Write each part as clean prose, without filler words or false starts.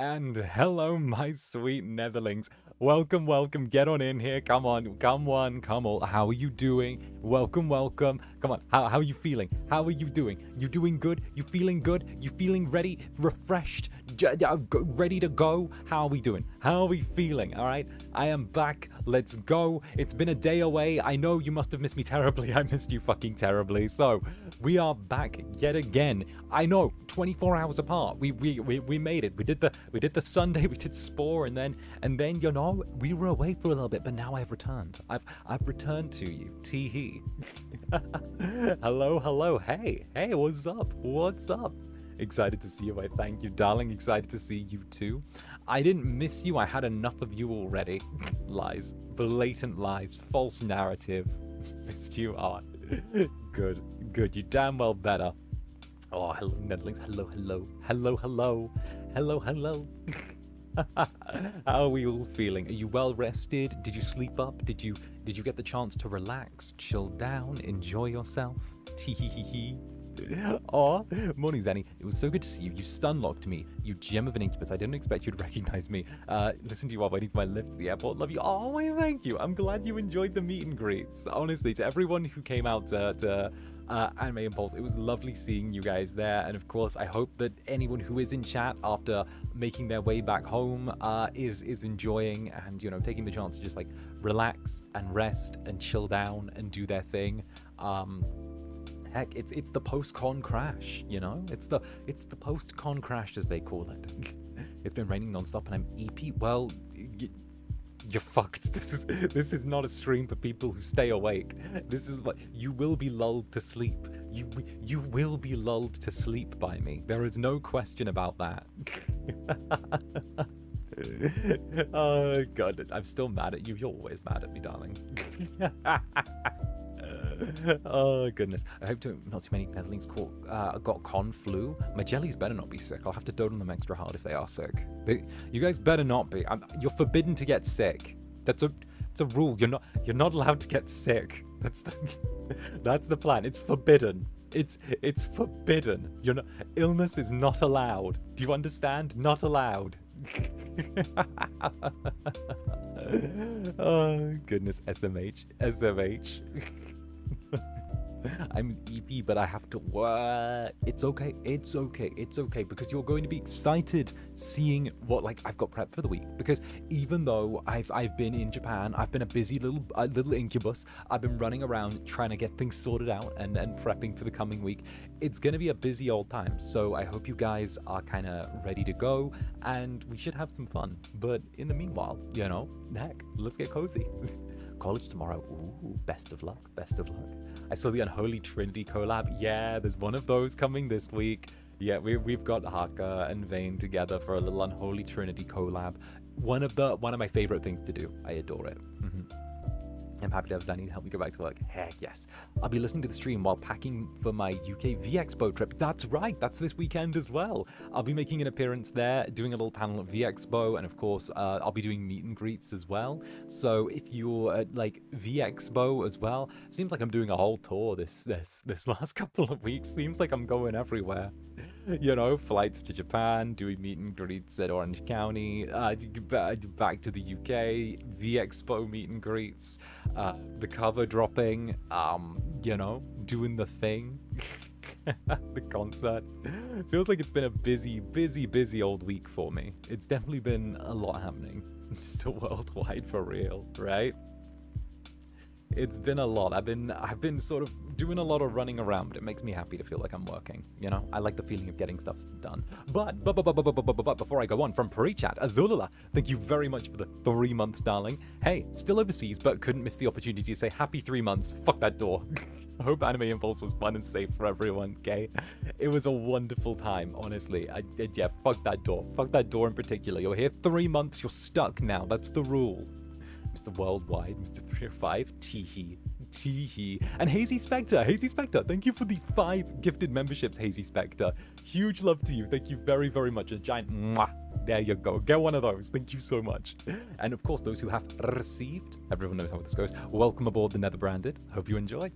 And hello, my sweet Netherlings. Welcome, welcome. Get on in here. Come on, come on, come on. How are you doing? Welcome, welcome. Come on. How are you feeling? How are you doing? You doing good? You feeling good? You feeling ready? Refreshed? Ready to go? How are we doing? How are we feeling? All right. I am back. Let's go. It's been a day away. I know you must have missed me terribly. I missed you fucking terribly. So we are back yet again. I know, 24 hours apart. We made it. We did the Sunday. We did Spore, and then you know we were away for a little bit, but now I've returned. I've returned to you. Tee hee. Hello. Hey, what's up? What's up? Excited to see you. I thank you, darling. Excited to see you too. I didn't miss you. I had enough of you already. Lies. Blatant lies. False narrative. Missed you. Oh, good. You damn well better. Oh, hello, Netherlings. Hello. How are we all feeling? Are you well rested? Did you sleep up? Did you get the chance to relax, chill down, enjoy yourself? Tee. Oh, morning, Zanny. It was so good to see you. You stun-locked me. You gem of an Incubus. I didn't expect you to recognize me. Listen to you while waiting for my lift to the airport. Love you. Oh, thank you. I'm glad you enjoyed the meet and greets. Honestly, to everyone who came out to Anime Impulse, it was lovely seeing you guys there. And of course, I hope that anyone who is in chat after making their way back home is enjoying and, you know, taking the chance to just like relax and rest and chill down and do their thing. Heck, it's the post-con crash, you know? It's the post-con crash, as they call it. It's been raining non-stop and I'm EP. Well, you're fucked. This is not a stream for people who stay awake. This is what you will be lulled to sleep. You will be lulled to sleep by me. There is no question about that. Oh god, I'm still mad at you. You're always mad at me, darling. Oh goodness, I hope not too many Netherlings got con flu. My jellies better not be sick. I'll have to dote on them extra hard if they are sick. You guys better not be. You're forbidden to get sick. It's a rule. You're not allowed to get sick. That's the plan. It's forbidden. It's forbidden. Illness is not allowed. Do you understand? Not allowed. Oh goodness, SMH. I'm an EP, but I have to work. It's okay, because you're going to be excited seeing what I've got prepped for the week. Because even though I've been in Japan, I've been a busy little incubus. I've been running around trying to get things sorted out and prepping for the coming week. It's gonna be a busy old time. So I hope you guys are kind of ready to go, and we should have some fun. But in the meanwhile, you know, heck, let's get cozy. College tomorrow. Ooh, best of luck. I saw the Unholy Trinity collab. Yeah, there's one of those coming this week. Yeah, we've got Haka and Vane together for a little Unholy Trinity collab. One of my favorite things to do. I adore it. I'm happy to have Zanny help me go back to work. Heck yes. I'll be listening to the stream while packing for my UK VExpo trip. That's right. That's this weekend as well. I'll be making an appearance there, doing a little panel at VExpo, and of course, I'll be doing meet and greets as well. So if you're at VExpo as well, seems like I'm doing a whole tour this last couple of weeks. Seems like I'm going everywhere. You know, flights to Japan, doing meet and greets at Orange County, back to the UK, VExpo meet and greets, the cover dropping, you know, doing the thing, the concert. Feels like it's been a busy old week for me. It's definitely been a lot happening. Still worldwide for real, right? It's been a lot. I've been sort of doing a lot of running around, but it makes me happy to feel like I'm working. You know, I like the feeling of getting stuff done. But before I go on, from pre-chat, 𝓂𝓸𝓼𝓽, thank you very much for the 3 months, darling. Hey, still overseas, but couldn't miss the opportunity to say happy 3 months. Fuck that door. I hope Anime Impulse was fun and safe for everyone, okay? It was a wonderful time, honestly. Yeah, fuck that door. Fuck that door in particular. You're here 3 months, you're stuck now. That's the rule. Mr. Worldwide, Mr. 305, teehee. And Hazy Spectre, thank you for the 5 gifted memberships, Hazy Spectre. Huge love to you. Thank you very, very much. A giant mwah. There you go. Get one of those. Thank you so much. And of course, those who have received, everyone knows how this goes. Welcome aboard the Netherbranded. Hope you enjoy.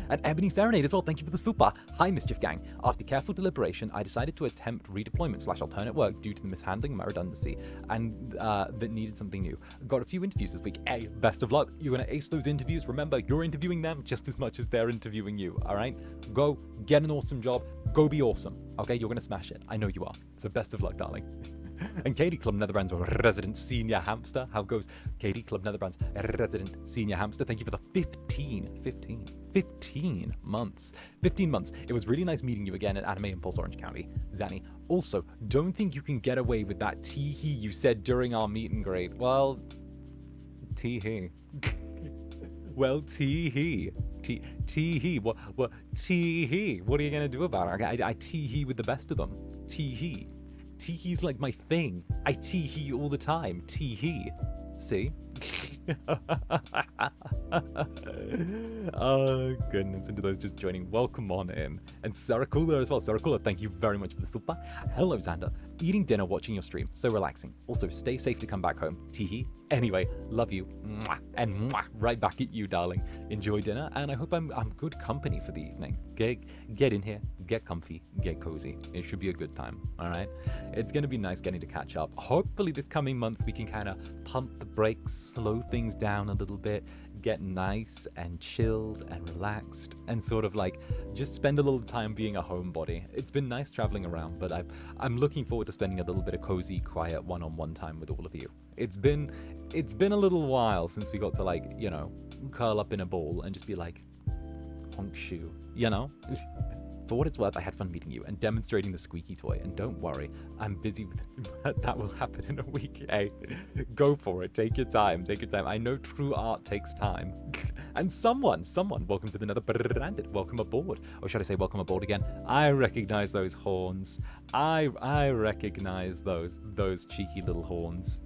And Ebony Serenade as well. Thank you for the super. Hi, Mischief Gang. After careful deliberation, I decided to attempt redeployment/alternate work due to the mishandling of my redundancy and that needed something new. Got a few interviews this week. Hey, best of luck. You're going to ace those interviews. Remember, you're interviewing them just as much as they're interviewing you. All right? Go get an awesome job. Go be awesome. Okay? You're going to smash it. I know you are. So best of luck, darling. And Katie Club Netherbrand's resident senior hamster. How goes Katie Club Netherbrand's resident senior hamster? Thank you for the 15 months. 15 months. It was really nice meeting you again at Anime Impulse Orange County. Zanny, also, don't think you can get away with that teehee you said during our meet and greet. Well, teehee. Well, teehee. Teehee. What teehee? What are you going to do about it? I teehee with the best of them. Teehee. Teehee's like my thing. I teehee all the time. Teehee. See? Oh, goodness. And to those just joining, welcome on in. And 𝓂𝓸𝓾𝓻 as well. 𝓂𝓸𝓾𝓻, thank you very much for the super. Hello, Zander. Eating dinner, watching your stream. So relaxing. Also, stay safe to come back home. Teehee. Anyway, love you. Mwah. And mwah, right back at you, darling. Enjoy dinner, and I hope I'm good company for the evening. Get in here, get comfy, get cozy. It should be a good time, all right? It's going to be nice getting to catch up. Hopefully this coming month we can kind of pump the brakes, slow things down a little bit, get nice and chilled and relaxed, and sort of like just spend a little time being a homebody. It's been nice traveling around, but I'm looking forward to spending a little bit of cozy, quiet, one-on-one time with all of you. It's been a little while since we got to, like, you know, curl up in a ball and just be like, honk shoe, you know? For what it's worth, I had fun meeting you and demonstrating the squeaky toy. And don't worry, I'm busy with it. That will happen in a week, eh? Go for it. Take your time. Take your time. I know true art takes time. And someone, welcome to the Netherbranded. Welcome aboard. Or should I say welcome aboard again? I recognize those horns. I recognize those cheeky little horns.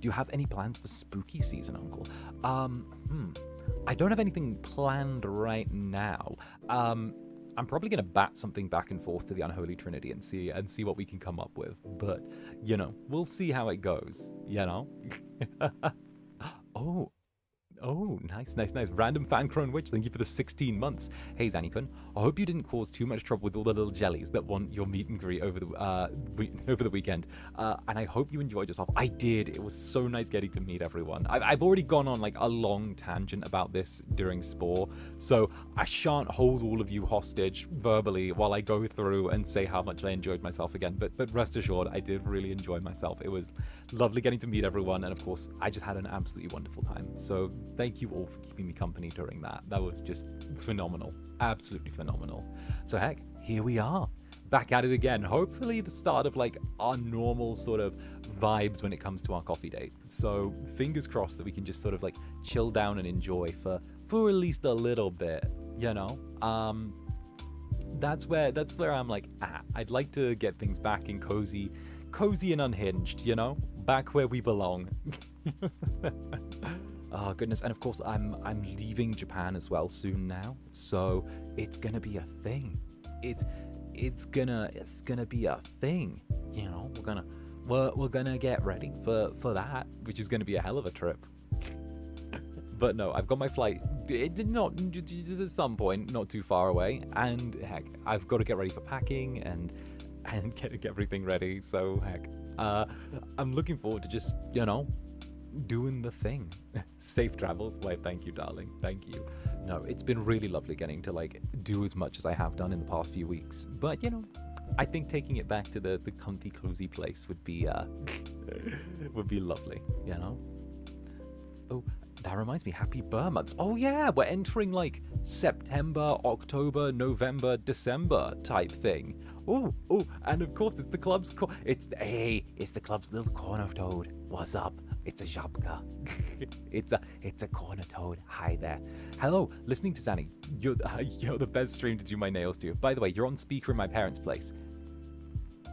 Do you have any plans for spooky season, Uncle? I don't have anything planned right now. I'm probably going to bat something back and forth to the Unholy Trinity and see what we can come up with. But, you know, we'll see how it goes, you know? Oh, nice. Random fan 𝓂𝓻, thank you for the 16 months. Hey, Zanny-kun, I hope you didn't cause too much trouble with all the little jellies that want your meet and greet over the weekend. And I hope you enjoyed yourself. I did. It was so nice getting to meet everyone. I've already gone on like a long tangent about this during Spore, so I shan't hold all of you hostage verbally while I go through and say how much I enjoyed myself again. But rest assured, I did really enjoy myself. It was lovely getting to meet everyone, and of course, I just had an absolutely wonderful time. So thank you all for keeping me company during that. That was just phenomenal. Absolutely phenomenal. So heck, here we are. Back at it again. Hopefully the start of like our normal sort of vibes when it comes to our coffee date. So fingers crossed that we can just sort of like chill down and enjoy for at least a little bit, you know? That's where I'm like, I'd like to get things back in cozy and unhinged, you know? Back where we belong. Oh goodness, and of course I'm leaving Japan as well soon now, so it's gonna be a thing. It's gonna be a thing, you know. We're gonna get ready for that, which is gonna be a hell of a trip. But no, I've got my flight. Just at some point, not too far away, and heck, I've got to get ready for packing and get everything ready. So heck, I'm looking forward to just, you know, doing the thing. Safe travels. Why, thank you, darling. Thank you. No, it's been really lovely getting to like do as much as I have done in the past few weeks. But you know, I think taking it back to the comfy, cozy place would be would be lovely. You know. Oh, that reminds me, happy Burr months. Oh yeah, we're entering like September, October, November, December type thing. Oh, and of course it's the club's it's the club's little corner toad. What's up? It's a Żabka. it's a corner toad. Hi there. Hello, listening to Zanny. You're the best stream to do my nails to. By the way, you're on speaker in my parents' place.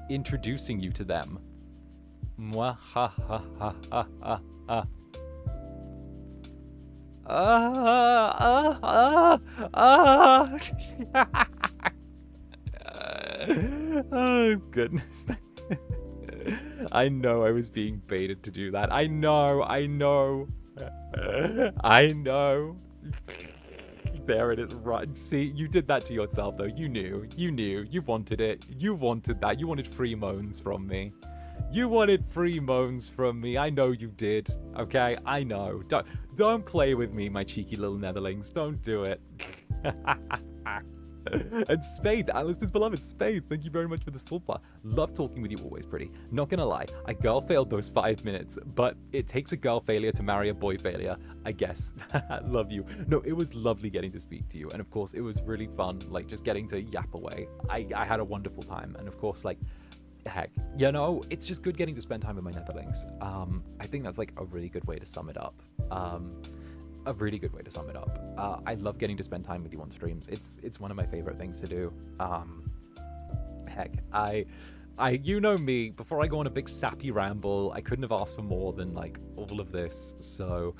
Introducing you to them. Mwah ha ha ha ha ha ha. Oh goodness. I know I was being baited to do that. I know. There it is, right. See, you did that to yourself though. You knew, you wanted it. You wanted that. You wanted free moans from me. I know you did. Okay, I know. Don't play with me, my cheeky little Netherlings. Don't do it. And Spades, Alistair's beloved Spades, thank you very much for the slipper. Love talking with you, always pretty. Not gonna lie, I girl failed those 5 minutes, but it takes a girl failure to marry a boy failure, I guess. Love you. No, it was lovely getting to speak to you, and of course it was really fun, like just getting to yap away. I had a wonderful time, and of course, like, heck, you know, it's just good getting to spend time with my Netherlings. I think that's like a really good way to sum it up. I love getting to spend time with you on streams. It's one of my favorite things to do. Heck, I you know me, before I go on a big sappy ramble, I couldn't have asked for more than like all of this. So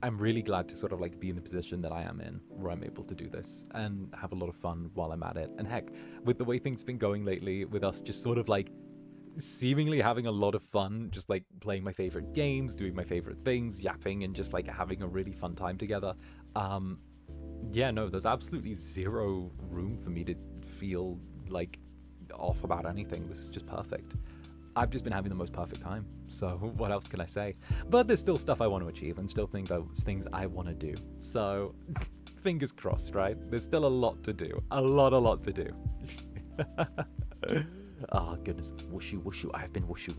I'm really glad to sort of like be in the position that I am in, where I'm able to do this and have a lot of fun while I'm at it. And heck, with the way things have been going lately, with us just sort of like seemingly having a lot of fun, just like playing my favorite games, doing my favorite things, yapping, and just like having a really fun time together. Yeah, no, there's absolutely zero room for me to feel like off about anything. This is just perfect. I've just been having the most perfect time, so what else can I say? But there's still stuff I want to achieve, and still things I want to do, so fingers crossed, right? There's still a lot to do, a lot to do. Oh goodness, whooshu, I have been whooshu.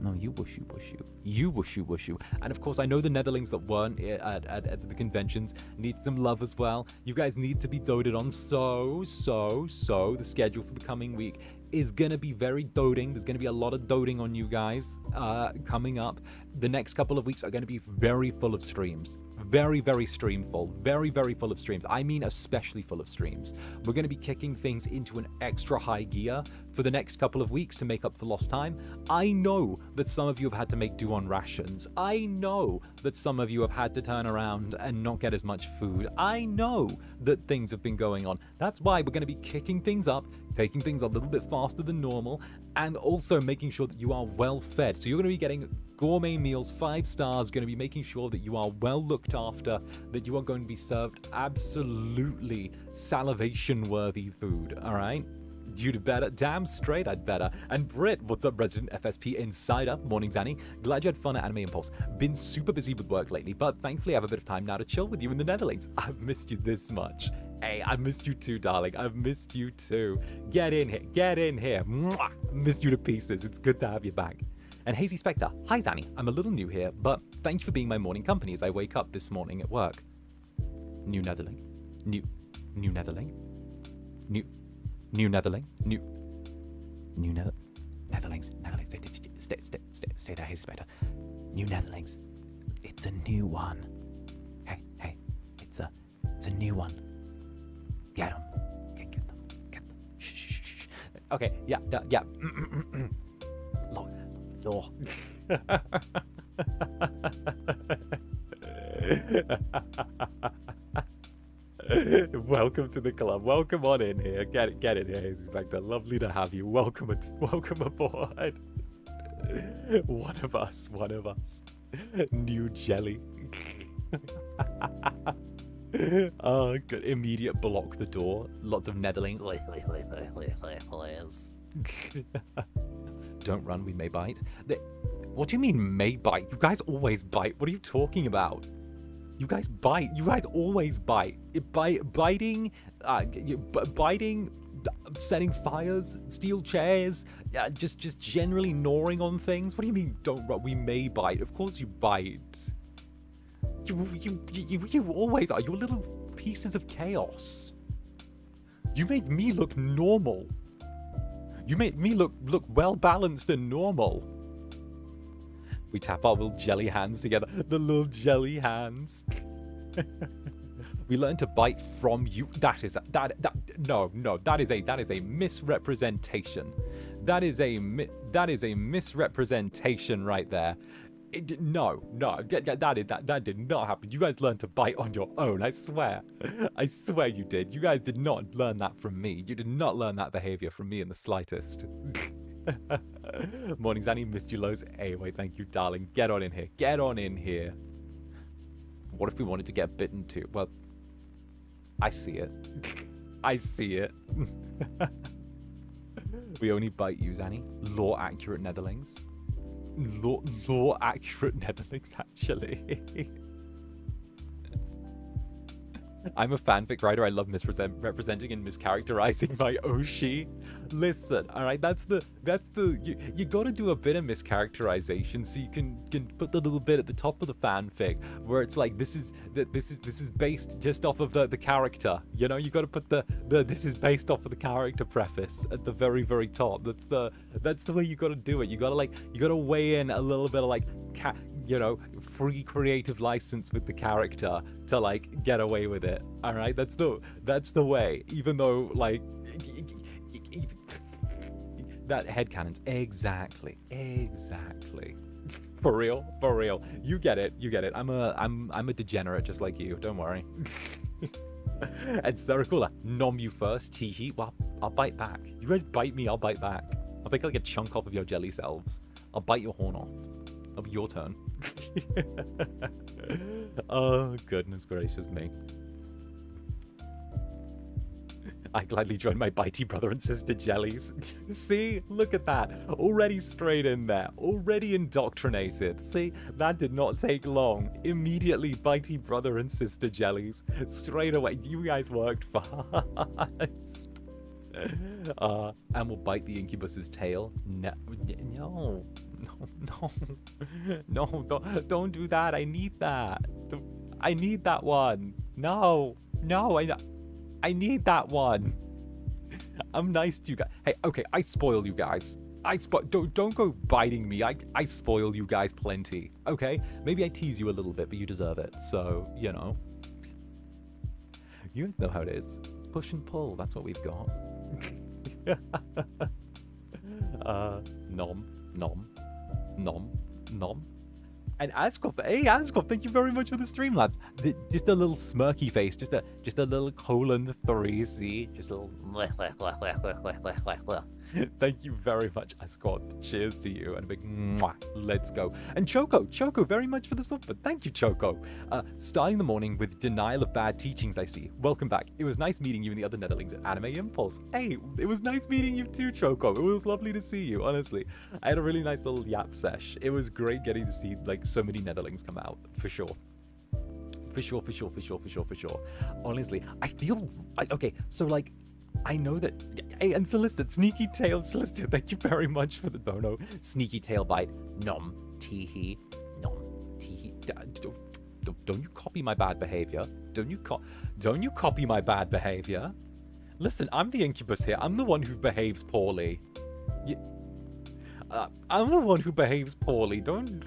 No, you whooshu. And of course, I know the Netherlings that weren't at the conventions need some love as well. You guys need to be doted on. So the schedule for the coming week is gonna be very doting. There's gonna be a lot of doting on you guys coming up. The next couple of weeks are gonna be very full of streams. Very streamful. Very full of streams. I mean, especially full of streams. We're going to be kicking things into an extra high gear for the next couple of weeks to make up for lost time. I know that some of you have had to make do on rations. I know that some of you have had to turn around and not get as much food. I know that things have been going on. That's why we're going to be kicking things up, taking things a little bit faster than normal, and also making sure that you are well fed. So you're going to be getting gourmet meals, 5 stars, going to be making sure that you are well looked after, that you are going to be served absolutely salivation-worthy food, all right? You'd better. Damn straight I'd better. And Britt, what's up, resident FSP Insider? Morning, Zanny. Glad you had fun at Anime Impulse. Been super busy with work lately, but thankfully I have a bit of time now to chill with you in the Netherlands. I've missed you this much. Hey, I've missed you too, darling. I've missed you too. Get in here. Mwah! Missed you to pieces. It's good to have you back. And Hazy Spectre, hi Zanny, I'm a little new here, but thank you for being my morning company as I wake up this morning at work. New Netherling. New Netherling. Netherlings. Stay there, Hazy Spectre. New Netherlings. It's a new one. Hey, it's a new one. Get them. Get them. Shh. Okay, yeah. Lock the door. Welcome to the club. Welcome on in here. Get in here, Hazy Spectre. Lovely to have you. Welcome aboard. One of us. New jelly. Oh, good. Immediate block the door. Lots of Netherling. Don't run, we may bite. What do you mean may bite? You guys always bite. What are you talking about? You guys bite. You guys always bite. Biting, setting fires, steal chairs, just generally gnawing on things. What do you mean don't run? We may bite. Of course you bite. You always are. You're little pieces of chaos. You made me look normal. You made me look well balanced and normal. We tap our little jelly hands together. The little jelly hands. We learn to bite from you. That is no. That is a misrepresentation. That is a misrepresentation right there. No, that did not happen. You guys learned to bite on your own. I swear you did. You guys did not learn that from me. You did not learn that behavior from me in the slightest. Morning, Zanny. Missed you loads. Hey, wait, thank you, darling. Get on in here. Get on in here. What if we wanted to get bitten too? Well, I see it. I see it. We only bite you, Zanny. Law accurate Netherlings. Law accurate Netherlings, actually. I'm a fanfic writer. I love misrepresenting and mischaracterizing my Oshi. Listen, all right, you gotta do a bit of mischaracterization so you can put the little bit at the top of the fanfic where it's like this is based just off of the character. You know, you gotta put the this is based off of the character preface at the very, very top. That's the way you gotta do it. You gotta weigh in a little bit of like free creative license with the character to like get away with it. All right, that's the way. Even though like that headcanons exactly. For real. You get it. I'm a degenerate just like you. Don't worry. And 𝓂𝓸𝓾𝓻, nom you first. Teehee. Well, I'll bite back. You guys bite me, I'll bite back. I'll take like a chunk off of your jelly selves. I'll bite your horn off. It'll be your turn. Oh, goodness gracious me. I gladly join my bitey brother and sister jellies. See? Look at that. Already straight in there. Already indoctrinated. See? That did not take long. Immediately bitey brother and sister jellies. Straight away. You guys worked fast. And we'll bite the Incubus's tail. No, don't do that. I need that. I need that one. No, I need that one. I'm nice to you guys. Hey, okay, I spoil you guys. Don't go biting me. I spoil you guys plenty. Okay, maybe I tease you a little bit, but you deserve it. So you know, you guys know how it is. It's push and pull. That's what we've got. Nom. And Ascop, hey Ascop, thank you very much for the stream, lad. Just a little smirky face, just a little :3, see, just a little. Thank you very much, Ascop. Cheers to you, and a big mwah. Let's go. And Choco, very much for the stuff, but thank you, Choco. Starting the morning with denial of bad teachings, I see. Welcome back. It was nice meeting you and the other Netherlings at Anime Impulse. Hey, it was nice meeting you too, Choco. It was lovely to see you, honestly. I had a really nice little yap sesh. It was great getting to see like so many Netherlings come out, for sure. For sure. Honestly, I feel okay. So like, I know that. Hey, and Celestia, Sneaky Tail, Celestia, thank you very much for the dono. Sneaky Tail bite. Nom. Teehee. Nom. Teehee. Don't you copy my bad behavior. Don't you copy my bad behavior. Listen, I'm the Incubus here. I'm the one who behaves poorly. I'm the one who behaves poorly. Don't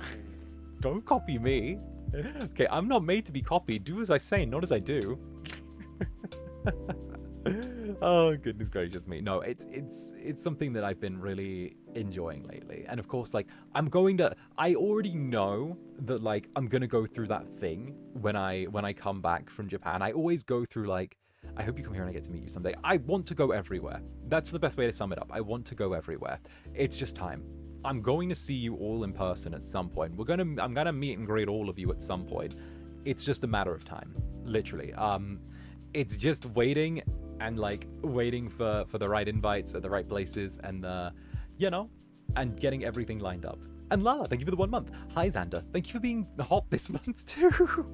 copy me. Okay, I'm not made to be copied. Do as I say, not as I do. Oh, goodness gracious me. No, it's something that I've been really enjoying lately. And of course, like, I already know that, like, I'm gonna go through that thing when I come back from Japan. I always go through, like, I hope you come here and I get to meet you someday. I want to go everywhere. That's the best way to sum it up. I want to go everywhere. It's just time. I'm going to see you all in person at some point. I'm gonna meet and greet all of you at some point. It's just a matter of time, literally. It's just waiting and like waiting for the right invites at the right places and and getting everything lined up. And Lala, thank you for the 1 month. Hi Zander, thank you for being hot this month too.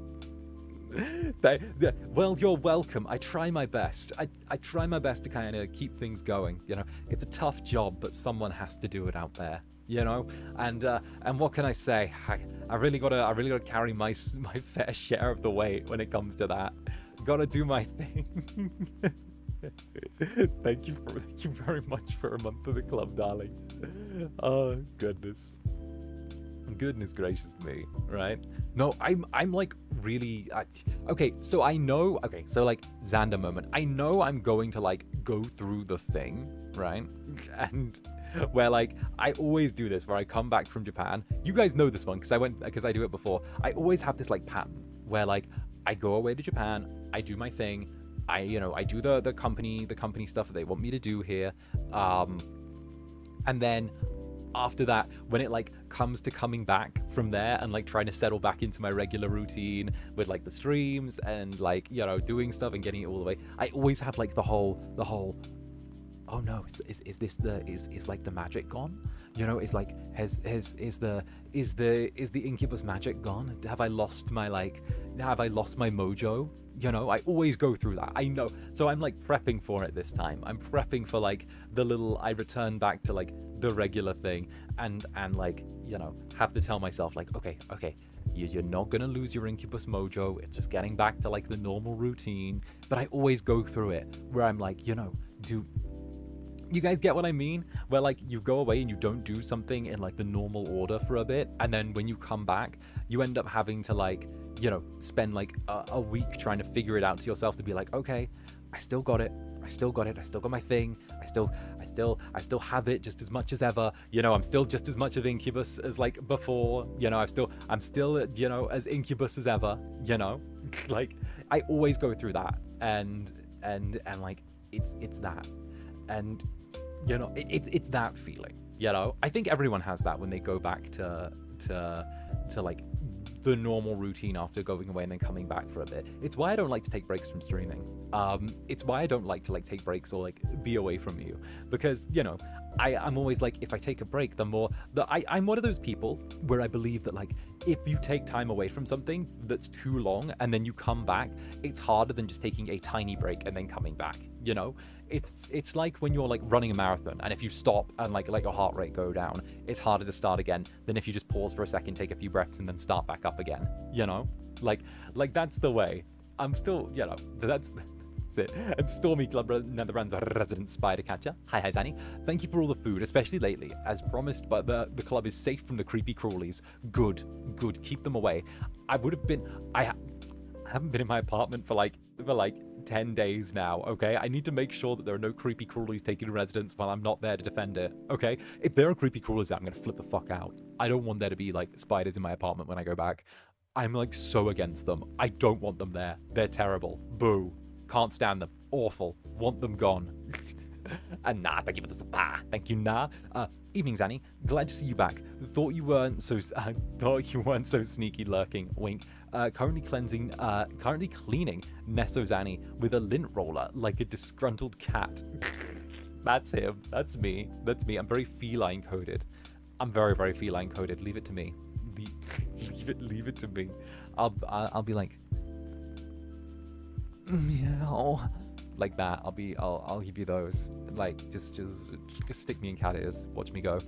Well, you're welcome. I try my best. I try my best to kind of keep things going. You know, it's a tough job, but someone has to do it out there. you know. And what can I say? I really gotta carry my fair share of the weight when it comes to that. Gotta do my thing. Thank you very much for a month of the club, darling. Oh goodness gracious me, right? No, I'm like really okay. So I know. Okay, so like Zander moment. I know I'm going to like go through the thing, right? And where like I always do this, where I come back from Japan. You guys know this one because I do it before. I always have this like pattern where like I go away to Japan, I do my thing, I do the company stuff that they want me to do here, and then after that, when it like comes to coming back from there and like trying to settle back into my regular routine with like the streams and like doing stuff and getting it all the way, I always have like the whole oh no, is like the magic gone? Is like is the Incubus magic gone? Have I lost my mojo? I always go through that. I know. So I'm like prepping for it this time. I'm prepping for like the little I return back to like the regular thing and like, have to tell myself like, okay, you're not gonna lose your Incubus mojo. It's just getting back to like the normal routine. But I always go through it where I'm like, do you guys get what I mean? Where like you go away and you don't do something in like the normal order for a bit, and then when you come back, you end up having to like, spend like a week trying to figure it out to yourself to be like, okay, I still got it. I still got my thing. I still have it just as much as ever. I'm still just as much of Incubus as like before. I'm still as Incubus as ever. Like I always go through that, and like it's that, and it's that feeling. I think everyone has that when they go back to like the normal routine after going away and then coming back for a bit. It's why I don't like to take breaks from streaming. It's why I don't like to like take breaks or like be away from you, because I'm always like, if I take a break, I'm one of those people where I believe that like if you take time away from something that's too long and then you come back, it's harder than just taking a tiny break and then coming back. It's like when you're like running a marathon, and if you stop and like your heart rate go down, it's harder to start again than if you just pause for a second, take a few breaths, and then start back up again. Like that's the way. I'm still, that's it. And Stormy Club Netherbrand's resident spider catcher. Hi Zanny. Thank you for all the food, especially lately. As promised, but the club is safe from the creepy crawlies. Good. Keep them away. I haven't been in my apartment for like 10 days now, okay? I need to make sure that there are no creepy crawlies taking residence while I'm not there to defend it, okay? If there are creepy crawlies there, I'm gonna flip the fuck out. I don't want there to be like spiders in my apartment when I go back. I'm like so against them. I don't want them there. They're terrible. Boo. Can't stand them. Awful. Want them gone. And nah, thank you for the support. Thank you, nah. Evening, Zanny. Glad to see you back. Thought you weren't so sneaky lurking. Wink. Currently cleaning Nesso Zanny with a lint roller like a disgruntled cat. That's him. That's me. I'm very feline coded. I'm very, very feline coded. Leave it to me. Leave it to me. I'll be like, meow, like that. I'll give you those. Like just stick me in cat ears. Watch me go.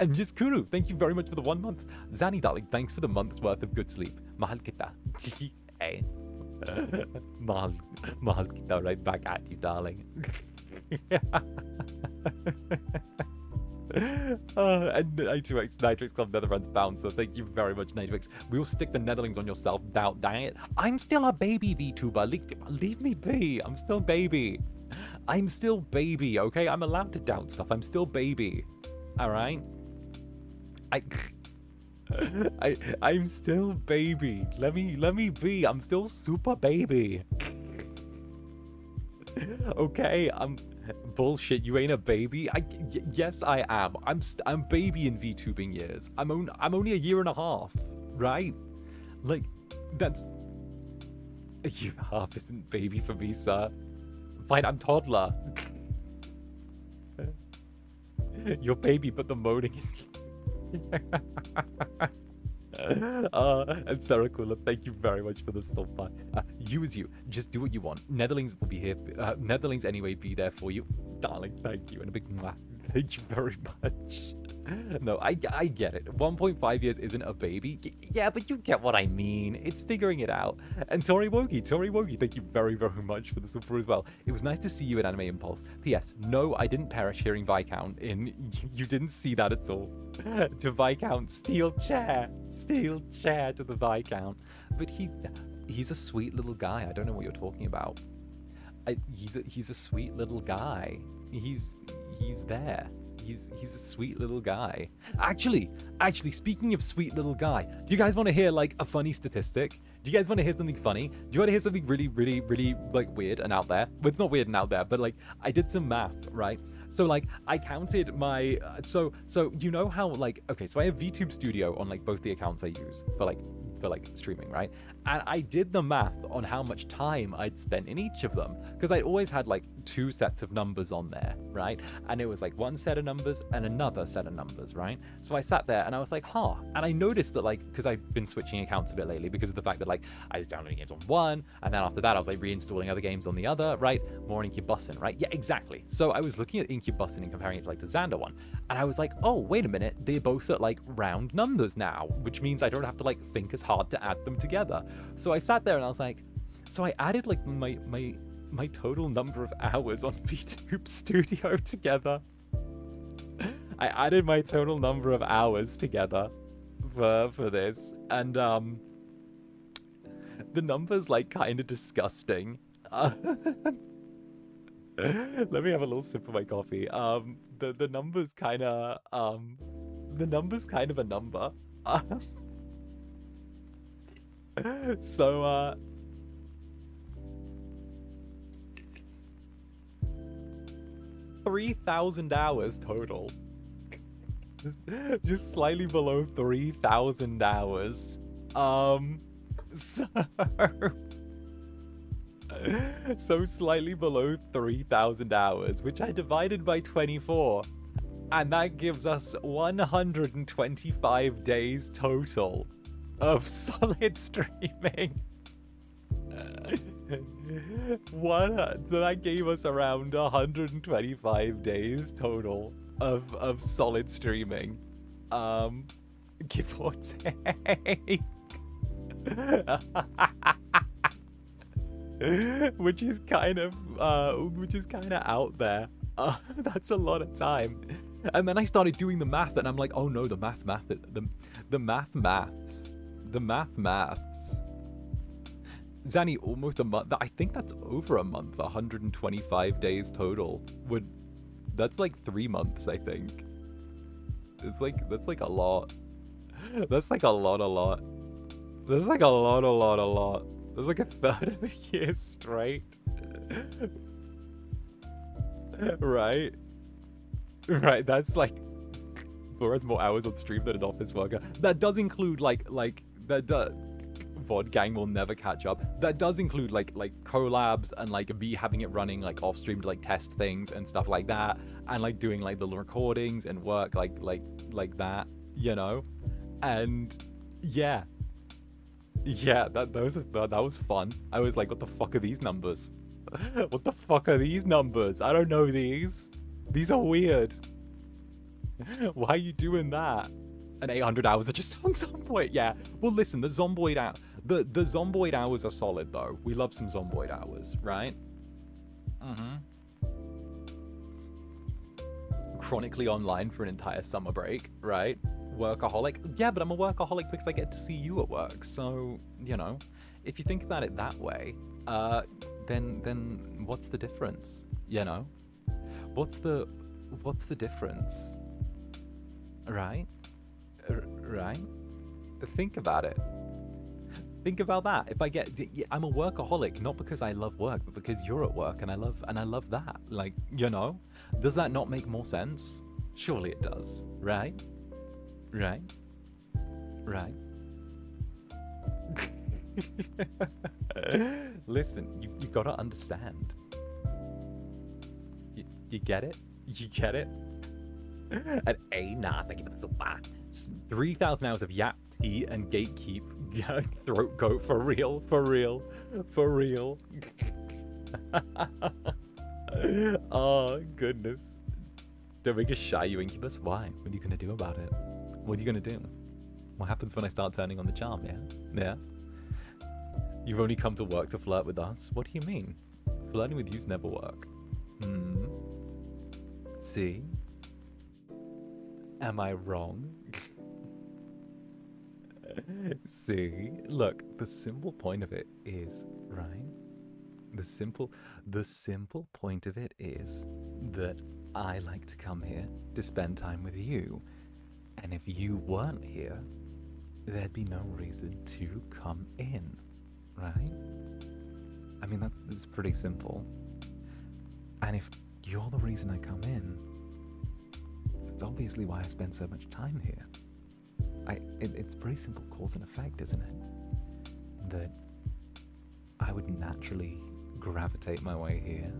And just Kuru, thank you very much for the 1 month. Zanny darling, thanks for the month's worth of good sleep. Mahal kita. Hey. Mahal kita, right back at you, darling. And Nitrix Club Netherbrand's bouncer. Thank you very much, Nitrix. We will stick the Netherlings on your self-doubt diet. I'm still a baby VTuber. Leave me be. I'm still baby. Okay? I'm allowed to doubt stuff. I'm still baby. All right? I'm still baby. Let me be. I'm still super baby. Okay? Bullshit, you ain't a baby? Yes, I am. I'm baby in VTubing years. I'm only a year and a half, right? Like, that's... A year and a half isn't baby for me, sir. Fine, I'm toddler. You're baby, but the moaning is... And Sarah Cooler, thank you very much for the stuff. You as you, just do what you want. Netherlings will be here. Netherlings anyway be there for you, darling. Thank you, and a big mwah. Thank you very much. No, I get it. 1.5 years isn't a baby. Yeah, but you get what I mean. It's figuring it out. And Tori Wogi, thank you very, very much for the support as well. It was nice to see you at Anime Impulse. P.S. No, I didn't perish hearing Viscount in... You didn't see that at all. To Viscount, steel chair to the Viscount. But he's a sweet little guy. I don't know what you're talking about. He's a sweet little guy. He's there. He's a sweet little guy. Actually, speaking of sweet little guy, do you guys want to hear like a funny statistic? Do you guys want to hear something funny? Do you want to hear something really, really, really like weird and out there? Well, it's not weird and out there, but like I did some math, right? So like I counted my so you know how like okay, so I have VTube Studio on like both the accounts I use for like streaming, right? And I did the math on how much time I'd spent in each of them because I always had like 2 sets of numbers on there, right? And it was like one set of numbers and another set of numbers, right? So I sat there and I was like, huh. And I noticed that like, because I've been switching accounts a bit lately because of the fact that like I was downloading games on one and then after that I was like reinstalling other games on the other, right? More Incubus, right? Yeah, exactly. So I was looking at Incubus and comparing it to like the Zander one. And I was like, oh, wait a minute. They're both at like round numbers now, which means I don't have to like think as hard to add them together. So I sat there and I was like, so I added like my total number of hours on VTube Studio together. I added my total number of hours together for this, and the number's like kind of disgusting. Let me have a little sip of my coffee. The number's kind of a number. So 3,000 hours total. Just slightly below 3,000 hours. So slightly below 3,000 hours, which I divided by 24. And that gives us 125 days total of solid streaming. So that gave us around 125 days total of solid streaming. Give or take. which is kind of out there. That's a lot of time. And then I started doing the math and I'm like, oh no, the maths. Zanny, almost a month. I think that's over a month. 125 days total. That's like 3 months, I think. That's like a lot. That's like a lot. That's like a lot. That's like a third of a year straight. Right? Right, that's like 4 more hours on stream than an office worker. That does include VOD gang will never catch up. That does include like collabs and like me having it running like off stream to like test things and stuff like that, and like doing like the recordings and work like that, you know. And yeah, that was fun. I was like, what the fuck are these numbers? What the fuck are these numbers? I don't know these. These are weird. Why are you doing that? And 800 hours are just on Zomboid. Yeah. Well, listen, the Zomboid hours are solid though. We love some Zomboid hours, right? Chronically online for an entire summer break, right? Workaholic. Yeah, but I'm a workaholic because I get to see you at work. So, you know, if you think about it that way, then what's the difference? You know? What's the difference? Right? Right? Think about it. Think about that. If I'm a workaholic, not because I love work, but because you're at work and I love that. Like, you know, does that not make more sense? Surely it does, right? Right? Right? Listen, you gotta understand. You get it? You get it? And thank you for the super. 3,000 hours of yap tea and gatekeep. Throat goat for real. Oh goodness. Don't make us shy, you Incubus. Why? What are you gonna do about it? What are you gonna do? What happens when I start turning on the charm, yeah? Yeah? You've only come to work to flirt with us? What do you mean? Flirting with you's never work. Hmm? See? Am I wrong? See? Look, the simple point of it is, right? The simple point of it is that I like to come here to spend time with you. And if you weren't here, there'd be no reason to come in, right? I mean, that's pretty simple. And if you're the reason I come in, that's obviously why I spend so much time here. It's pretty simple cause and effect, isn't it? That I would naturally gravitate my way here,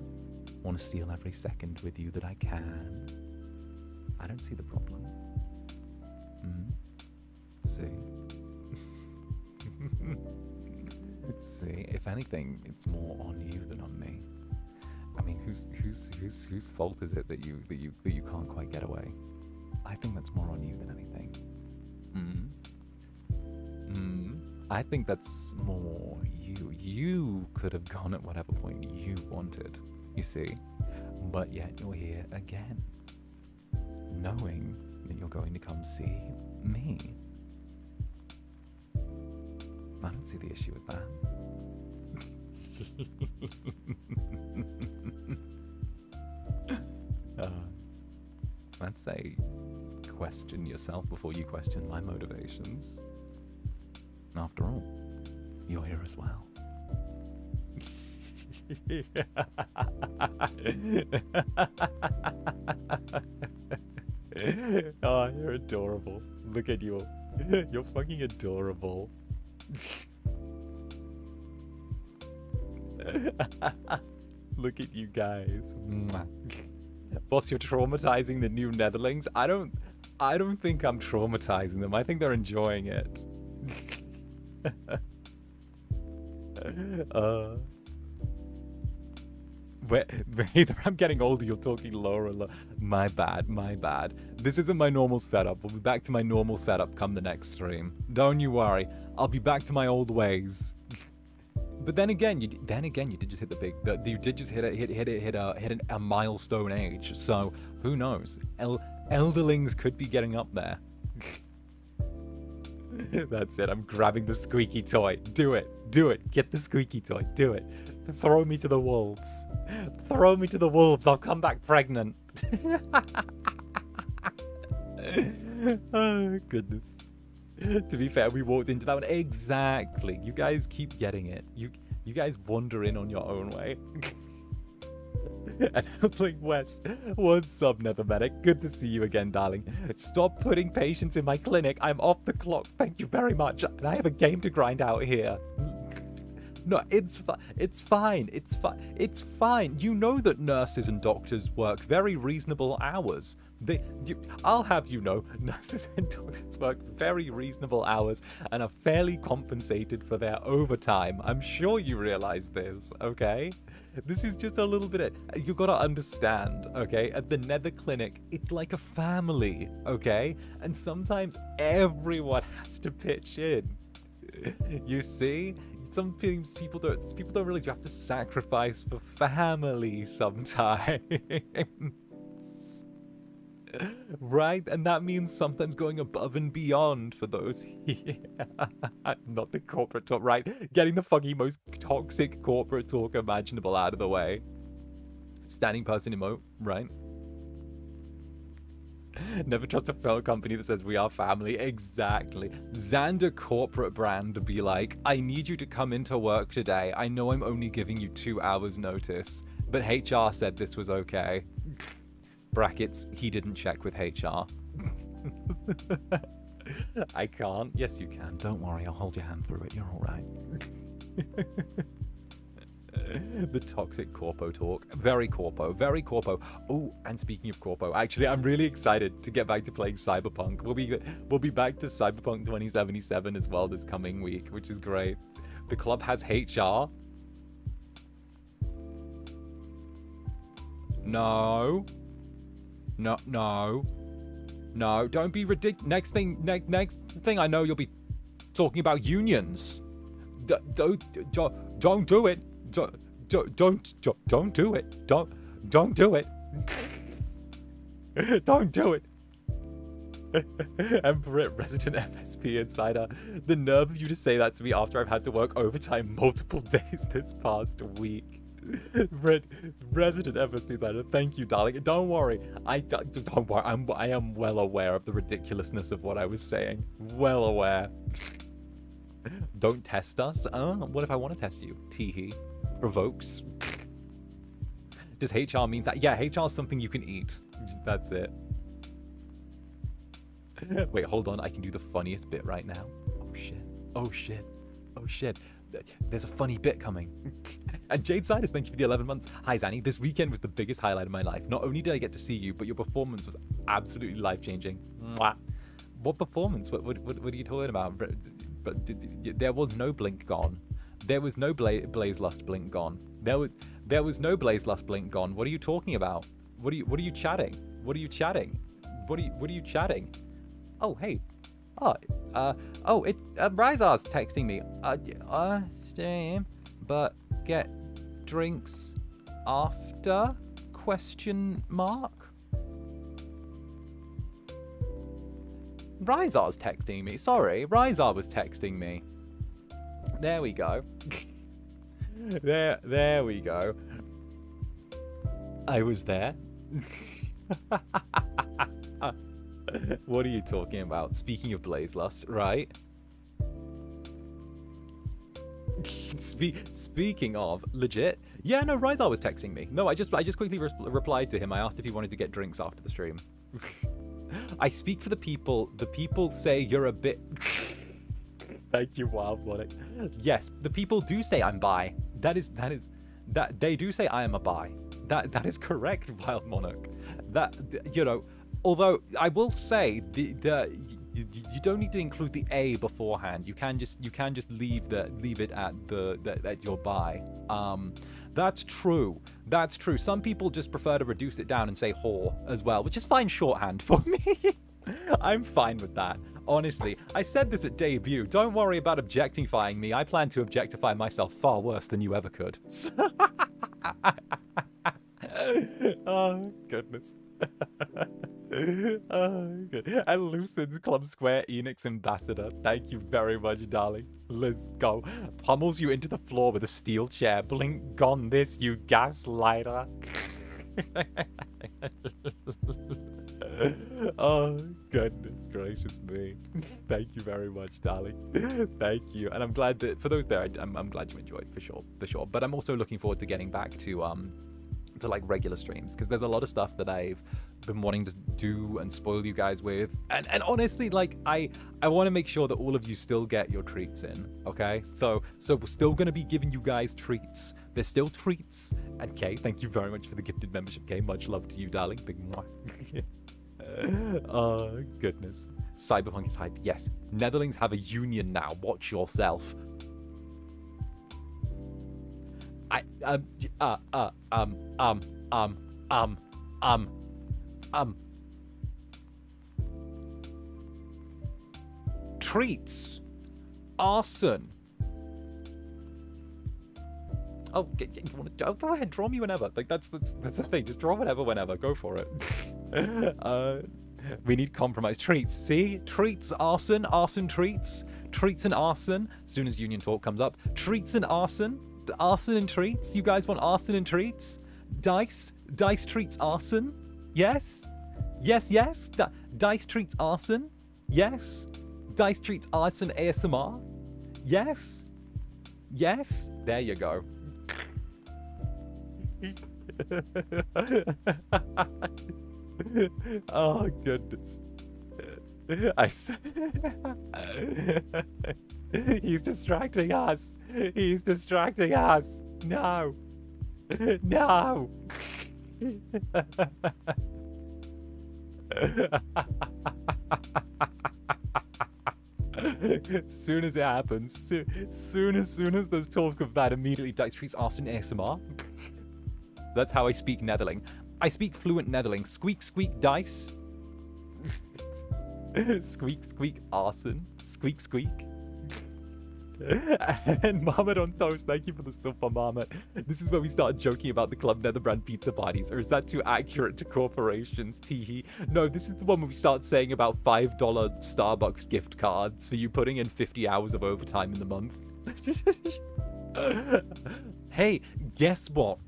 want to steal every second with you that I can. I don't see the problem. See? See, if anything, it's more on you than on me. I mean, whose fault is it that you can't quite get away? I think that's more on you than anything. I think that's more you. You could have gone at whatever point you wanted, you see, but yet you're here again, knowing that you're going to come see me. I don't see the issue with that. I'd say question yourself before you question my motivations. After all, you're here as well. Oh, you're adorable. Look at you. You're fucking adorable. Look at you guys. Boss, you're traumatizing the new Netherlings. I don't think I'm traumatizing them. I think they're enjoying it. Either I'm getting older, you're talking lower. My bad. This isn't my normal setup. We'll be back to my normal setup come the next stream. Don't you worry. I'll be back to my old ways. But then again, you did just hit the big. You did just hit a milestone age. So who knows? Elderlings could be getting up there. That's it. I'm grabbing the squeaky toy. Do it. Get the squeaky toy. Do it. Throw me to the wolves. I'll come back pregnant. Oh, goodness. To be fair, we walked into that one. Exactly. You guys keep getting it. You guys wander in on your own way. And I was like, West, what's up, Nethermedic? Good to see you again, darling. Stop putting patients in my clinic. I'm off the clock. Thank you very much. And I have a game to grind out here. No, it's fine. It's fine. You know that nurses and doctors work very reasonable hours. I'll have you know, nurses and doctors work very reasonable hours and are fairly compensated for their overtime. I'm sure you realize this, okay? This is just a little bit you gotta understand, okay? At the Nether Clinic, it's like a family, okay? And sometimes everyone has to pitch in. You see? Sometimes people don't really have to sacrifice for family sometimes. Right? And that means sometimes going above and beyond for those here. Not the corporate talk, right? Getting the fucking most toxic corporate talk imaginable out of the way. Standing person emote, right? Never trust a fellow company that says we are family. Exactly. Zander corporate brand be like, I need you to come into work today. I know I'm only giving you 2 hours notice, but HR said this was okay. Brackets, he didn't check with HR. I can't. Yes, you can. Don't worry. I'll hold your hand through it. You're all right. The toxic corpo talk. Very corpo. Very corpo. Oh, and speaking of corpo, actually, I'm really excited to get back to playing Cyberpunk. We'll be back to Cyberpunk 2077 as well this coming week, which is great. The club has HR. No. No, no, no. Don't be ridiculous. Next thing I know, you'll be talking about unions. Don't do it. Don't do it. Don't do it. Don't do it. Don't do it. Emperor, resident FSP insider. The nerve of you to say that to me after I've had to work overtime multiple days this past week. Resident FSP insider, thank you, darling. Don't worry. Don't worry. I am well aware of the ridiculousness of what I was saying. Well aware. Don't test us. What if I want to test you? Teehee. Provokes. Does HR mean that? Yeah, HR is something you can eat. That's it. Wait, hold on. I can do the funniest bit right now. Oh, shit. Oh, shit. Oh, shit. There's a funny bit coming. And Jade Siders, thank you for the 11 months. Hi, Zanny. This weekend was the biggest highlight of my life. Not only did I get to see you, but your performance was absolutely life-changing. Mwah. What performance? What are you talking about? But there was no blink gone. There was no blaze lust blink gone. There was no blaze lust blink gone. What are you talking about? What are you chatting? What are you chatting? What are you chatting? Oh, hey. Rizar's texting me. Steam, but get drinks after? Question mark? Rizar's texting me. Sorry, Rizar was texting me. There we go. There we go. I was there. What are you talking about? Speaking of Blaze Lust, right? Speaking of, legit? Yeah, no, Rizal was texting me. No, I just quickly replied to him. I asked if he wanted to get drinks after the stream. I speak for the people. The people say you're a bit... Thank you, Wild Monarch. Yes, the people do say I'm bi. That they do say I am a bi. That is correct, Wild Monarch. That, you know, although I will say you don't need to include the A beforehand. You can just leave it at your bi. That's true. That's true. Some people just prefer to reduce it down and say whore as well, which is fine shorthand for me. I'm fine with that. Honestly, I said this at debut. Don't worry about objectifying me. I plan to objectify myself far worse than you ever could. Oh, goodness. Oh, good. And Lucid's Club Square Enix ambassador. Thank you very much, darling. Let's go. Pummels you into the floor with a steel chair. Blink gone this, you gaslighter. Oh, goodness gracious me. Thank you very much, darling. Thank you. And I'm glad that, for those there, I'm glad you enjoyed, for sure. But I'm also looking forward to getting back to like regular streams, because there's a lot of stuff that I've been wanting to do and spoil you guys with, and honestly, like I want to make sure that all of you still get your treats in. Okay, so we're still going to be giving you guys treats. There's still treats. And Kay, thank you very much for the gifted membership, Kay. Much love to you, darling. Big mwah. Oh goodness. Cyberpunk is hype. Yes, Netherlings have a union now. Watch yourself. Treats. Arson. Oh, go ahead, draw me whenever. Like that's the thing. Just draw whatever whenever. Go for it. We need compromise. Treats. See? Treats, arson, arson treats. Treats and arson. As soon as union talk comes up. Treats and arson. Arson and treats. You guys want arson and treats? Dice. Dice treats arson. Yes. Yes. Dice treats arson. Yes. Dice treats arson ASMR. Yes. Yes. There you go. Oh goodness. He's distracting us. He's distracting us. No. No. Soon as it happens, soon as there's talk of that, immediately Dice treats Austin ASMR. That's how I speak Netherling. I speak fluent Netherling. Squeak, squeak, dice. Squeak, squeak, arson. Squeak, squeak. And Marmot on Toast, thank you for the super, Marmot. This is where we start joking about the Club Netherbrand pizza parties, or is that too accurate to corporations, teehee? No, this is the one where we start saying about $5 Starbucks gift cards for you putting in 50 hours of overtime in the month. Hey, guess what?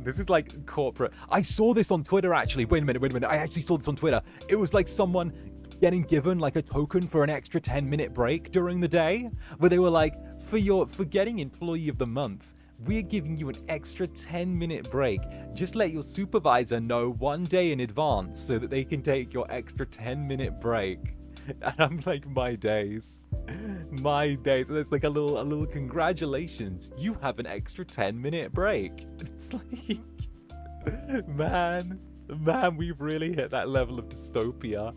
This is like corporate. I saw this on Twitter, actually. Wait a minute. I actually saw this on Twitter. It was like someone getting given like a token for an extra 10-minute break during the day, where they were like, for getting employee of the month, we're giving you an extra 10-minute break. Just let your supervisor know 1 day in advance so that they can take your extra 10-minute break. And I'm like, my days. And it's like a little congratulations. You have an extra 10-minute break. It's like, man, we've really hit that level of dystopia.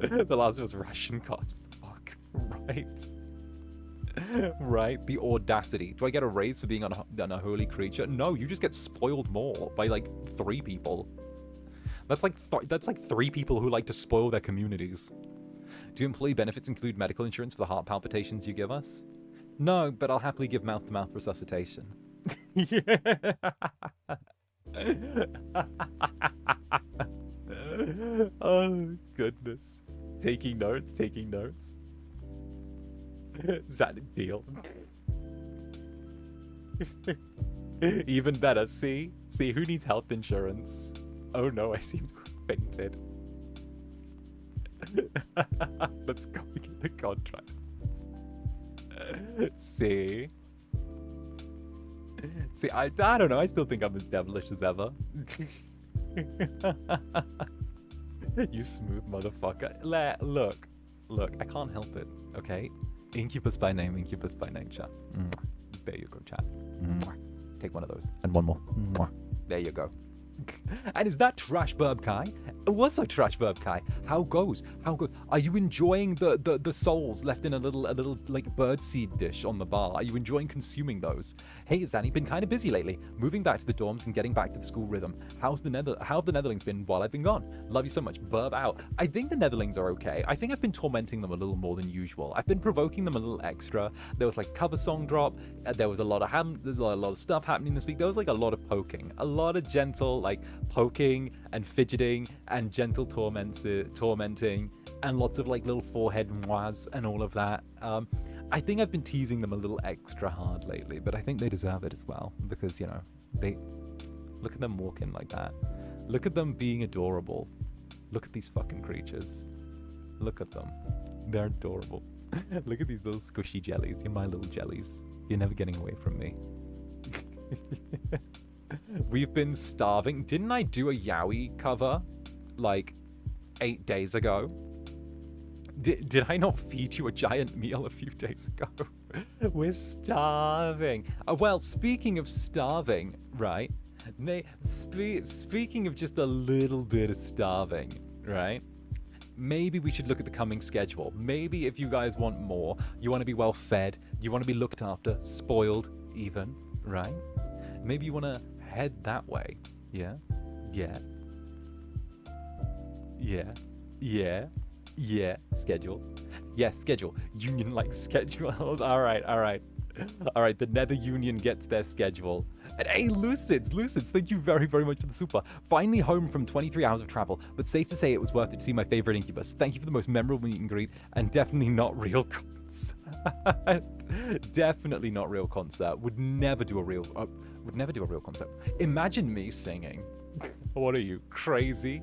The Last of Us ration cards. Fuck. Right. Right. The audacity. Do I get a raise for being an unholy creature? No, you just get spoiled more by like 3 people. That's like 3 people who like to spoil their communities. Do employee benefits include medical insurance for the heart palpitations you give us? No, but I'll happily give mouth-to-mouth resuscitation. Oh, goodness. Taking notes. Zander, deal. Even better. See, who needs health insurance? Oh no, I seem to have fainted. Let's go get the contract. See, I don't know. I still think I'm as devilish as ever. You smooth motherfucker. Look, I can't help it, okay? Incubus by name, chat. There you go, chat. Take one of those. And one more. There you go. And is that Trash Burb Kai? What's a Trash Burb Kai? How goes? Are you enjoying the souls left in a little like birdseed dish on the bar? Are you enjoying consuming those? Hey, Zanny, been kind of busy lately. Moving back to the dorms and getting back to the school rhythm. How have the Netherlings been while I've been gone? Love you so much. Burb out. I think the Netherlings are okay. I think I've been tormenting them a little more than usual. I've been provoking them a little extra. There was like cover song drop. There was a lot of stuff happening this week. There was like a lot of poking, a lot of gentle like poking and fidgeting and gentle tormenting and lots of like little forehead mois and all of that. I think I've been teasing them a little extra hard lately, but I think they deserve it as well because, you know, they look at them walking like that. Look at them being adorable. Look at these fucking creatures. Look at them. They're adorable. Look at these little squishy jellies. You're my little jellies. You're never getting away from me. We've been starving. Didn't I do a Yowie cover like 8 days ago? Did I not feed you a giant meal a few days ago? We're starving. Well, speaking of starving, right? Speaking of just a little bit of starving, right? Maybe we should look at the coming schedule. Maybe if you guys want more, you want to be well fed, you want to be looked after, spoiled even, right? Maybe you want to head that way. Yeah. Schedule. Yeah, schedule. Union like schedules. All right. The Nether Union gets their schedule. And hey, Lucids, thank you very, very much for the super. Finally home from 23 hours of travel, but safe to say it was worth it to see my favorite Incubus. Thank you for the most memorable meet and greet, and definitely not real concert. Definitely not real concert. Would never do a real concert. Imagine me singing. What are you, crazy?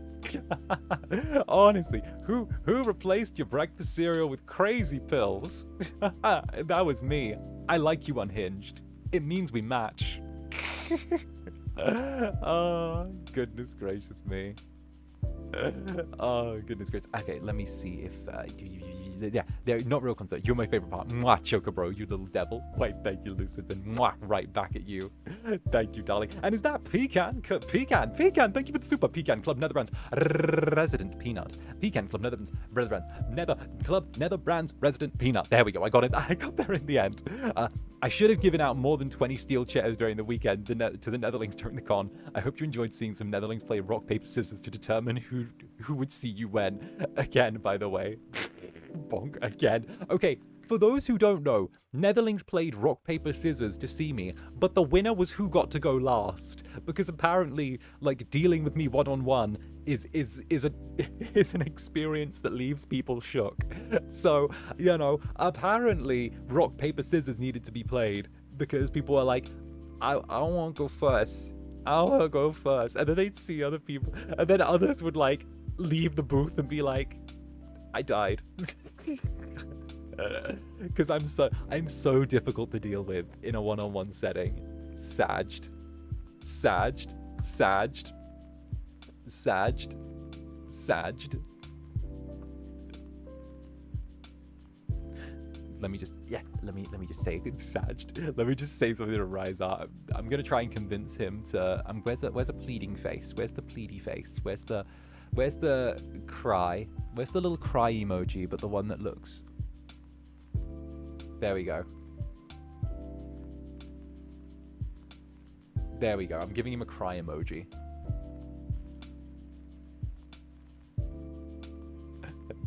Honestly, who replaced your breakfast cereal with crazy pills? That was me. I like you unhinged. It means we match. Oh, goodness gracious me. Oh, goodness gracious. Okay, let me see if yeah, they're not real concert. You're my favorite part. Mwah, Choco bro, you little devil. Wait, thank you, Lucid, and mwah, right back at you. Thank you, darling. And is that Pecan? Pecan, thank you for the super. Pecan Club Netherbrand's Resident Peanut. Pecan Club Netherbrand's Netherbrand's Resident Peanut. There we go. I got it. I got there in the end. I should have given out more than 20 steel chairs during the weekend to the Netherlings during the con. I hope you enjoyed seeing some Netherlings play rock, paper, scissors to determine who would see you when. Again, by the way. Bonk, again. Okay, for those who don't know, Netherlings played rock, paper, scissors to see me, but the winner was who got to go last. Because apparently, like, dealing with me one-on-one is an experience that leaves people shook. So, you know, apparently rock, paper, scissors needed to be played because people were like, I want to go first. I want to go first. And then they'd see other people, and then others would like leave the booth and be like, I died. Because I'm so difficult to deal with in a one-on-one setting. Sagged. Let me just say sagged. Let me just say something to Rise up. I'm gonna try and convince him to. Where's a pleading face? Where's the pleady face? Where's the cry? Where's the little cry emoji? But the one that looks. There we go. There we go. I'm giving him a cry emoji.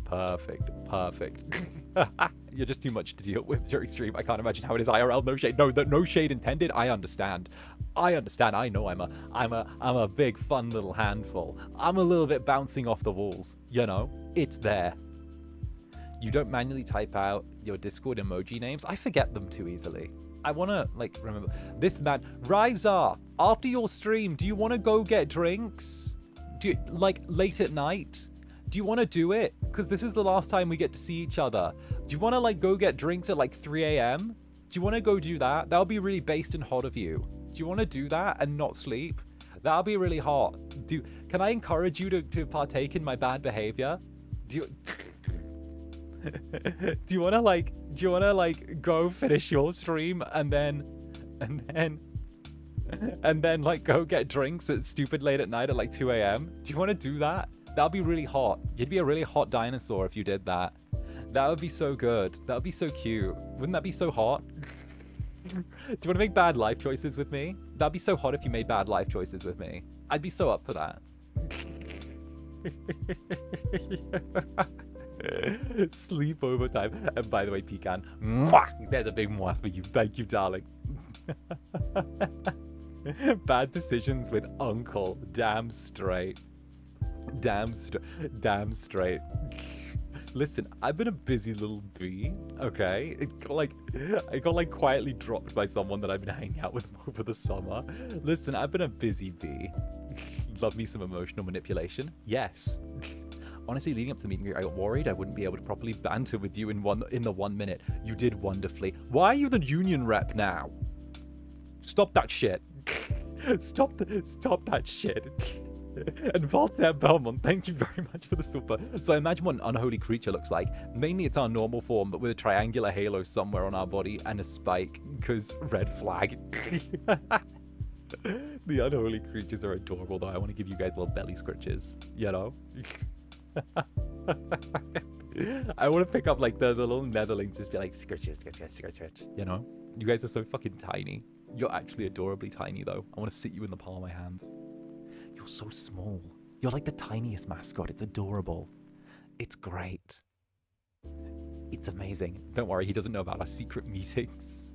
Perfect. You're just too much to deal with during stream. I can't imagine how it is IRL. No shade. No shade intended. I understand. I know I'm a big fun little handful. I'm a little bit bouncing off the walls. You know, it's there. You don't manually type out your Discord emoji names. I forget them too easily. I want to, like, remember. This man, Ryza, after your stream, do you want to go get drinks? Do you, like, late at night? Do you want to do it? Because this is the last time we get to see each other. Do you want to, like, go get drinks at, like, 3 a.m.? Do you want to go do that? That would be really based and hot of you. Do you want to do that and not sleep? That would be really hot. Can I encourage you to partake in my bad behavior? Do you... do you want to like go finish your stream and then like go get drinks at stupid late at night at like 2 a.m? Do you want to do that? That'd be really hot. You'd be a really hot dinosaur if you did that. That would be so good. That would be so cute. Wouldn't that be so hot? Do you want to make bad life choices with me? That'd be so hot if you made bad life choices with me. I'd be so up for that. Sleepover time. And by the way, Pecan, mwah, there's a big mwah for you. Thank you, darling. Bad decisions with Uncle. Damn straight. Damn straight. Listen, I've been a busy little bee, okay? I got like quietly dropped by someone that I've been hanging out with over the summer. Listen, I've been a busy bee. Love me some emotional manipulation? Yes. Honestly, leading up to the meet and greet, I got worried I wouldn't be able to properly banter with you in the 1 minute. You did wonderfully. Why are you the union rep now? Stop that shit. Stop that shit. And Voltaire Belmont, thank you very much for the super. So I imagine what an unholy creature looks like. Mainly it's our normal form, but with a triangular halo somewhere on our body and a spike, because red flag. The unholy creatures are adorable, though. I want to give you guys little belly scratches, you know? I want to pick up like the little Netherlings, just be like scratch, you know? You guys are so fucking tiny. You're actually adorably tiny, though. I want to sit you in the palm of my hands. You're so small. You're like the tiniest mascot. It's adorable. It's great. It's amazing. Don't worry, he doesn't know about our secret meetings.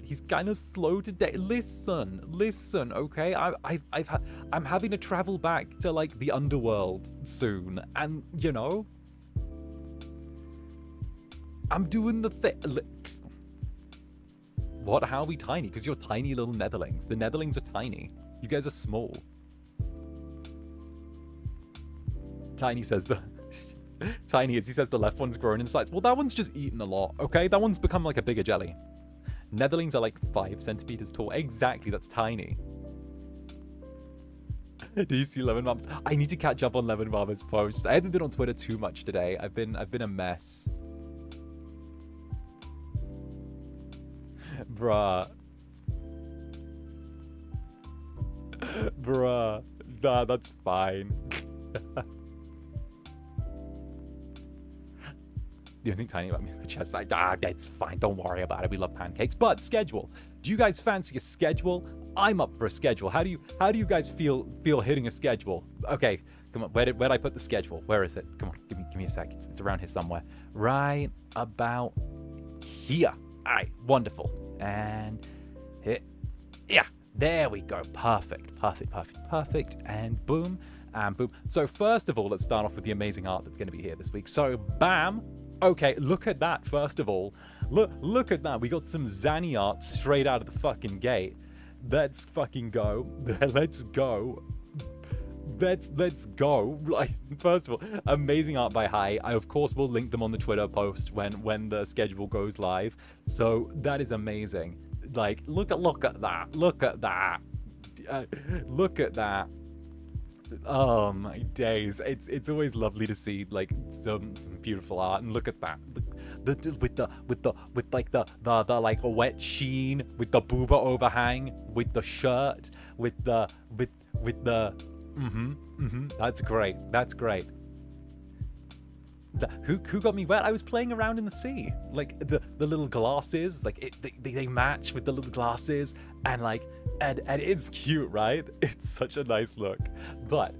He's kind of slow today. Listen, okay? I'm having to travel back to like the underworld soon, and you know, I'm doing the thing. What? How are we tiny? Because you're tiny little Netherlings. The Netherlings are tiny. You guys are small. Tiny says the tiny as he says the left one's grown in size. Well, that one's just eaten a lot. Okay, that one's become like a bigger jelly. Netherlings are like 5 centimeters tall. Exactly, that's tiny. Do you see Lemon Mama's? I need to catch up on Lemon Mama's posts. I haven't been on Twitter too much today. I've been a mess. Bruh. Nah, that's fine. The only thing tiny about me is my chest. Like, it's fine. Don't worry about it. We love pancakes. But schedule. Do you guys fancy a schedule? I'm up for a schedule. How do you guys feel hitting a schedule? Okay, come on. Where'd I put the schedule? Where is it? Come on, give me a sec. It's around here somewhere. Right about here. All right, wonderful. And hit. Yeah, there we go. Perfect. And boom. And boom. So first of all, let's start off with the amazing art that's going to be here this week. So bam. Okay, look at that. First of all, look at that. We got some Zanny art straight out of the fucking gate. Let's fucking go. Let's go. Let's go. Like, first of all, amazing art by Hai. I of course will link them on the Twitter post when the schedule goes live. So that is amazing. Like, look at that. Look at that. Look at that. Oh my days. It's always lovely to see like some beautiful art, and look at that. With like the like a wet sheen, with the booba overhang, with the shirt, with the that's great. Who got me wet? I was playing around in the sea. Like the little glasses, like they match with the little glasses, and like and it's cute, right? It's such a nice look. But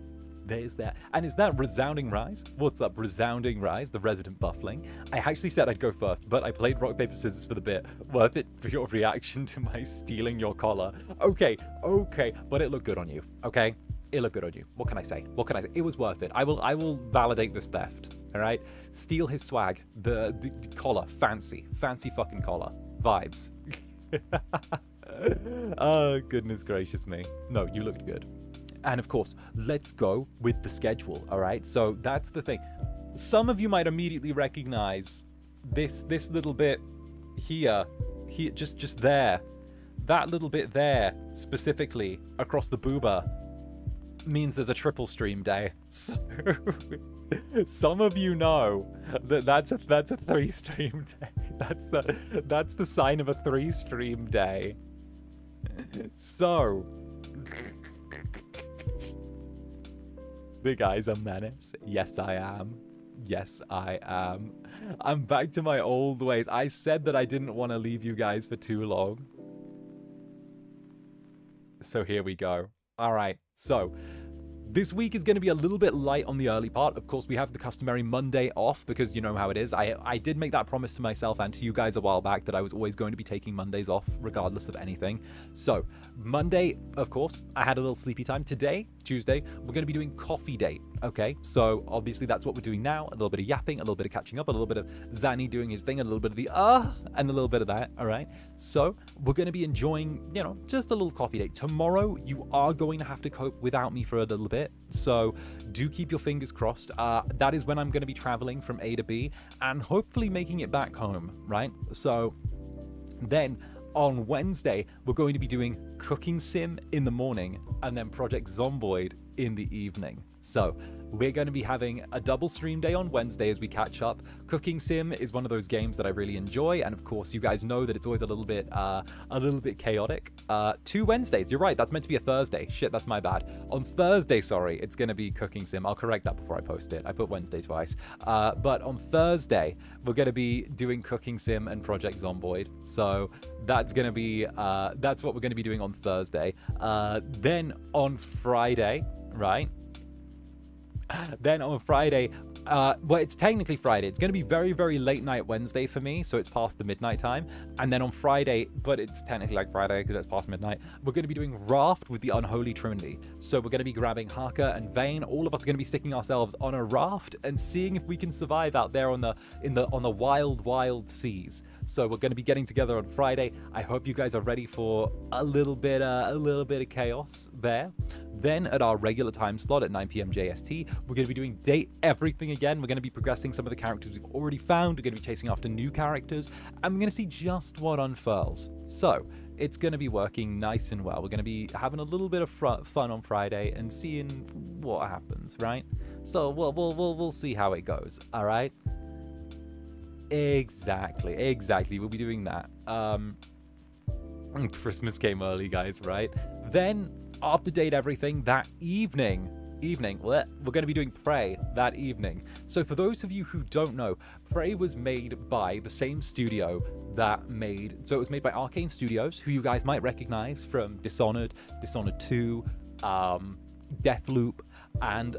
there's that. And is that Resounding Rise? What's up, Resounding Rise, the resident buffling? I actually said I'd go first, but I played rock, paper, scissors for the bit. Worth it for your reaction to my stealing your collar. Okay, but it looked good on you, okay? It looked good on you. What can I say? It was worth it. I will validate this theft. All right, steal his swag. The collar, fancy fucking collar. Vibes. Oh, goodness gracious me. No, you looked good. And of course, let's go with the schedule. All right, so that's the thing. Some of you might immediately recognize this little bit here, just there. That little bit there, specifically across the booba, means there's a triple stream day. So some of you know that's a 3-stream day. That's the sign of a 3-stream day. So the guy's a menace. Yes, I am. I'm back to my old ways. I said that I didn't want to leave you guys for too long. So here we go. All right, so this week is going to be a little bit light on the early part. Of course, we have the customary Monday off because you know how it is. I did make that promise to myself and to you guys a while back that I was always going to be taking Mondays off regardless of anything. So Monday, of course, I had a little sleepy time. Today, Tuesday, we're going to be doing coffee date. Okay, so obviously that's what we're doing now. A little bit of yapping, a little bit of catching up, a little bit of Zanny doing his thing, a little bit of the and a little bit of that. All right, so we're going to be enjoying, you know, just a little coffee date. Tomorrow, you are going to have to cope without me for a little bit. So do keep your fingers crossed. That is when I'm going to be traveling from A to B and hopefully making it back home, right? So then on Wednesday, we're going to be doing Cooking Sim in the morning and then Project Zomboid in the evening. So we're going to be having a double stream day on Wednesday as we catch up. Cooking Sim is one of those games that I really enjoy, and of course you guys know that it's always a little bit chaotic. 2 Wednesdays, you're right, that's meant to be a Thursday. Shit, that's my bad. On Thursday, sorry, it's going to be Cooking Sim. I'll correct that before I post it. I put Wednesday twice. But on Thursday, we're going to be doing Cooking Sim and Project Zomboid. So that's going to be that's what we're going to be doing on Thursday. Then on Friday, right? Then on Friday, well, it's technically Friday. It's going to be very, very late night Wednesday for me, so it's past the midnight time. And then on Friday, but it's technically like Friday because it's past midnight, we're going to be doing Raft with the Unholy Trinity. So we're going to be grabbing Haka and Vane. All of us are going to be sticking ourselves on a raft and seeing if we can survive out there on the wild, wild seas. So we're going to be getting together on Friday. I hope you guys are ready for a little bit of chaos there. Then at our regular time slot at 9 p.m. JST, we're going to be doing Date Everything again. We're going to be progressing some of the characters we've already found. We're going to be chasing after new characters, and we're going to see just what unfurls. So it's going to be working nice and well. We're going to be having a little bit of fun on Friday and seeing what happens, right? So we'll see how it goes. All right. Exactly. We'll be doing that. Christmas came early, guys, right? Then after Date Everything, that evening, evening, we're going to be doing Prey that evening. So for those of you who don't know, Prey was made by the same studio that made, so it was made by Arcane Studios, who you guys might recognize from Dishonored, Dishonored 2, Deathloop, and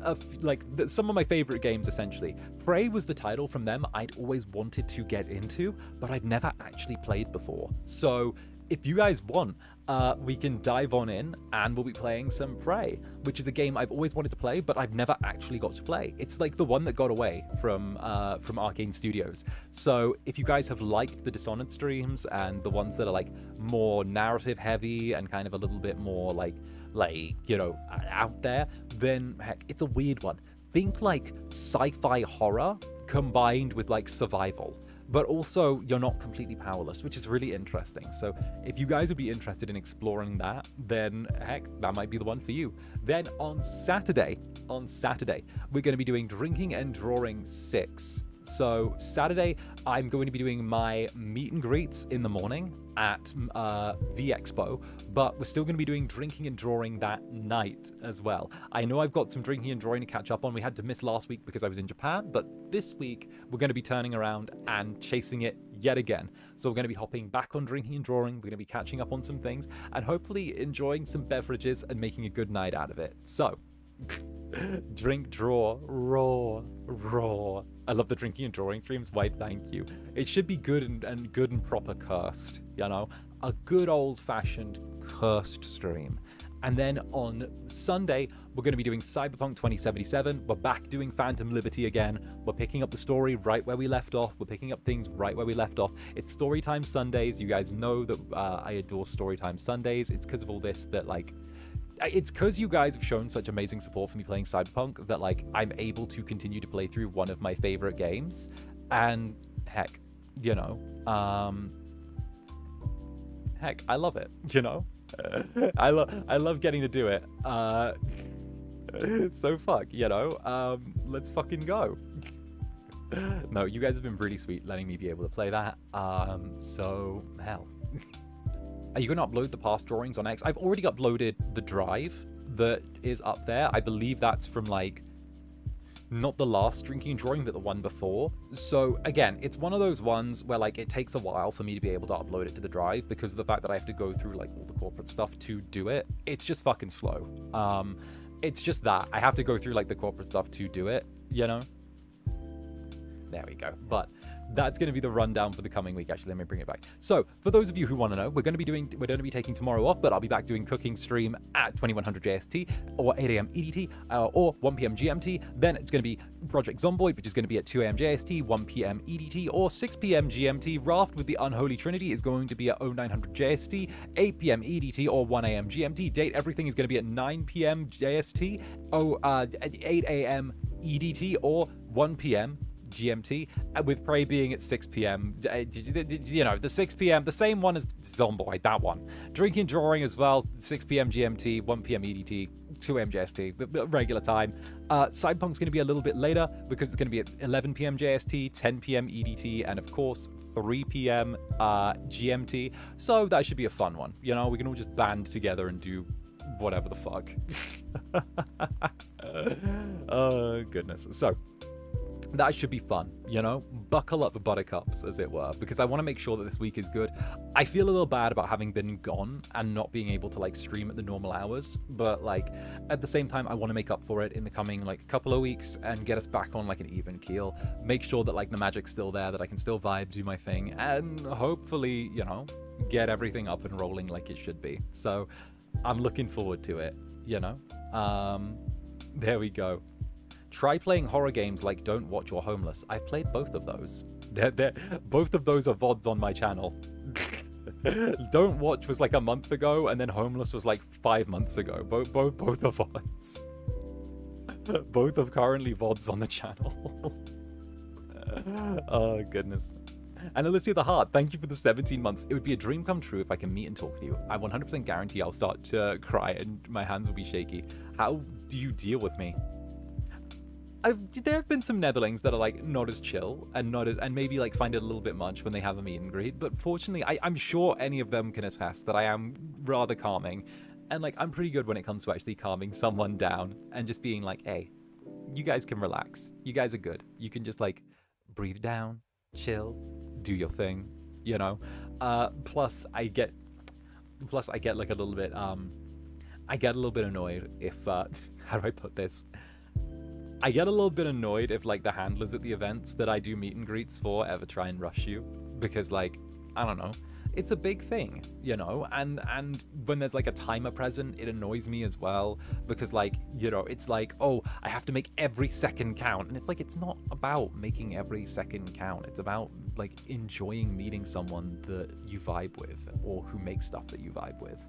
some of my favorite games. Essentially, Prey was the title from them I'd always wanted to get into, but I've never actually played before. So if you guys want, we can dive on in and we'll be playing some Prey, which is a game I've always wanted to play, but I've never actually got to play. It's like the one that got away from Arcane Studios. So if you guys have liked the Dishonored streams and the ones that are like more narrative heavy and kind of a little bit more like you know, out there, then heck, it's a weird one. Think like sci-fi horror combined with like survival, but also you're not completely powerless, which is really interesting. So if you guys would be interested in exploring that, then heck, that might be the one for you. Then on Saturday, we're going to be doing Drinking and Drawing 6. So Saturday, I'm going to be doing my meet and greets in the morning at the expo, but we're still going to be doing drinking and drawing that night as well. I know I've got some drinking and drawing to catch up on. We had to miss last week because I was in Japan, but this week we're going to be turning around and chasing it yet again. So we're going to be hopping back on drinking and drawing. We're going to be catching up on some things and hopefully enjoying some beverages and making a good night out of it. So drink, draw, raw. I love the drinking and drawing streams. Why, thank you. It should be good and good and proper cursed, you know? A good old-fashioned cursed stream. And then on Sunday, we're going to be doing Cyberpunk 2077. We're back doing Phantom Liberty again. We're picking up the story right where we left off. We're picking up things right where we left off. It's Storytime Sundays. You guys know that I adore Storytime Sundays. It's because of all this that, like, it's because you guys have shown such amazing support for me playing Cyberpunk that, like, I'm able to continue to play through one of my favorite games. And heck, you know, heck, I love it, you know? I love getting to do it. So fuck, you know? Let's fucking go. No, you guys have been really sweet letting me be able to play that. So hell. Are you going to upload the past drawings on X? I've already uploaded the drive that is up there. I believe that's from, like, not the last drinking and drawing, but the one before. So again, it's one of those ones where, like, it takes a while for me to be able to upload it to the drive because of the fact that I have to go through, like, all the corporate stuff to do it. It's just fucking slow. It's just that I have to go through, like, the corporate stuff to do it, you know? There we go. But that's going to be the rundown for the coming week. Actually, let me bring it back. So for those of you who want to know, we're going to be taking tomorrow off, but I'll be back doing cooking stream at 2100 JST or 8 a.m. EDT or 1 p.m. GMT. Then it's going to be Project Zomboid, which is going to be at 2 a.m. JST, 1 p.m. EDT or 6 p.m. GMT. Raft with the Unholy Trinity is going to be at 0900 JST, 8 p.m. EDT or 1 a.m. GMT. Date everything is going to be at 9 p.m. JST, 8 a.m. EDT or 1 p.m. GMT, with Prey being at 6 p.m. You know, the 6 p.m., the same one as Zomboid, that one. Drinking and Drawing as well, 6 p.m. GMT, 1 p.m. EDT, 2 a.m. JST, the regular time. Cyberpunk's going to be a little bit later because it's going to be at 11 p.m. JST, 10 p.m. EDT, and of course, 3 p.m. GMT. So that should be a fun one. You know, we can all just band together and do whatever the fuck. Oh, goodness. So, that should be fun, you know? Buckle up, buttercups, as it were, because I want to make sure that this week is good. I feel a little bad about having been gone and not being able to, like, stream at the normal hours, but, like, at the same time, I want to make up for it in the coming, like, couple of weeks and get us back on, like, an even keel. Make sure that, like, the magic's still there, that I can still vibe, do my thing, and hopefully, you know, get everything up and rolling like it should be. So, I'm looking forward to it, you know? There we go. Try playing horror games like Don't Watch or Homeless. I've played both of those. Both of those are VODs on my channel. Don't Watch was like a month ago, and then Homeless was like 5 months ago. Both are VODs. Both are currently VODs on the channel. Oh, goodness. And Alicia the Heart, thank you for the 17 months. It would be a dream come true if I can meet and talk to you. I 100% guarantee I'll start to cry and my hands will be shaky. How do you deal with me? There have been some Netherlings that are like not as chill and maybe like find it a little bit much when they have a meet and greet, but fortunately I'm sure any of them can attest that I am rather calming And like, I'm pretty good when it comes to actually calming someone down and just being like, hey, you guys can relax. You guys are good. You can just like breathe down, chill, do your thing, you know? Plus I get like a little bit, I get a little bit annoyed if, how do I put this? I get a little bit annoyed if like the handlers at the events that I do meet and greets for ever try and rush you, because like, I don't know, it's a big thing, you know, and when there's like a timer present, it annoys me as well, because like, you know, it's like, oh, I have to make every second count, and it's like, it's not about making every second count, it's about like enjoying meeting someone that you vibe with, or who makes stuff that you vibe with.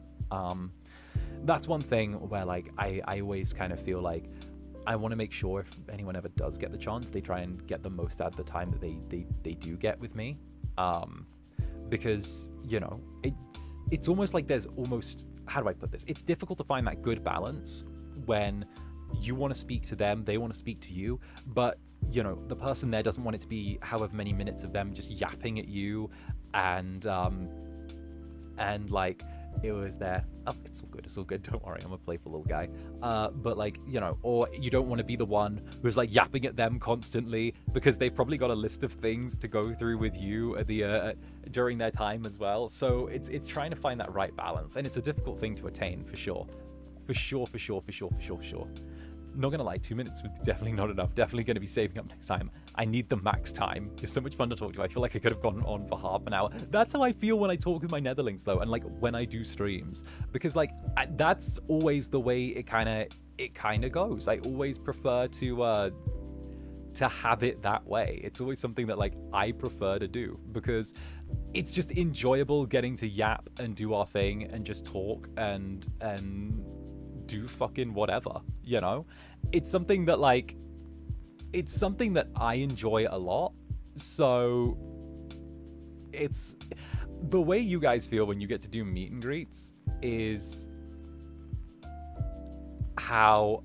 That's one thing where like I always kind of feel like I want to make sure if anyone ever does get the chance, they try and get the most out of the time that they do get with me. Because, you know, it's almost like there's almost, how do I put this? It's difficult to find that good balance when you want to speak to them, they want to speak to you, but, you know, the person there doesn't want it to be however many minutes of them just yapping at you and like, it was there. Oh, it's all good, don't worry, I'm a playful little guy. But like, you know, or you don't want to be the one who's like yapping at them constantly, because they've probably got a list of things to go through with you at the during their time as well. So it's trying to find that right balance, and it's a difficult thing to attain for sure. Not gonna lie, 2 minutes was definitely not enough. Definitely gonna be saving up next time. I need the max time. It's so much fun to talk to. I feel like I could have gone on for half an hour. That's how I feel when I talk with my Netherlings though, and like when I do streams, because like that's always the way it kind of goes. I always prefer to have it that way. It's always something that like I prefer to do, because it's just enjoyable getting to yap and do our thing and just talk and do fucking whatever, you know? It's something that like, it's something that I enjoy a lot. So it's the way you guys feel when you get to do meet and greets is how,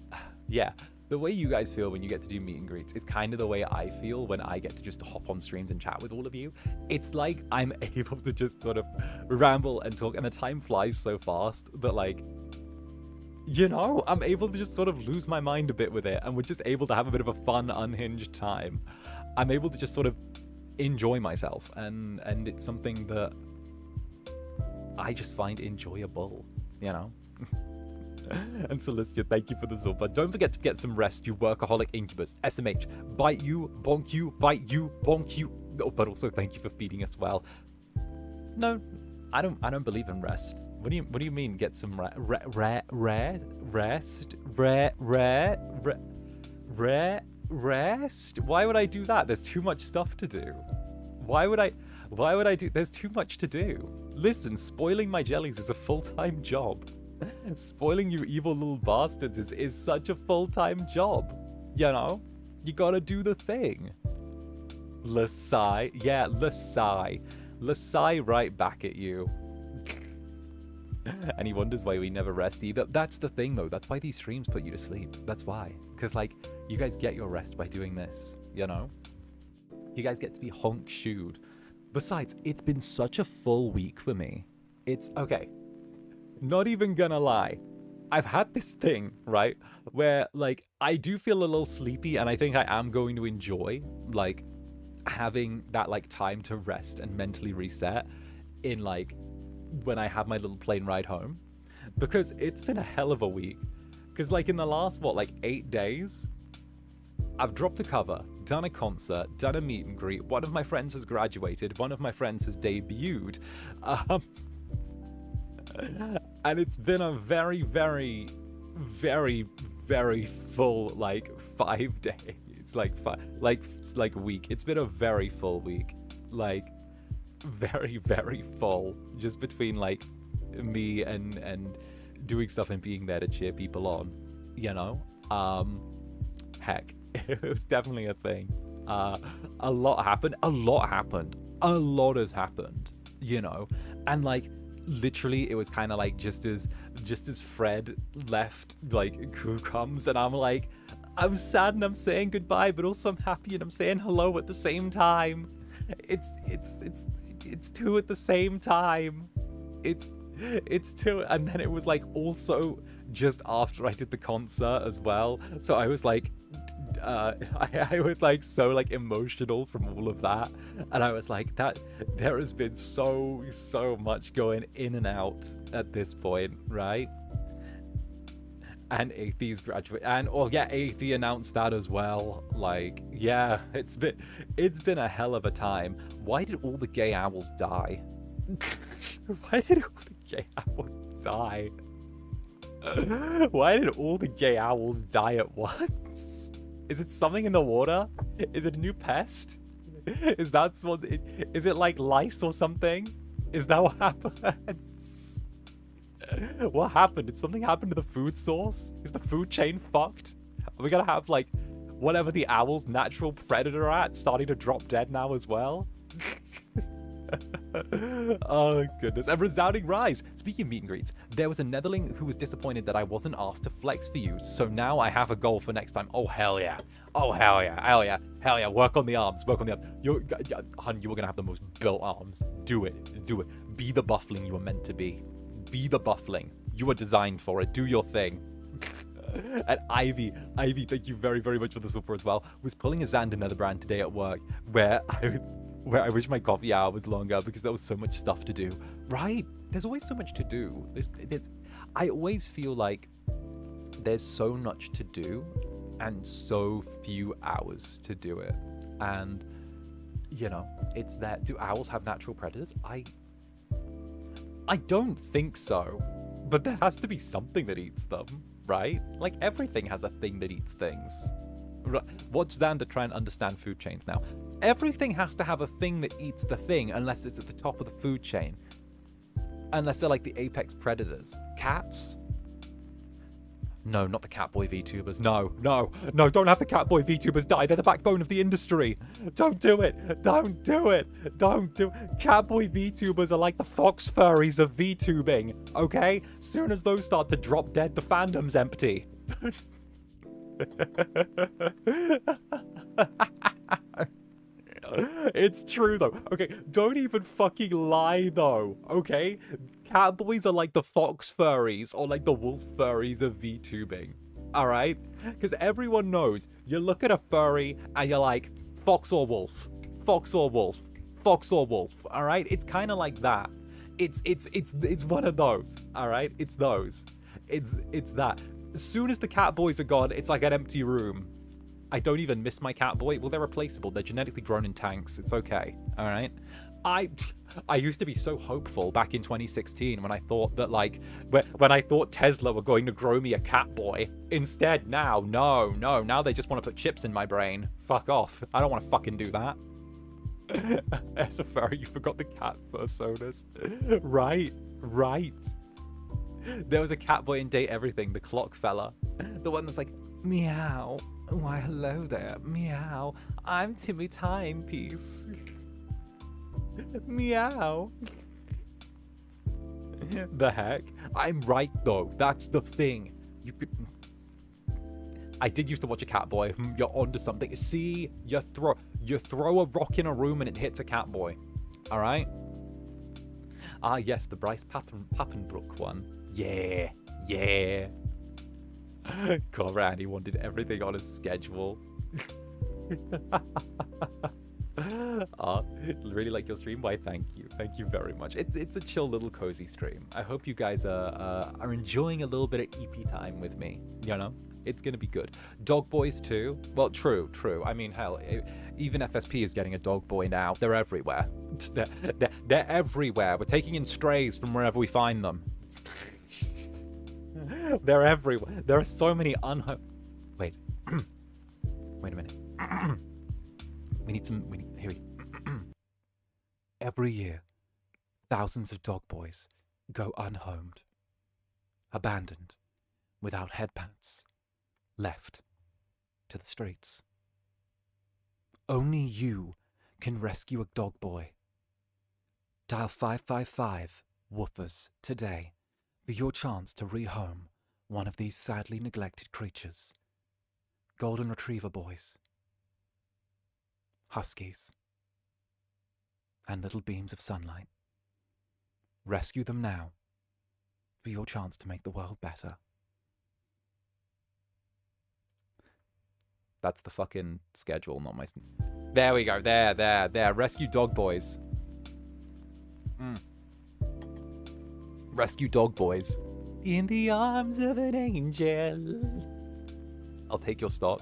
yeah, the way you guys feel when you get to do meet and greets is kind of the way I feel when I get to just hop on streams and chat with all of you. It's like I'm able to just sort of ramble and talk, and the time flies so fast that like, you know, I'm able to just sort of lose my mind a bit with it, and we're just able to have a bit of a fun, unhinged time. I'm able to just sort of enjoy myself, and it's something that I just find enjoyable, you know? And Celestia, thank you for the Zulpa. Don't forget to get some rest, you workaholic incubus. SMH, bite you, bonk you, bite you, bonk you. Oh, but also thank you for feeding us well. No, I don't believe in rest. What do you mean get some rest? Why would I do that? There's too much stuff to do. Why would I do? There's too much to do. Listen, spoiling my jellies is a full-time job. Spoiling you evil little bastards is such a full-time job. You know? You gotta do the thing. Lasai. Yeah, Lasai. Lasai right back at you. And he wonders why we never rest either. That's the thing though. That's why these streams put you to sleep. That's why. Because like, you guys get your rest by doing this, you know? You guys get to be honk-shoed. Besides, it's been such a full week for me. It's, okay. Not even gonna lie. I've had this thing, right? Where like, I do feel a little sleepy, and I think I am going to enjoy like having that like time to rest and mentally reset in like when I have my little plane ride home, because it's been a hell of a week. Because like in the last what, like 8 days, I've dropped a cover, done a concert, done a meet and greet, one of my friends has graduated, one of my friends has debuted, and it's been a very, very, very, very full like 5 days. It's like week. It's been a very full week, like very, very full, just between like me and doing stuff and being there to cheer people on, you know? Heck, it was definitely a thing. A lot happened. A lot has happened, you know? And like, literally, it was kind of like just as Fred left, like, Who comes, and I'm like, I'm sad and I'm saying goodbye, but also I'm happy and I'm saying hello at the same time. It's two at the same time. It's It's too, and then it was like also just after I did the concert as well. So I was like, I was like so like emotional from all of that, and I was like, that there has been so much going in and out at this point, right? And 𝔂𝓸's graduate, and yeah, 𝔂𝓸 announced that as well. Like, yeah, it's been a hell of a time. Why did all the gay owls die? Why did all the gay owls die? Why did all the gay owls die at once? Is it something in the water? Is it a new pest? Is that what? Is it like lice or something? Is that what happens? What happened? Did something happen to the food source? Is the food chain fucked? Are we gonna have like whatever the owl's natural predator at starting to drop dead now as well? Oh goodness. And resounding rise. Speaking of meet and greets, there was a Netherling who was disappointed that I wasn't asked to flex for you, so now I have a goal for next time. Oh hell yeah. Oh hell yeah. Hell yeah. Hell yeah. Work on the arms. Work on the arms. Hun, you were gonna have the most built arms. Do it. Do it. Be the buffling you were meant to be. Be the buffling. You were designed for it. Do your thing. And Ivy, thank you very, very much for the support as well, was pulling a Zander Netherbrand today at work where I wish my coffee hour was longer because there was so much stuff to do. Right? There's always so much to do. I always feel like there's so much to do and so few hours to do it. And, you know, it's that. Do owls have natural predators? I don't think so. But there has to be something that eats them, right? Like, everything has a thing that eats things. Watch Zander try and understand food chains now. Everything has to have a thing that eats the thing unless it's at the top of the food chain. Unless they're like the apex predators. Cats? No, not the Catboy Vtubers. No, don't have the Catboy Vtubers die. They're the backbone of the industry. Don't do it. Don't do it. Catboy Vtubers are like the fox furries of VTubing, okay? Soon as those start to drop dead, the fandom's empty. It's true though. Okay, don't even fucking lie though, okay? Catboys are like the fox furries or like the wolf furries of VTubing, alright? Because everyone knows you look at a furry and you're like, fox or wolf, fox or wolf, fox or wolf, alright? It's kind of like that. It's one of those, alright? It's those. It's that. As soon as the Catboys are gone, it's like an empty room. I don't even miss my Catboy. Well, they're replaceable. They're genetically grown in tanks. It's okay. All right. I used to be so hopeful back in 2016 when I thought that, like, when I thought Tesla were going to grow me a Catboy. Instead, now they just want to put chips in my brain. Fuck off. I don't want to fucking do that. As a furry, you forgot the cat personas. Right. There was a Catboy in Date Everything, the clock fella. The one that's like, meow. Why, hello there. Meow. I'm Timmy Timepiece. Meow. The heck? I'm right, though. That's the thing. You could... I did used to watch a Catboy. You're onto something. See, you throw a rock in a room and it hits a Catboy. All right? Ah, yes, the Bryce Pappenbrook one. Yeah. God, he wanted everything on his schedule. Really like your stream. Why, thank you very much. It's a chill little cozy stream. I hope you guys are enjoying a little bit of EP time with me. You know, it's gonna be good. Dog boys too. Well, true. I mean, hell, even FSP is getting a dog boy now. They're everywhere. They're everywhere. We're taking in strays from wherever we find them. They're everywhere. There are so many Wait. Wait a minute. Here we Every year, thousands of dog boys go unhomed, abandoned, without headpads, left to the streets. Only you can rescue a dog boy. Dial 555 Woofers today for your chance to rehome one of these sadly neglected creatures. Golden Retriever boys, huskies, and little beams of sunlight. Rescue them now for your chance to make the world better. That's the fucking schedule, not my... There we go. There. Rescue dog boys. Rescue dog boys. In the arms of an angel. I'll take your stock.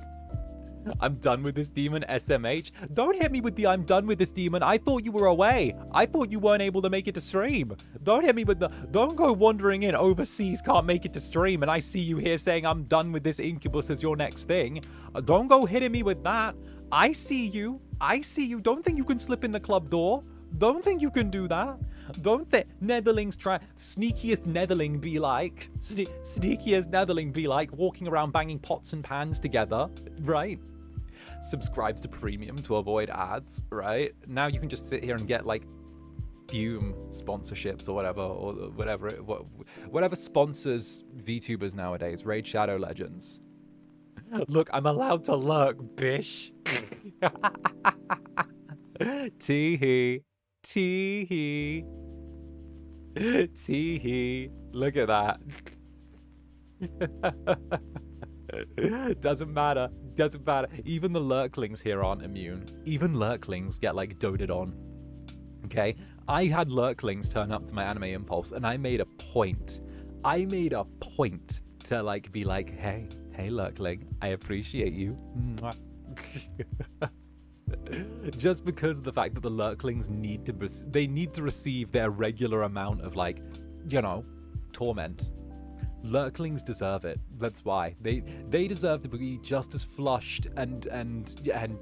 I'm done with this demon, SMH. Don't hit me with the I'm done with this demon. I thought you were away. I thought you weren't able to make it to stream. Don't hit me with the... Don't go wandering in overseas, can't make it to stream, and I see you here saying I'm done with this Incubus as your next thing. Don't go hitting me with that. I see you. I see you. Don't think you can slip in the club door. Don't think you can do that. Don't think Netherlings try... Sneakiest Netherling be like... Sneakiest Netherling be like walking around banging pots and pans together, right? Subscribes to premium to avoid ads, right? Now you can just sit here and get like Fume sponsorships or whatever sponsors VTubers nowadays. Raid Shadow Legends. Look, I'm allowed to lurk, bish. Tee-hee. Tee-hee. Tee-hee. Look at that. Doesn't matter. Doesn't matter. Even the lurklings here aren't immune. Even lurklings get like doted on. Okay? I had lurklings turn up to my anime impulse and I made a point. I made a point to like be like, hey lurkling, I appreciate you. Just because of the fact that the lurklings need to receive their regular amount of like, you know, torment. Lurklings deserve it. That's why they deserve to be just as flushed and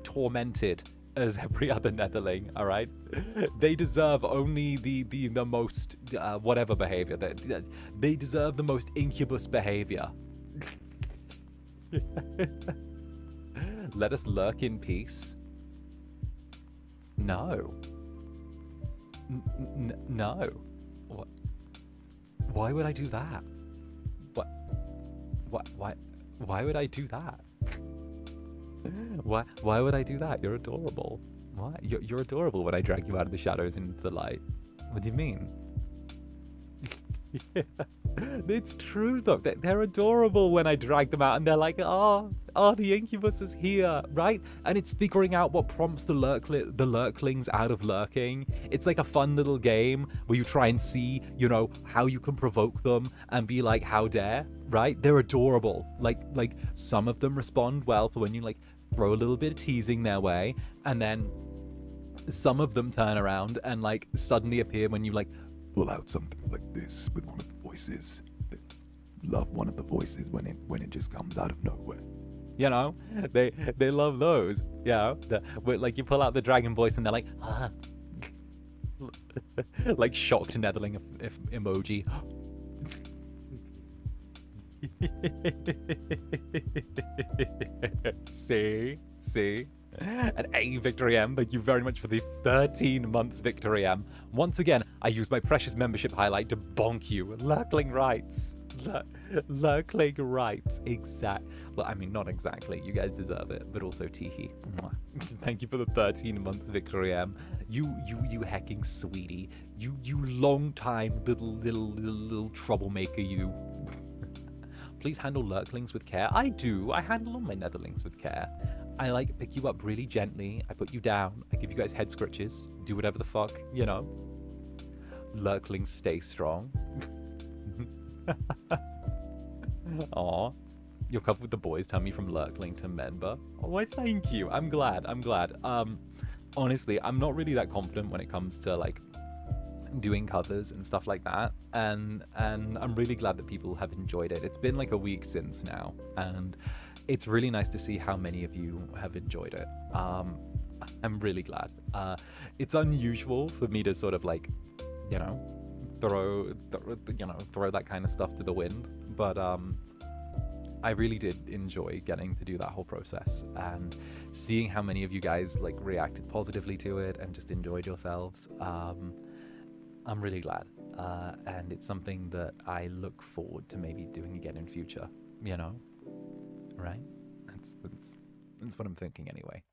tormented as every other Netherling. All right, they deserve only the most whatever behavior. They deserve the most Incubus behavior. Let us lurk in peace. No. No. What? Why would I do that? Why would I do that? Why would I do that? You're adorable. Why? You're adorable when I drag you out of the shadows into the light. What do you mean? Yeah. It's true though. They're adorable when I drag them out and they're like, oh, the Incubus is here, right? And it's figuring out what prompts the lurklings out of lurking. It's like a fun little game where you try and see, you know, how you can provoke them and be like, how dare, right? They're adorable. Like some of them respond well for when you like throw a little bit of teasing their way, and then some of them turn around and like suddenly appear when you like pull out something like this with one of the voices. They love one of the voices when it just comes out of nowhere. You know, they love those. You know, like you pull out the dragon voice and they're like, ah. Like shocked Netherling emoji. See. And A, Victory M, thank you very much for the 13 months, Victory M. Once again, I use my precious membership highlight to bonk you. Lurkling rights. Lurkling rights. Well, I mean, not exactly. You guys deserve it, but also teehee. Thank you for the 13 months, Victory M. You hecking sweetie. You long time little troublemaker, you. Please handle lurklings with care. I do. I handle all my Netherlings with care. I like pick you up really gently. I put you down. I give you guys head scratches. Do whatever the fuck, you know. Lurklings stay strong. Aw. You're covered with the boys. Turn me from lurkling to member. Oh, why thank you. I'm glad. Honestly, I'm not really that confident when it comes to like doing covers and stuff like that, and I'm really glad that people have enjoyed it. It's been like a week since now, and it's really nice to see how many of you have enjoyed it. I'm really glad. It's unusual for me to sort of like, you know, throw that kind of stuff to the wind, but I really did enjoy getting to do that whole process and seeing how many of you guys like reacted positively to it and just enjoyed yourselves. I'm really glad, and it's something that I look forward to maybe doing again in future, you know, right? That's what I'm thinking anyway.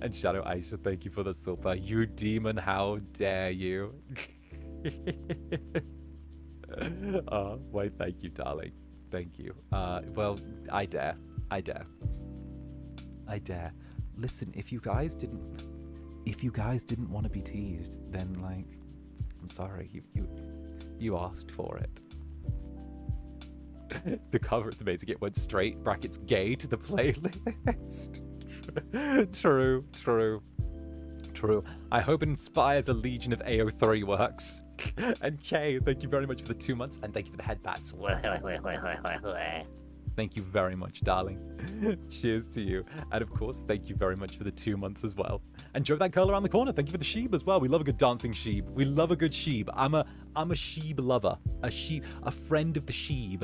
And Shadow Aisha, thank you for the super. You demon, how dare you? Why, thank you, darling. Thank you. Well, I dare. I dare. I dare. Listen, if you guys didn't want to be teased, then like, I'm sorry, you asked for it. The cover at the basic, it went straight brackets gay to the playlist. True. I hope it inspires a legion of AO3 works. And Kay, thank you very much for the 2 months, and thank you for the headbats. Thank you very much, darling. Cheers to you. And of course, thank you very much for the 2 months as well. And Joe that curl around the corner, thank you for the sheep as well. We love a good dancing sheep. We love a good sheep. I'm a sheep lover. A friend of the sheep.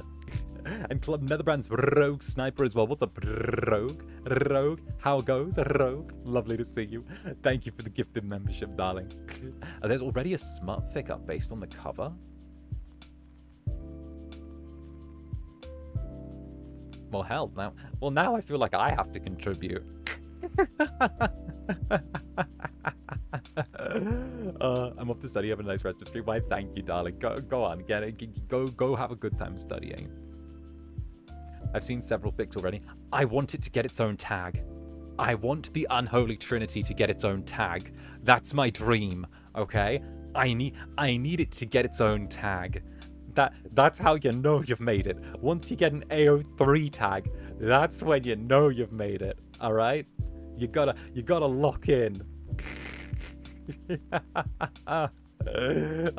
And Club Netherbrand's Rogue Sniper as well. What's up, Rogue? Rogue? How goes, Rogue? Lovely to see you. Thank you for the gifted membership, darling. There's already a smut fic up based on the cover. Well, hell, now I feel like I have to contribute. I'm off to study. Have a nice rest of the stream. Why, thank you, darling. Go on, get it. Go have a good time studying. I've seen several fics already. I want it to get its own tag. I want the unholy trinity to get its own tag. That's my dream, okay? I need it to get its own tag. That's how you know you've made it. Once you get an AO3 tag, that's when you know you've made it, all right? You gotta lock in.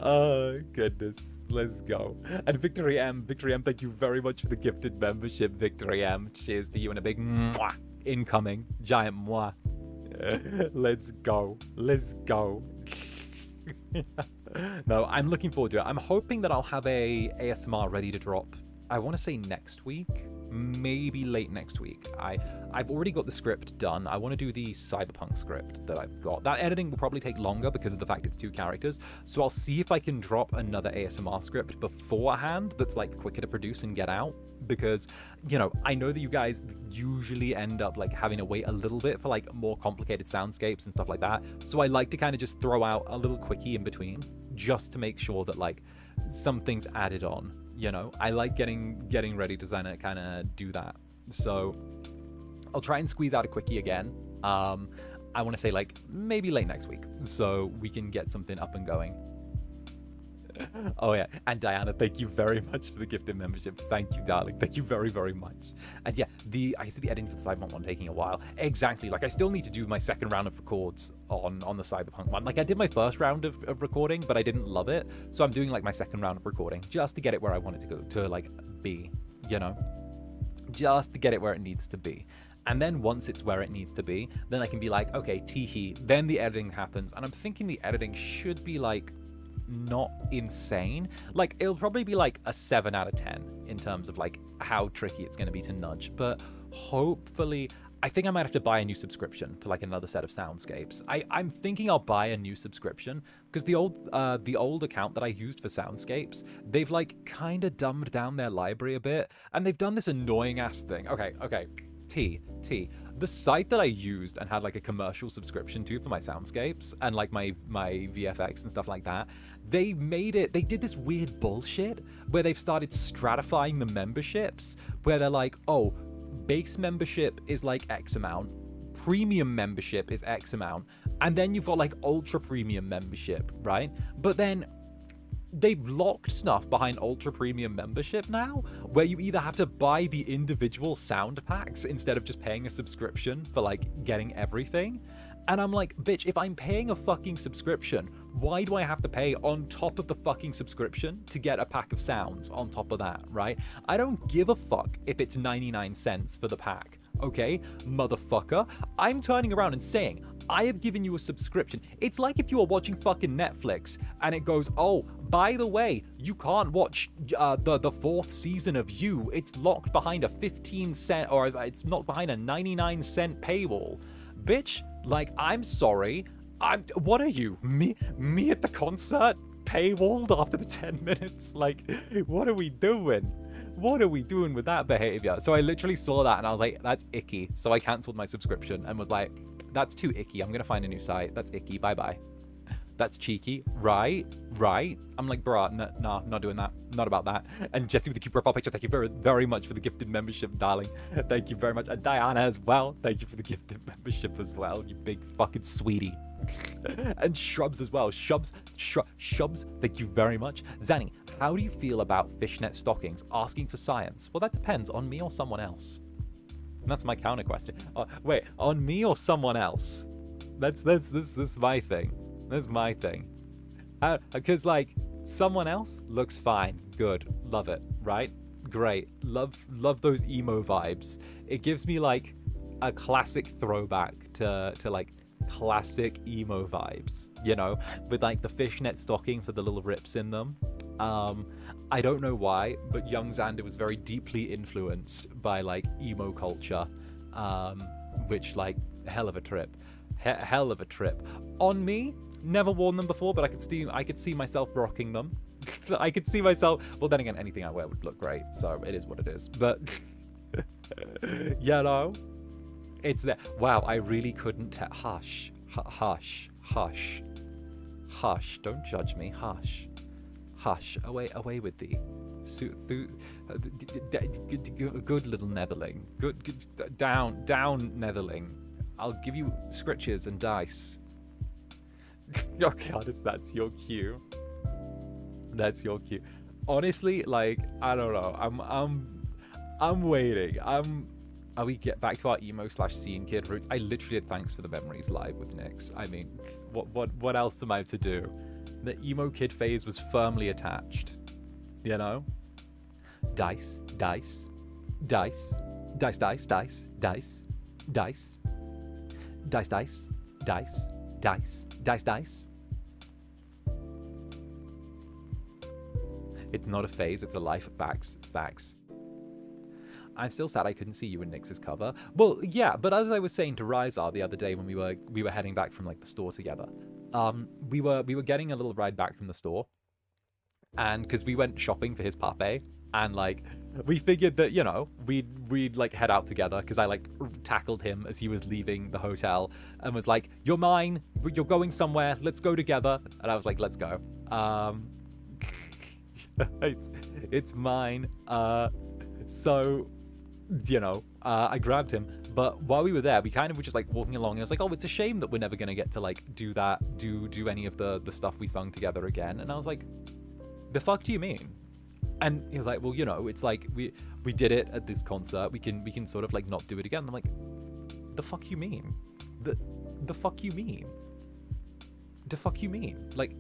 Oh goodness, let's go. And Victory M, thank you very much for the gifted membership. Victory M, cheers to you, and a big mwah incoming, giant mwah. Let's go. No, I'm looking forward to it. I'm hoping that I'll have a ASMR ready to drop. I want to say next week, maybe late next week. I've already got the script done. I want to do the cyberpunk script that I've got. That editing will probably take longer because of the fact it's 2 characters. So I'll see if I can drop another ASMR script beforehand that's like quicker to produce and get out. Because, you know, I know that you guys usually end up like having to wait a little bit for like more complicated soundscapes and stuff like that. So I like to kind of just throw out a little quickie in between just to make sure that like something's added on. You know, I like getting ready to kind of do that. So I'll try and squeeze out a quickie again. I want to say like maybe late next week so we can get something up and going. Oh yeah, and Diana, thank you very much for the gifted membership. Thank you, darling. Thank you very, very much. And yeah, I see the editing for the Cyberpunk one taking a while. Exactly. Like I still need to do my second round of records on the Cyberpunk one. Like I did my first round of recording, but I didn't love it. So I'm doing like my second round of recording just to get it where I want it to go to like be, you know, just to get it where it needs to be. And then once it's where it needs to be, then I can be like, okay, teehee. Then the editing happens. And I'm thinking the editing should be like not insane. Like it'll probably be like a 7 out of 10 in terms of like how tricky it's going to be to nudge, but hopefully I think I might have to buy a new subscription to like another set of soundscapes. I'm thinking I'll buy a new subscription because the old account that I used for soundscapes, they've like kind of dumbed down their library a bit, and they've done this annoying ass thing. Okay, the site that I used and had like a commercial subscription to for my soundscapes and like my VFX and stuff like that, they did this weird bullshit where they've started stratifying the memberships, where they're like, oh, base membership is like X amount, premium membership is X amount, and then you've got like ultra premium membership, right? But then they've locked stuff behind ultra premium membership now, where you either have to buy the individual sound packs instead of just paying a subscription for like getting everything. And I'm like, bitch, if I'm paying a fucking subscription, why do I have to pay on top of the fucking subscription to get a pack of sounds on top of that, right? I don't give a fuck if it's 99 cents for the pack, okay? Motherfucker, I'm turning around and saying, I have given you a subscription. It's like if you are watching fucking Netflix and it goes, oh, by the way, you can't watch the 4th season of You. It's locked behind a 15 cent, or it's locked behind a 99 cent paywall. Bitch, like, I'm sorry. What are you? Me at the concert? Paywalled after the 10 minutes? Like, what are we doing? What are we doing with that behavior? So I literally saw that and I was like, that's icky. So I canceled my subscription and was like, that's too icky. I'm going to find a new site. That's icky. Bye-bye. That's cheeky. Right. I'm like, bruh, nah, not doing that. Not about that. And Jesse with the cute profile picture, thank you very, very much for the gifted membership, darling. Thank you very much. And Diana as well. Thank you for the gifted membership as well, you big fucking sweetie. And Shrubs as well. Shubs, thank you very much. Zanny, how do you feel about fishnet stockings asking for science? Well, that depends on me or someone else. And that's my counter question. Wait, on me or someone else? This is my thing. That's my thing. Because like someone else looks fine, good, love it, right? Great, love those emo vibes. It gives me like a classic throwback to like classic emo vibes, you know, with like the fishnet stockings with the little rips in them. I don't know why, but young Zander was very deeply influenced by like emo culture, which like hell of a trip. On me, never worn them before, but I could see myself rocking them. I could see myself. Well, then again, anything I wear would look great, so it is what it is. But you know, it's there. Wow, I really couldn't. Hush. Don't judge me. Hush. Away with thee. Good little Netherling. Good down Netherling. I'll give you scritches and dice. Okay, honest, that's your cue. That's your cue. Honestly, like, I don't know. I'm waiting. Are we get back to our emo/scene kid roots? I literally had thanks for the memories live with Nyx. I mean, what else am I to do? The emo kid phase was firmly attached. You know? Dice. It's not a phase, it's a life. Facts. I'm still sad I couldn't see you in Nyx's cover. Well, yeah, but as I was saying to Rizar the other day when we were heading back from like the store together, we were getting a little ride back from the store, and because we went shopping for his pape, and like we figured that, you know, we'd like head out together, because I like tackled him as he was leaving the hotel and was like, "You're mine. You're going somewhere. Let's go together." And I was like, "Let's go." It's mine. So, you know, I grabbed him, but while we were there, we kind of were just like walking along, and I was like, "Oh, it's a shame that we're never gonna get to like do any of the stuff we sung together again." And I was like, "The fuck do you mean?" And he was like, "Well, you know, it's like we did it at this concert. We can sort of like not do it again." And I'm like, "The fuck you mean? The fuck you mean? The fuck you mean? Like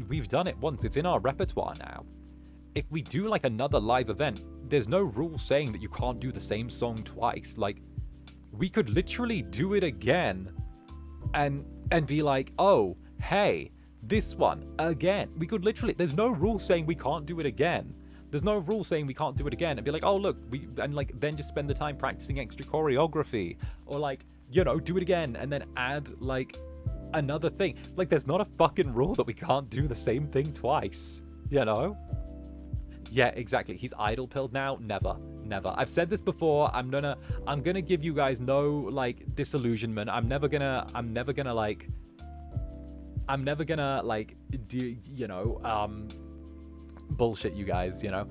we've done it once. It's in our repertoire now. If we do like another live event, there's no rule saying that you can't do the same song twice. Like, we could literally do it again and be like, oh, hey, this one again. We could literally, there's no rule saying we can't do it again. There's no rule saying we can't do it again and be like, oh, look, and like then just spend the time practicing extra choreography, or like, you know, do it again and then add like another thing. Like, there's not a fucking rule that we can't do the same thing twice, you know? Yeah, exactly. He's idle pilled now. Never. I've said this before. I'm gonna give you guys no like disillusionment. I'm never gonna do, you know, bullshit you guys, you know.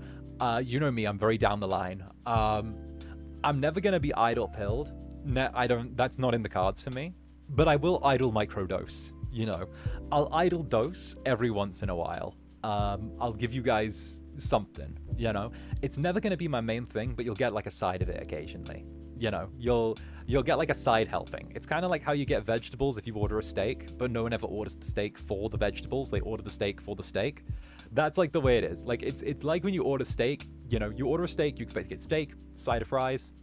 You know me, I'm very down the line. I'm never gonna be idle pilled. That's not in the cards for me. But I will idle microdose, you know. I'll idle dose every once in a while. I'll give you guys something, you know. It's never going to be my main thing, but you'll get like a side of it occasionally, you know. You'll get like a side helping. It's kind of like how you get vegetables if you order a steak, but no one ever orders the steak for the vegetables. They order the steak for the steak. That's like the way it is. Like it's like when you order steak, you know, you order a steak, you expect to get steak, side of fries,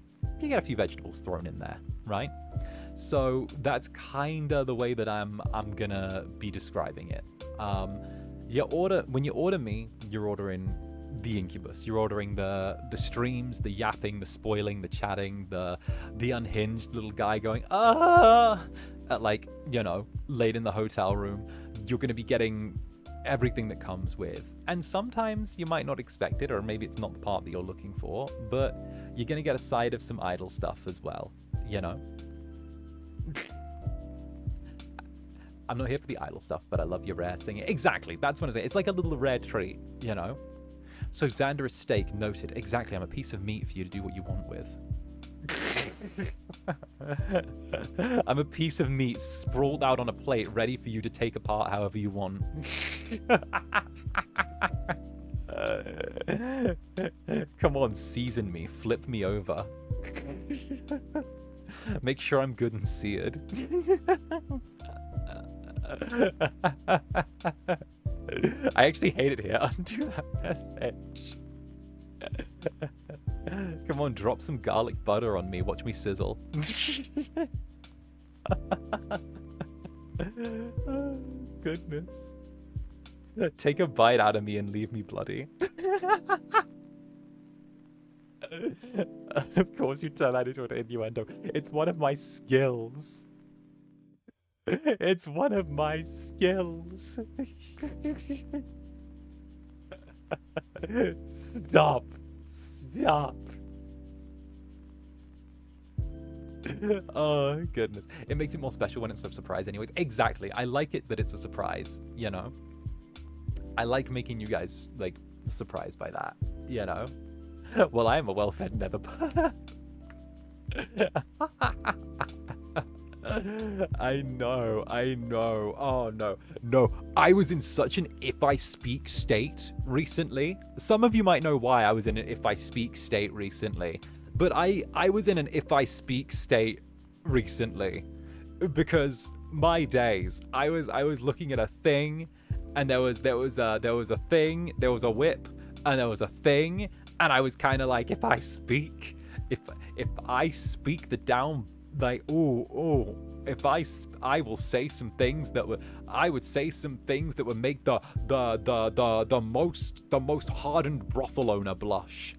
you get a few vegetables thrown in there, right? So that's kind of the way that I'm gonna be describing it. When you order me, you're ordering the Incubus. You're ordering the streams, the yapping, the spoiling, the chatting, the unhinged little guy going at like, you know, late in the hotel room. You're gonna be getting everything that comes with, and sometimes you might not expect it, or maybe it's not the part that you're looking for, but you're gonna get a side of some idle stuff as well, you know. I'm not here for the idle stuff, but I love your rare singing. Exactly, that's what I say. It's like a little rare treat, you know? So Zander is steak, noted. Exactly, I'm a piece of meat for you to do what you want with. I'm a piece of meat sprawled out on a plate, ready for you to take apart however you want. Come on, season me, flip me over. Make sure I'm good and seared. I actually hate it here. Undo that message. Come on, drop some garlic butter on me. Watch me sizzle. Oh, goodness. Take a bite out of me and leave me bloody. Of course you turn that into an innuendo. It's one of my skills. It's one of my skills. Stop. Stop. Oh, goodness. It makes it more special when it's a surprise anyways. Exactly. I like it that it's a surprise, you know? I like making you guys, like, surprised by that, you know? Well, I am a well-fed Netherbrand. I know. Oh, no. I was in such an if I speak state recently. Some of you might know why I was in an if I speak state recently. But I was in an if I speak state recently. Because my days, I was looking at a thing, and there was a thing, there was a whip, and there was a thing, and I was kind of like, if I speak the down, like, if I will say some things that would, I would say some things that would make the most hardened brothel owner blush.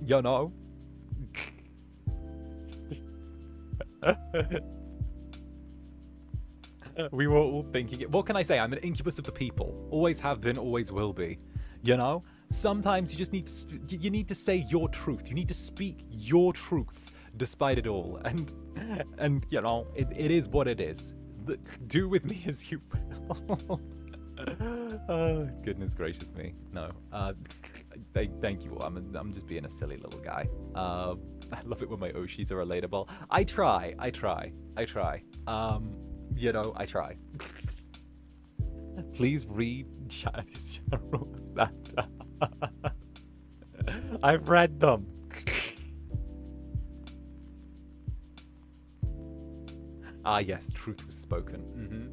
You know? We were all thinking it. What can I say? I'm an incubus of the people. Always have been, always will be. You know? Sometimes you just need to you need to say your truth. You need to speak your truth despite it all. And you know, it is what it is. Do with me as you will. Oh, goodness gracious me. No. Thank you. I'm just being a silly little guy. I love it when my Oshis are relatable. I try. You know, I try. Please read Charity's General Zander. I've read them. Ah, yes, truth was spoken.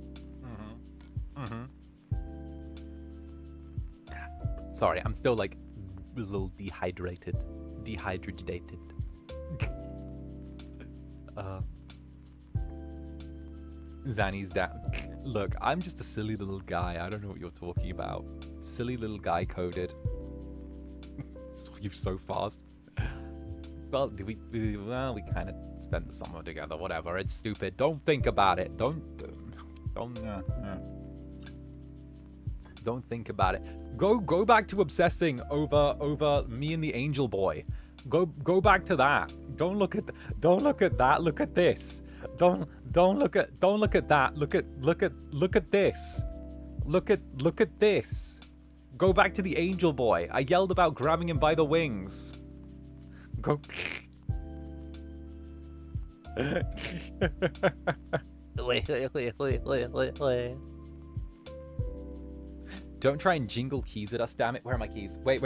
Sorry, I'm still like a little dehydrated. Zanny's down. Look, I'm just a silly little guy. I don't know what you're talking about. Silly little guy coded. Saw you so fast. Well, we kind of spent the summer together. Whatever. It's stupid. Don't think about it. Don't think about it. Go back to obsessing over me and the angel boy. Go back to that. Don't look at that. Look at this. Don't look at that. Look at this. Look at this. Go back to the angel boy. I yelled about grabbing him by the wings. Go. Don't try and jingle keys at us, damn it. Where are my keys? Wait.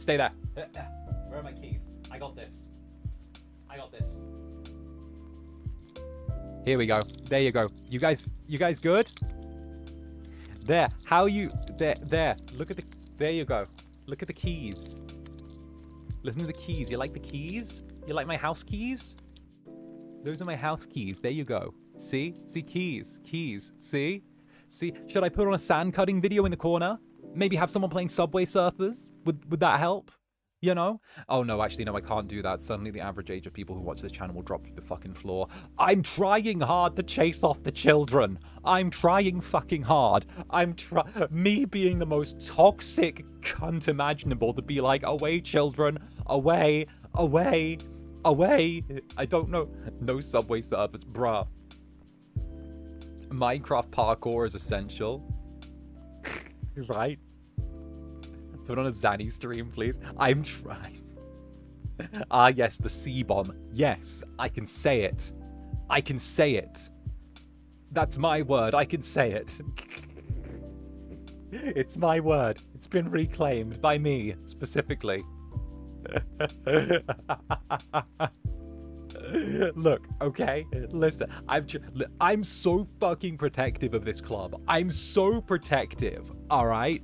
Stay there. Where are my keys? I got this. Here we go. There you go. You guys good? There. How you there. Look at the there you go. Look at the keys. Listen to the keys. You like the keys? You like my house keys? Those are my house keys. There you go. See? See keys. See? Should I put on a sand cutting video in the corner? Maybe have someone playing Subway Surfers? Would that help? You know? Oh no, actually no, I can't do that. Suddenly the average age of people who watch this channel will drop through the fucking floor. I'm trying hard to chase off the children. I'm trying fucking hard. Me being the most toxic cunt imaginable to be like, away children, away. away. I don't know. No subway service, bruh. Minecraft parkour is essential. Right? Put on a Zanny stream, please. I'm trying. Ah, yes, the C-bomb. Yes, I can say it. I can say it. That's my word. I can say it. It's my word. It's been reclaimed by me, specifically. Look, okay? Listen, I'm so fucking protective of this club. I'm so protective, alright?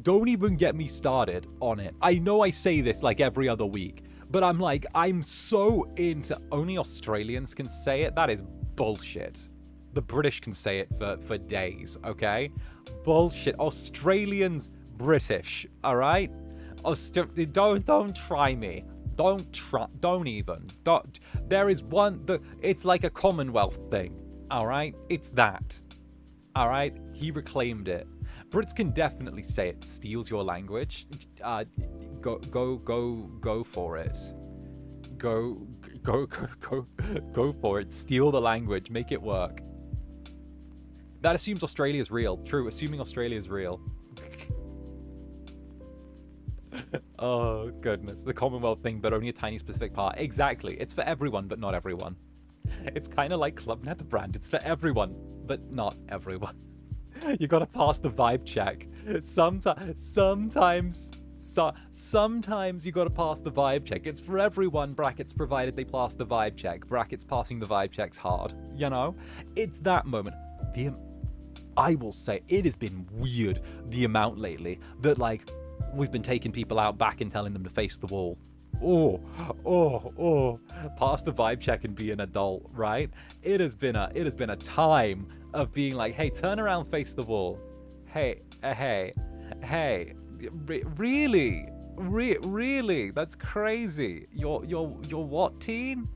Don't even get me started on it. I know I say this like every other week, but I'm so into... Only Australians can say it? That is bullshit. The British can say it for days, okay? Bullshit. Australians, British, alright? Don't try me. Don't even. There is one... It's like a Commonwealth thing, alright? It's that. Alright? He reclaimed it. Brits can definitely say it. Steals your language. Go for it. Go for it. Steal the language. Make it work. That assumes Australia's real. True, assuming Australia's real. Oh, goodness. The Commonwealth thing, but only a tiny specific part. Exactly. It's for everyone, but not everyone. It's kind of like Club Netherbrand. It's for everyone, but not everyone. You gotta pass the vibe check. Sometimes you gotta pass the vibe check. It's for everyone, brackets, provided they pass the vibe check. Brackets, passing the vibe check's hard. You know? It's that moment. I will say, it has been weird, the amount lately, that, like, we've been taking people out back and telling them to face the wall. Pass the vibe check and be an adult, right? It has been a time of being like, hey, turn around, face the wall. Hey, really? That's crazy. You're what, teen?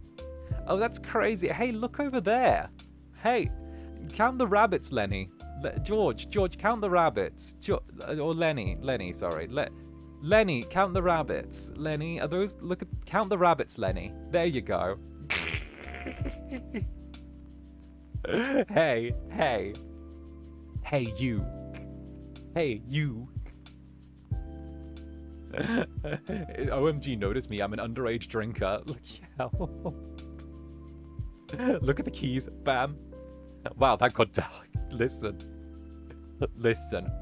Oh, that's crazy. Hey, look over there. Hey, count the rabbits, Lenny. George, count the rabbits. Or Lenny, sorry. Lenny, count the rabbits. Lenny, are those... count the rabbits, Lenny. There you go. Hey, you. OMG, notice me. I'm an underage drinker. Look at the keys. Bam. Wow, that got dark. Listen,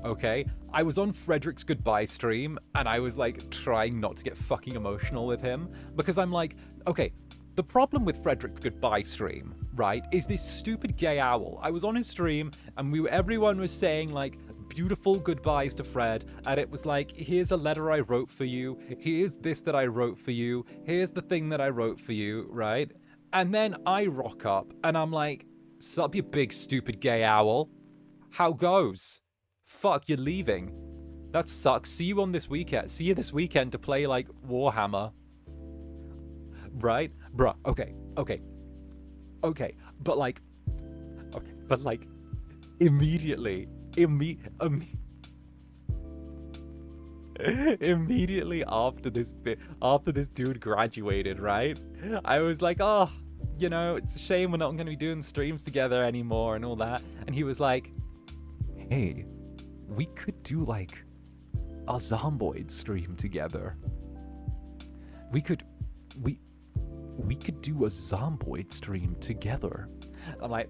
okay? I was on Frederick's goodbye stream, and I was, like, trying not to get fucking emotional with him, because I'm like, okay, the problem with Frederick's goodbye stream, right, is this stupid gay owl. I was on his stream, and everyone was saying, like, beautiful goodbyes to Fred, and it was like, here's a letter I wrote for you, here's this that I wrote for you, here's the thing that I wrote for you, right? And then I rock up, and I'm like, sup, you big stupid gay owl? How goes? Fuck, you're leaving. That sucks. See you this weekend to play, like, Warhammer. Right? Bruh, okay. But like, immediately after this dude graduated, right? I was like, oh, you know, it's a shame we're not going to be doing streams together anymore and all that. And he was like, hey, we could do, like, a Zomboid stream together. We could do a Zomboid stream together. I'm like,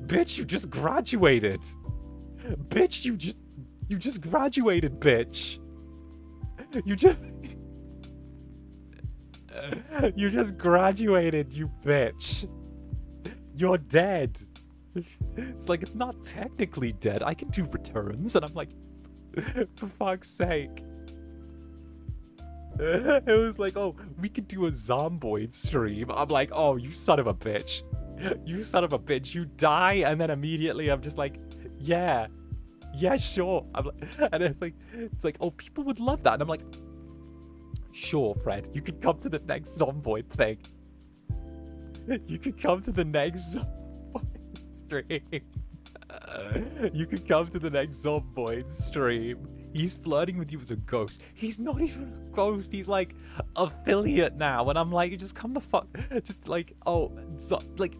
bitch, you just graduated. Bitch, you just graduated, bitch. You just graduated, you bitch. You're dead. It's like, it's not technically dead. I can do returns. And I'm like, for fuck's sake. It was like, oh, we could do a Zomboid stream. I'm like, oh, you son of a bitch. You son of a bitch. You die, and then immediately I'm just like, yeah, sure. I'm like, and it's like, oh, people would love that. And I'm like, sure, Fred, you could come to the next Zomboid thing. You could come to the next Zomboid stream. You could come to the next Zomboid stream. He's flirting with you as a ghost. He's not even a ghost. He's like affiliate now. And I'm like, just come the fuck. Just like, oh, so, like,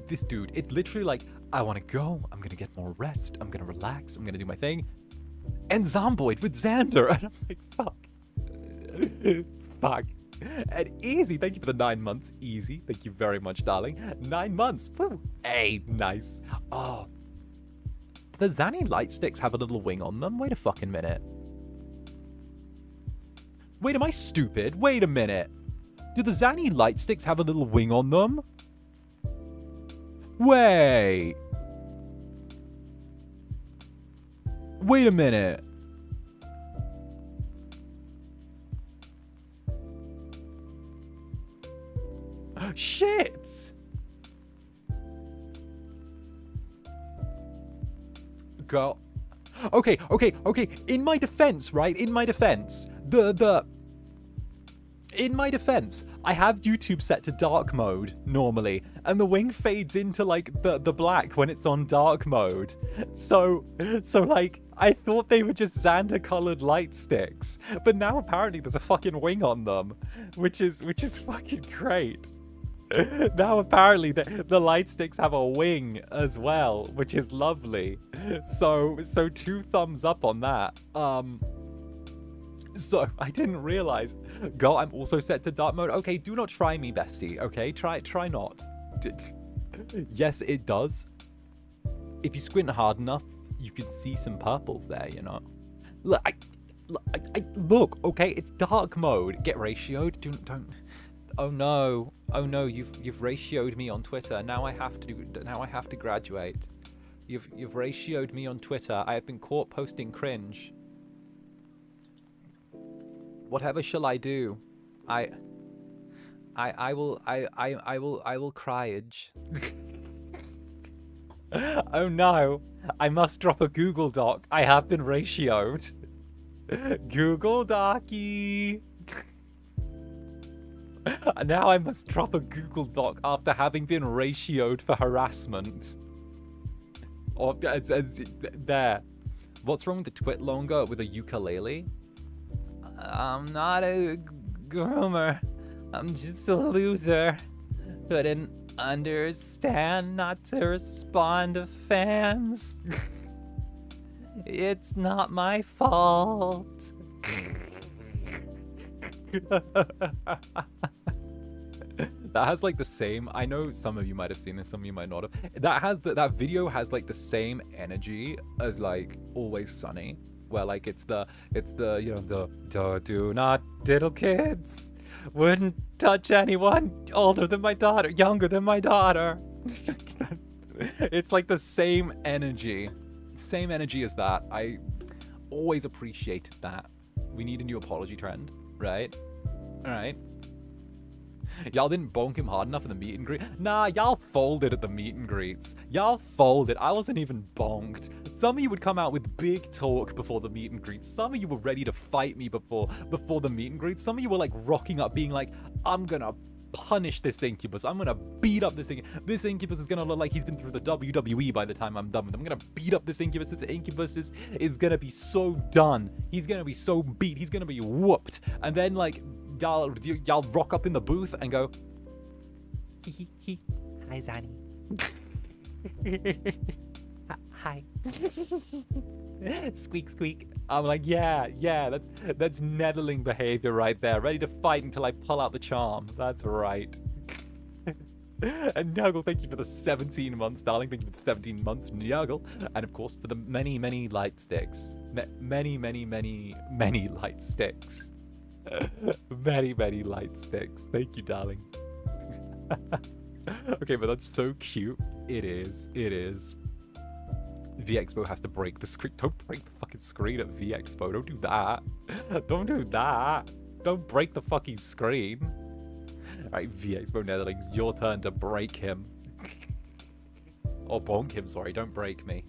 this dude, it's literally like, I want to go. I'm going to get more rest. I'm going to relax. I'm going to do my thing. And Zomboid with Zander. And I'm like, fuck. Fuck. And easy. Thank you for the 9 months. Easy. Thank you very much, darling. 9 months. Woo. Hey, nice. Oh. The Zanny light sticks have a little wing on them? Wait a fucking minute. Wait, am I stupid? Wait a minute. Do the Zanny light sticks have a little wing on them? Wait. Wait a minute. Shit. Girl. Okay. In my defense, right? In my defense, I have YouTube set to dark mode normally, and the wing fades into like the black when it's on dark mode. So like I thought they were just Zander colored light sticks, but now apparently there's a fucking wing on them, which is fucking great. Now apparently the light sticks have a wing as well, which is lovely. So 2 thumbs up on that. So I didn't realize. Girl, I'm also set to dark mode. Okay, do not try me, bestie. Okay, try not. Yes, it does. If you squint hard enough, you can see some purples there, you know. Look, look. Okay, it's dark mode. Get ratioed. Don't. Oh no, you've ratioed me on Twitter. Now I have to graduate. You've ratioed me on Twitter. I have been caught posting cringe. Whatever shall I do? I will cryage. Oh no, I must drop a Google Doc. I have been ratioed. Google Docky. Now I must drop a Google Doc after having been ratioed for harassment. Or there. What's wrong with the twit longer with a ukulele? I'm not a groomer. I'm just a loser. Couldn't understand not to respond to fans. It's not my fault. That has like the same, I know some of you might have seen this, some of you might not have. That video has like the same energy as like Always Sunny, where like it's the you know the do not diddle kids, wouldn't touch anyone older than my daughter, younger than my daughter. It's like the same energy as that. I always appreciated that. We need a new apology trend, right? All right. Y'all didn't bonk him hard enough in the meet and greet. Nah, y'all folded at the meet and greets. Y'all folded. I wasn't even bonked. Some of you would come out with big talk before the meet and greets. Some of you were ready to fight me before the meet and greets. Some of you were like rocking up, being like, I'm gonna punish this Incubus. I'm gonna beat up this Incubus. This Incubus is gonna look like he's been through the WWE by the time I'm done with him. I'm gonna beat up this Incubus. This Incubus is gonna be so done. He's gonna be so beat. He's gonna be whooped. And then like y'all rock up in the booth and go, hee. Hi, Zanny. Hi. Squeak. I'm like, yeah, that's Netherling behavior right there. Ready to fight until I pull out the charm. That's right. And Nuggle, thank you for the 17 months, darling. Thank you for the 17 months, Nuggle. And of course, for the many light sticks. Many light sticks. Many light sticks. Thank you, darling. Okay, but that's so cute. It is. VExpo has to break the screen. Don't break the fucking screen at VExpo. Don't do that. Don't break the fucking screen. Alright, VExpo Netherlings, your turn to break him. Or bonk him, sorry. Don't break me.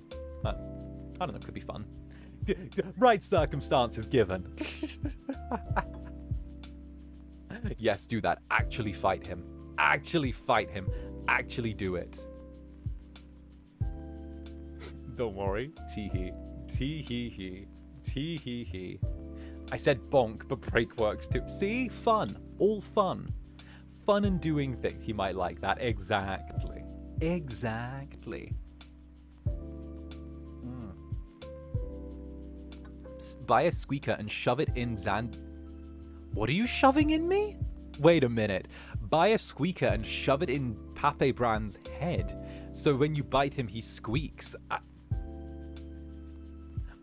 I don't know, could be fun. Right circumstances given. Yes, do that. Actually fight him. Actually do it. Don't worry. Tee hee. Tee hee hee. I said bonk, but break works too. See? Fun. All fun. Fun and doing things. He might like that. Exactly. Exactly. Buy a squeaker and shove it in What are you shoving in me? Wait a minute. Buy a squeaker and shove it in 𝓂𝓼𝓾𝓻's head. So when you bite him, he squeaks.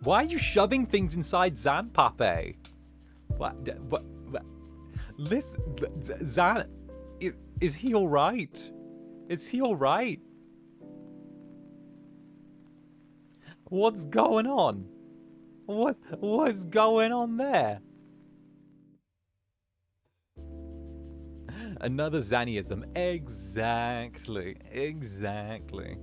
Why are you shoving things inside 𝓂𝓼𝓾𝓻? What? Listen, Zan, is he all right? Is he all right? What's going on? What's going on there? Another Zannyism. Exactly. Exactly.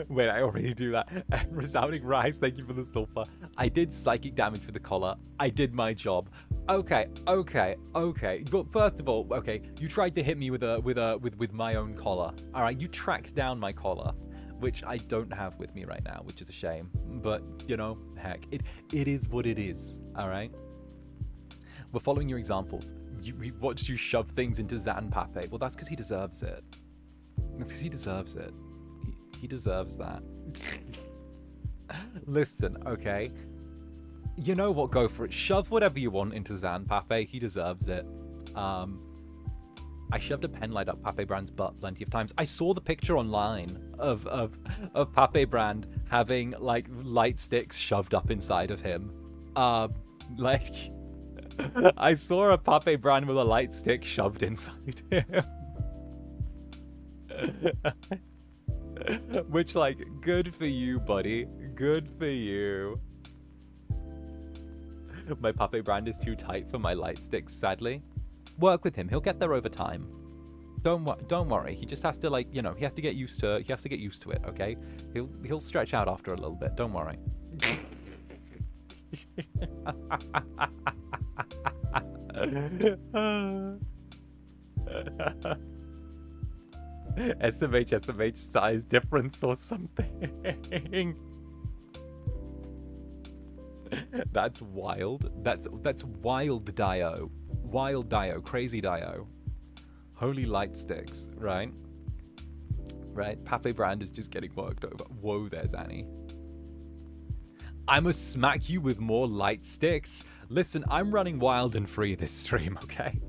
Wait, I already do that. Resounding Rise, thank you for the silver. I did psychic damage for the collar. I did my job. Okay. But first of all, okay, you tried to hit me with my own collar. All right, you tracked down my collar, which I don't have with me right now, which is a shame. But you know, heck, it is what it is. All right. We're following your examples. We watched you shove things into 𝓂𝓼𝓾𝓻. Well, that's because he deserves it. That's because he deserves it. He deserves that. Listen, okay? You know what? Go for it. Shove whatever you want into 𝓂𝓼𝓾𝓻. He deserves it. I shoved a pen light up 𝓂𝓼𝓾𝓻's butt plenty of times. I saw the picture online of 𝓂𝓼𝓾𝓻 having like light sticks shoved up inside of him. Like I saw a 𝓂𝓼𝓾𝓻 with a light stick shoved inside him. Which, like, good for you, buddy. Good for you. My 𝓂𝓼𝓾𝓻 is too tight for my light sticks, sadly. Work with him. He'll get there over time. Don't worry. He just has to, like, you know, he has to get used to it, okay? He'll stretch out after a little bit. Don't worry. SMH size difference or something. That's wild. That's wild Dio. Wild Dio. Crazy Dio. Holy light sticks, right? Right? 𝓂𝓼𝓾𝓻 is just getting worked over. Whoa there, Zanny. I'ma smack you with more light sticks. Listen, I'm running wild and free this stream, okay?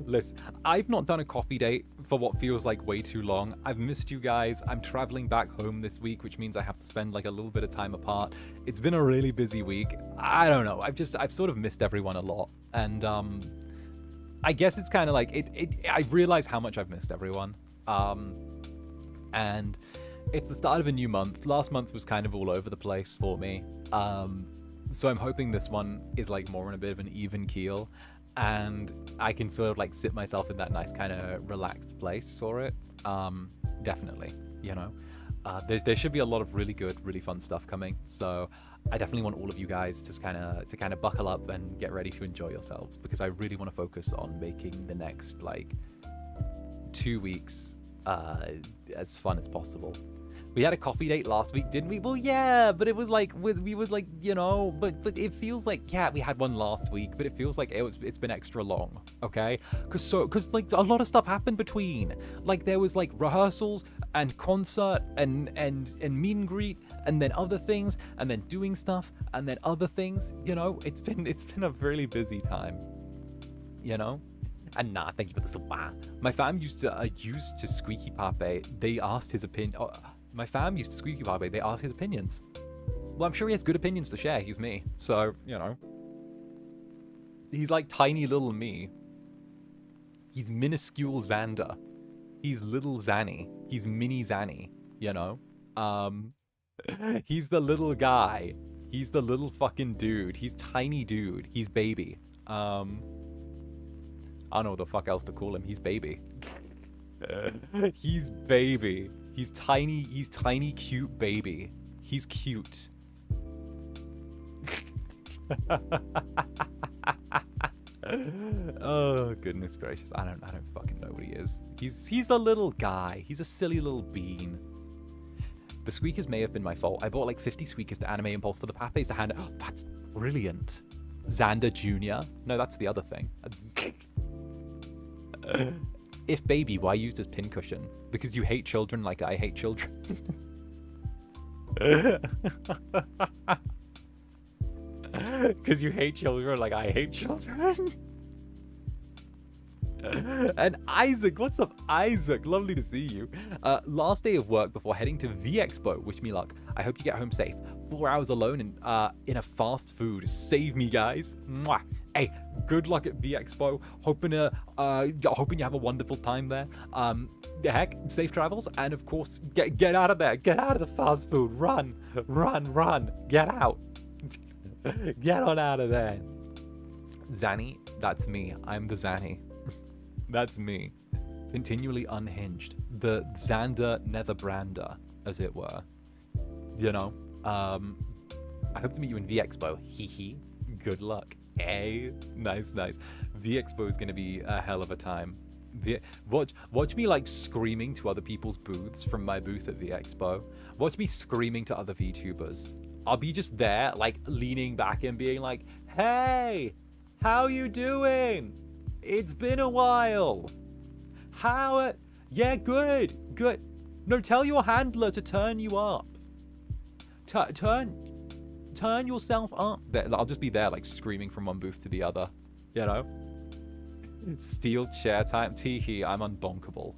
Listen, I've not done a coffee date for what feels like way too long. I've missed you guys. I'm traveling back home this week, which means I have to spend like a little bit of time apart. It's been a really busy week. I don't know. I've sort of missed everyone a lot. And I guess it's kind of like I realize how much I've missed everyone. And it's the start of a new month. Last month was kind of all over the place for me. So I'm hoping this one is like more on a bit of an even keel, and I can sort of like sit myself in that nice kind of relaxed place for it. Definitely, you know, there should be a lot of really good, really fun stuff coming. So I definitely want all of you guys to kind of buckle up and get ready to enjoy yourselves, because I really want to focus on making the next like 2 weeks as fun as possible. We had a coffee date last week, didn't we? Well, yeah, but it was like we was like, you know, but it feels like, yeah, we had one last week, but it feels like it's been extra long, okay? Cause like a lot of stuff happened between. Like there was like rehearsals and concert and meet and greet, and then other things, and then doing stuff, and then other things. You know, it's been a really busy time, you know. And nah, thank you for the super. My fam used to Squeaky Pape. They asked his opinion. My fam used to Squeaky Pape. They asked his opinions. Well, I'm sure he has good opinions to share. He's me, so you know. He's like tiny little me. He's minuscule Zander. He's little Zanny. He's mini Zanny. You know. He's the little guy. He's the little fucking dude. He's tiny dude. He's baby. I don't know what the fuck else to call him. He's baby. He's baby. He's tiny, cute baby. He's cute. Oh, goodness gracious. I don't fucking know what he is. He's a little guy. He's a silly little bean. The squeakers may have been my fault. I bought like 50 squeakers to Anime Impulse for the Papes to hand. Oh, that's brilliant. Zander Jr. No, that's the other thing. If baby, why used as pincushion? Because you hate children like I hate children. Because you hate children like I hate children. And Isaac, what's up, Isaac? Lovely to see you. Last day of work before heading to VExpo. Wish me luck. I hope you get home safe. 4 hours alone in a fast food. Save me, guys. Mwah. Hey, good luck at VExpo. Hoping you have a wonderful time there. Heck, safe travels, and of course, get out of there. Get out of the fast food. Run, run, run. Get out. Get on out of there. Zanny, that's me. I'm the Zanny. That's me. Continually unhinged. The Zander Netherbrander, as it were. You know? I hope to meet you in VExpo. Hee hee. Good luck. Hey. Nice, nice. VExpo is going to be a hell of a time. Watch me like screaming to other people's booths from my booth at VExpo. Watch me screaming to other VTubers. I'll be just there, like leaning back and being like, "Hey, how you doing? It's been a while. How? Yeah, good, good. No, tell your handler to turn you up. Turn yourself up." I'll just be there, like screaming from one booth to the other. You know. Steal chair time. Teehee, I'm unbonkable.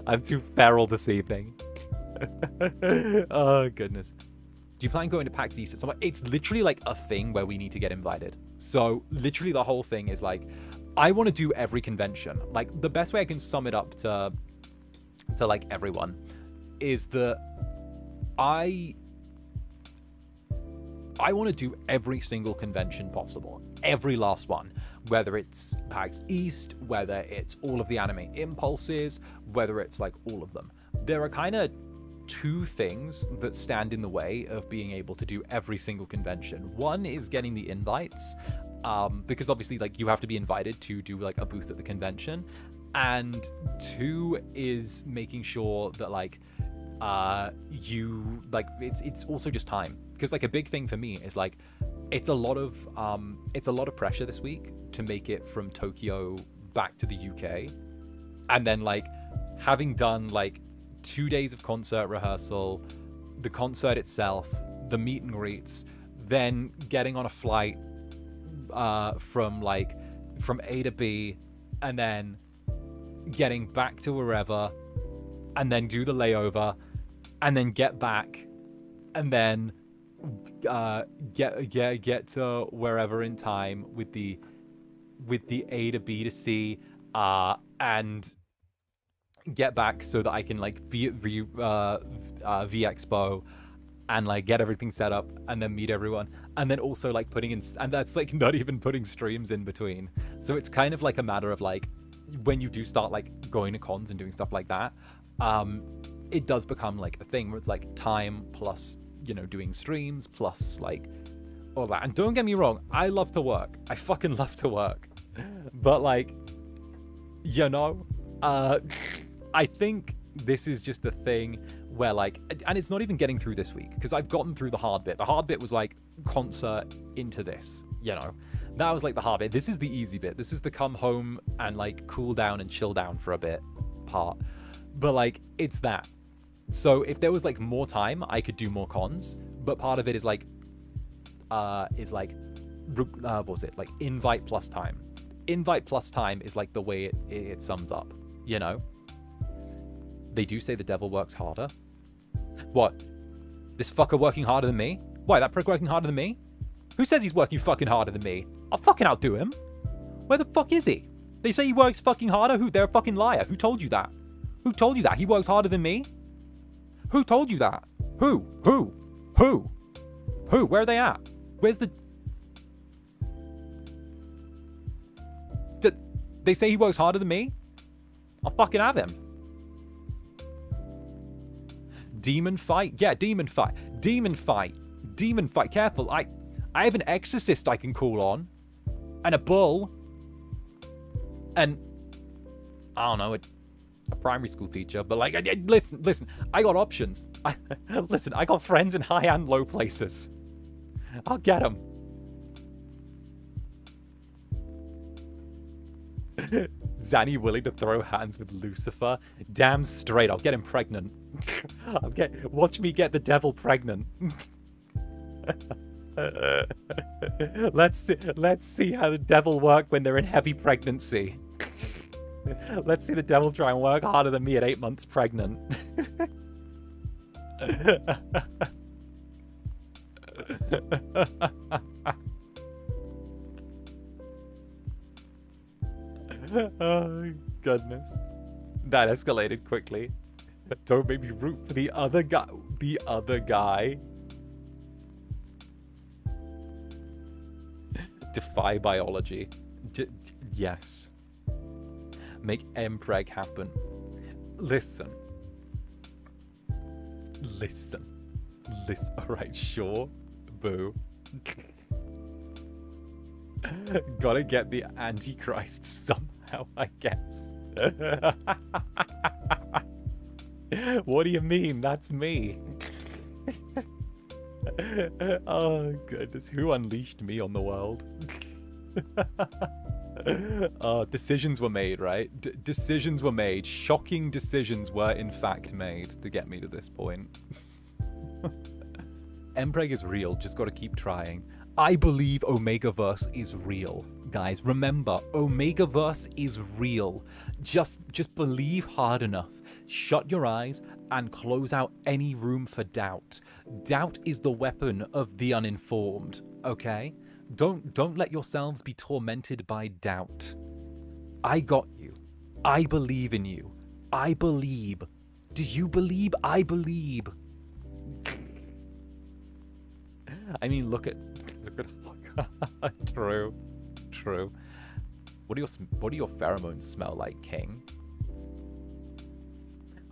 I'm too feral this evening. Oh goodness. Do you plan going to PAX East at some point? It's literally like a thing where we need to get invited. So literally the whole thing is like, I want to do every convention. Like the best way I can sum it up to like everyone is that I want to do every single convention possible. Every last one. Whether it's PAX East, whether it's all of the Anime Impulses, whether it's like all of them. There are kind of two things that stand in the way of being able to do every single convention. One is getting the invites, because obviously like you have to be invited to do like a booth at the convention, and two is making sure that like you like it's also just time, because like a big thing for me is like it's a lot of pressure this week to make it from Tokyo back to the UK, and then like having done like 2 days of concert rehearsal, the concert itself, the meet and greets, then getting on a flight from A to B, and then getting back to wherever, and then do the layover, and then get back, and then get to wherever in time with the A to B to C, and get back so that I can like be at VExpo and like get everything set up and then meet everyone, and then also like putting in, and that's like not even putting streams in between. So it's kind of like a matter of like when you do start like going to cons and doing stuff like that, it does become like a thing where it's like time plus, you know, doing streams plus like all that. And don't get me wrong, I love to work. I fucking love to work. But like, you know, I think this is just a thing where like, and it's not even getting through this week because I've gotten through the hard bit. The hard bit was like concert into this, you know, that was like the hard bit. This is the easy bit. This is the come home and like cool down and chill down for a bit part. But like, it's that. So if there was like more time, I could do more cons, but part of it is like, what was it? Like invite plus time. Invite plus time is like the way it sums up, you know? They do say the devil works harder. What? This fucker working harder than me? Why, that prick working harder than me? Who says he's working fucking harder than me? I'll fucking outdo him. Where the fuck is he? They say he works fucking harder? Who? They're a fucking liar. Who told you that? Who told you that? He works harder than me? Who told you that? Who? Who? Who? Who? Where are they at? Where's the... They say he works harder than me? I'll fucking have him. Demon fight? Yeah, demon fight. Demon fight. Demon fight. Careful. I have an exorcist I can call on. And a bull. And... I don't know. a primary school teacher, but like, listen, I got options. Listen, I got friends in high and low places. I'll get them. Zanny willing to throw hands with Lucifer? Damn straight, I'll get him pregnant. Watch me get the devil pregnant. Let's see how the devil work when they're in heavy pregnancy. Let's see the devil try and work harder than me at 8 months pregnant. Oh, goodness. That escalated quickly. Don't make me root for the other guy. The other guy. Defy biology. Yes. Make mpreg happen. Listen. Alright, sure. Boo. Gotta get the Antichrist somehow, I guess. What do you mean? That's me. Oh, goodness. Who unleashed me on the world? Decisions were made, right? Decisions were made. Shocking decisions were, in fact, made to get me to this point. Mpreg is real. Just gotta keep trying. I believe Omegaverse is real. Guys, remember, Omegaverse is real. Just believe hard enough. Shut your eyes and close out any room for doubt. Doubt is the weapon of the uninformed, okay? Don't let yourselves be tormented by doubt. I got you. I believe in you. I believe. Do you believe? I believe. I mean, look at True. What do your pheromones smell like, King?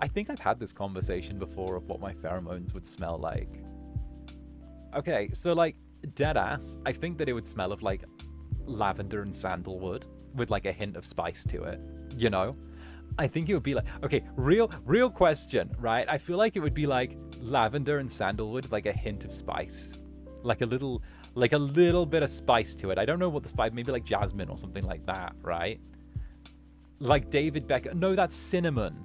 I think I've had this conversation before of what my pheromones would smell like. Okay, so like deadass, I think that it would smell of like lavender and sandalwood with like a hint of spice to it, you know? I think it would be like, okay, real question, right? I feel like it would be like lavender and sandalwood with like a hint of spice. Like a little bit of spice to it. I don't know what the spice, maybe like jasmine or something like that, right? Like David Beckham. No, that's cinnamon.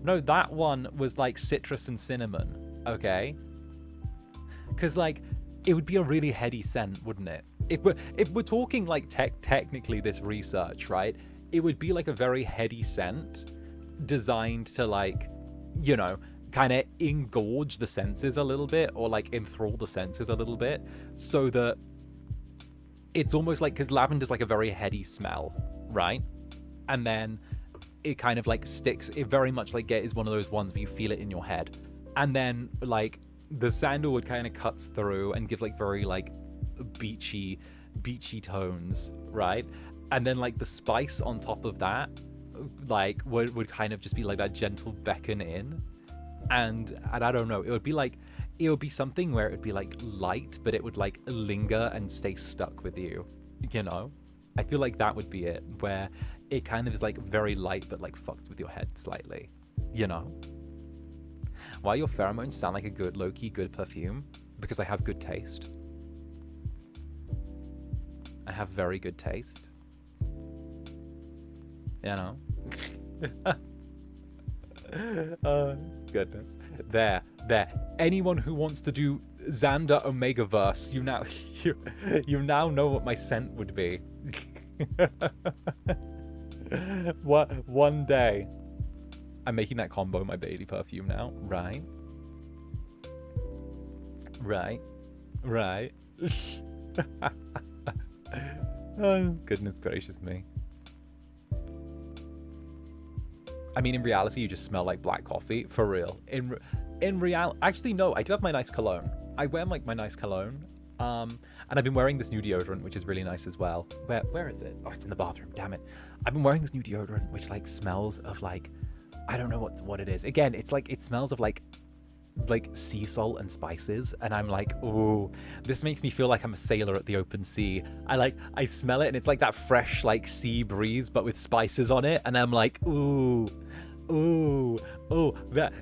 No, that one was like citrus and cinnamon, okay? Because like, it would be a really heady scent, wouldn't it? If we're talking like technically this research, right? It would be like a very heady scent designed to like, you know, kind of engorge the senses a little bit or like enthrall the senses a little bit so that it's almost like, because lavender's like a very heady smell, right? And then it kind of like sticks, it very much like is one of those ones where you feel it in your head. And then like the sandalwood kind of cuts through and gives like very like beachy tones, right? And then like the spice on top of that like would kind of just be like that gentle beckon in. And I don't know, it would be something where it would be like light, but it would like linger and stay stuck with you, you know? I feel like that would be it, where it kind of is like very light, but like fucks with your head slightly, you know? Why your pheromones sound like a good, low-key good perfume? Because I have good taste. I have very good taste. You know? Oh, goodness. There. Anyone who wants to do Zander Omegaverse, you now know what my scent would be. One day. I'm making that combo my baby perfume now, right? Oh, goodness gracious me. I mean, in reality, you just smell like black coffee, for real. In reality, actually, no, I do have my nice cologne. I wear like my nice cologne, and I've been wearing this new deodorant, which is really nice as well. Where is it? Oh, it's in the bathroom, damn it. I've been wearing this new deodorant, which like smells of like, I don't know what it is. Again, it's like, it smells of like sea salt and spices, and I'm like, ooh, this makes me feel like I'm a sailor at the open sea. I smell it, and it's like that fresh like sea breeze but with spices on it, and I'm like, ooh, Oh,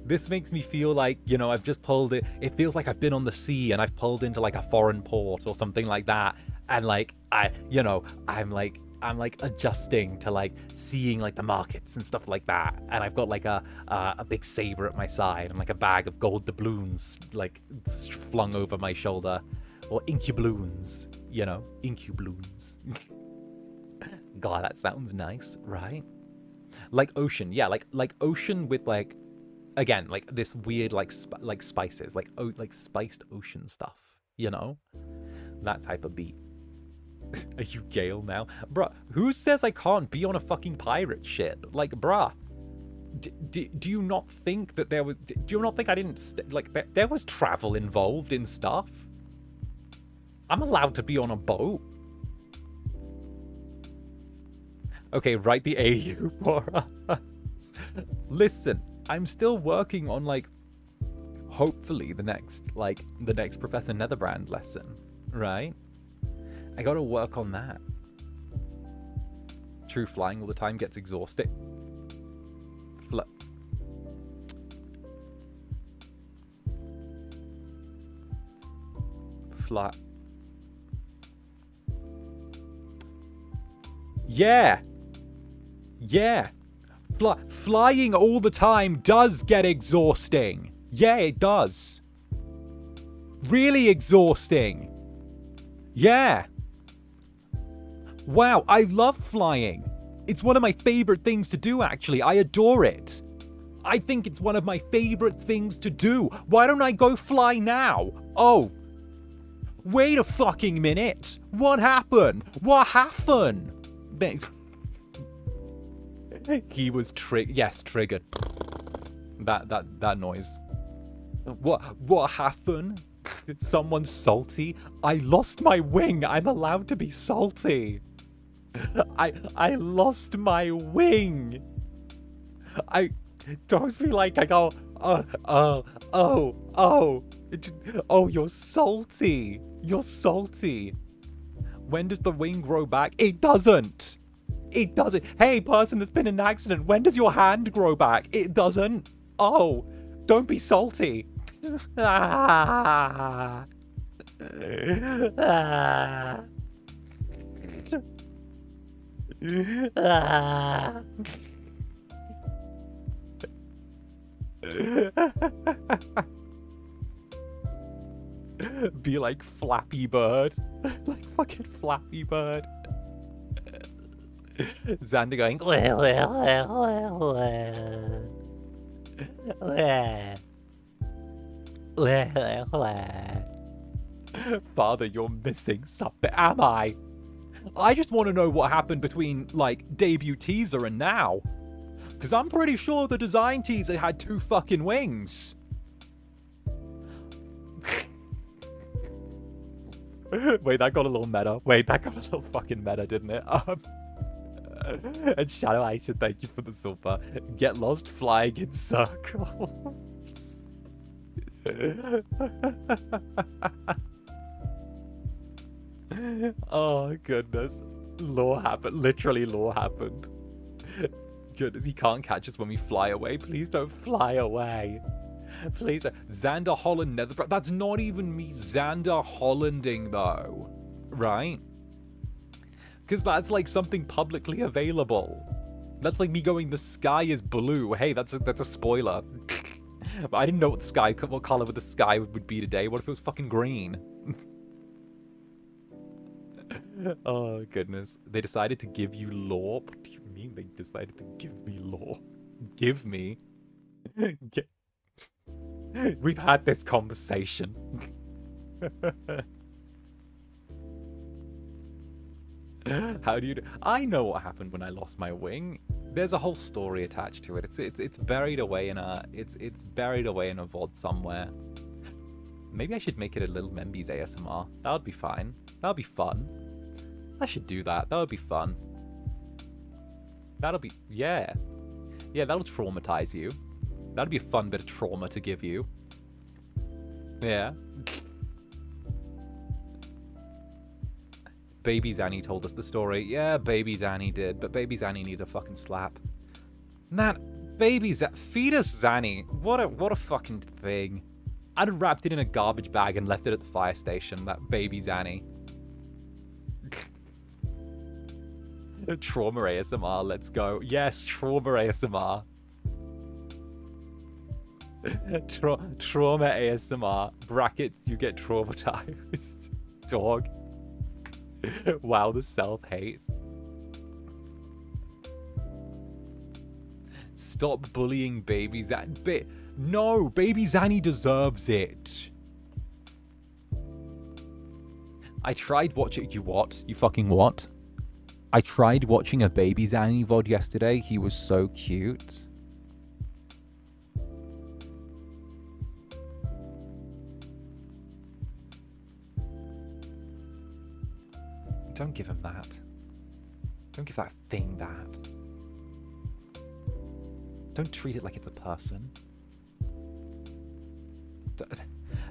this makes me feel like, you know, I've just pulled it. It feels like I've been on the sea and I've pulled into like a foreign port or something like that. And like, I'm like adjusting to like seeing like the markets and stuff like that. And I've got like a big saber at my side and like a bag of gold doubloons like flung over my shoulder, or incubloons, you know, incubloons. God, that sounds nice, right? Like ocean, yeah, like ocean with like, again, like this weird like spices, like spiced ocean stuff, you know, that type of beat. Are you Gale now, bruh? Who says I can't be on a fucking pirate ship? Like, bruh, do you not think that there was? Do you not think I didn't like there was travel involved in stuff? I'm allowed to be on a boat. Okay, write the AU for us. Listen, I'm still working on like, hopefully the next Professor Netherbrand lesson, right? I gotta work on that. True, flying all the time gets exhausting. Fly. Yeah. Yeah. Flying all the time does get exhausting. Yeah, it does. Really exhausting. Yeah. Wow, I love flying. It's one of my favorite things to do, actually. I adore it. I think it's one of my favorite things to do. Why don't I go fly now? Oh. Wait a fucking minute. What happened? What happened? He was triggered. That noise. What happened? Someone's salty? I lost my wing. I'm allowed to be salty. I lost my wing. I don't feel like I go, oh, you're salty. You're salty. When does the wing grow back? It doesn't. It doesn't. Hey, person that's been in an accident, when does your hand grow back? It doesn't. Oh, don't be salty. Be like Flappy Bird. Like fucking Flappy Bird. Zander going. Father, you're missing something. Am I? I just want to know what happened between, like, debut teaser and now. Because I'm pretty sure the design teaser had 2 fucking wings. Wait, that got a little meta. Wait, that got a little fucking meta, didn't it? And Shadow Aisha, thank you for the silver. Get lost flying in circles. Oh, goodness. Lore happened. Literally, lore happened. Goodness, he can't catch us when we fly away. Please don't fly away. Please. Zander Holland Netherbrand. That's not even me Zander Hollanding, though. Right? Because that's like something publicly available. That's like me going, the sky is blue. Hey, that's a spoiler. But I didn't know what color the sky would be today. What if it was fucking green? Oh, goodness. They decided to give you lore? What do you mean they decided to give me lore? Give me? We've had this conversation. How do you do? I know what happened when I lost my wing. There's a whole story attached to it. It's buried away in a buried away in a VOD somewhere. Maybe I should make it a little Membies ASMR. That would be fine. That would be fun. I should do that. That would be fun. That'll be yeah, that'll traumatize you. That'd be a fun bit of trauma to give you. Yeah. Baby Zanny told us the story. Yeah, Baby Zanny did, but Baby Zanny needs a fucking slap. Man, Fetus Zanny. What a fucking thing. I'd have wrapped it in a garbage bag and left it at the fire station, that baby Zanny. Trauma ASMR, let's go. Yes, trauma ASMR. Trauma ASMR. Brackets, you get traumatized. Dog. Wow, the self-hate. Stop bullying baby Zanny. No, baby Zanny deserves it. I tried watching... You what? You fucking what? I tried watching a baby Zanny VOD yesterday. He was so cute. Don't give him that. Don't give that thing that. Don't treat it like it's a person.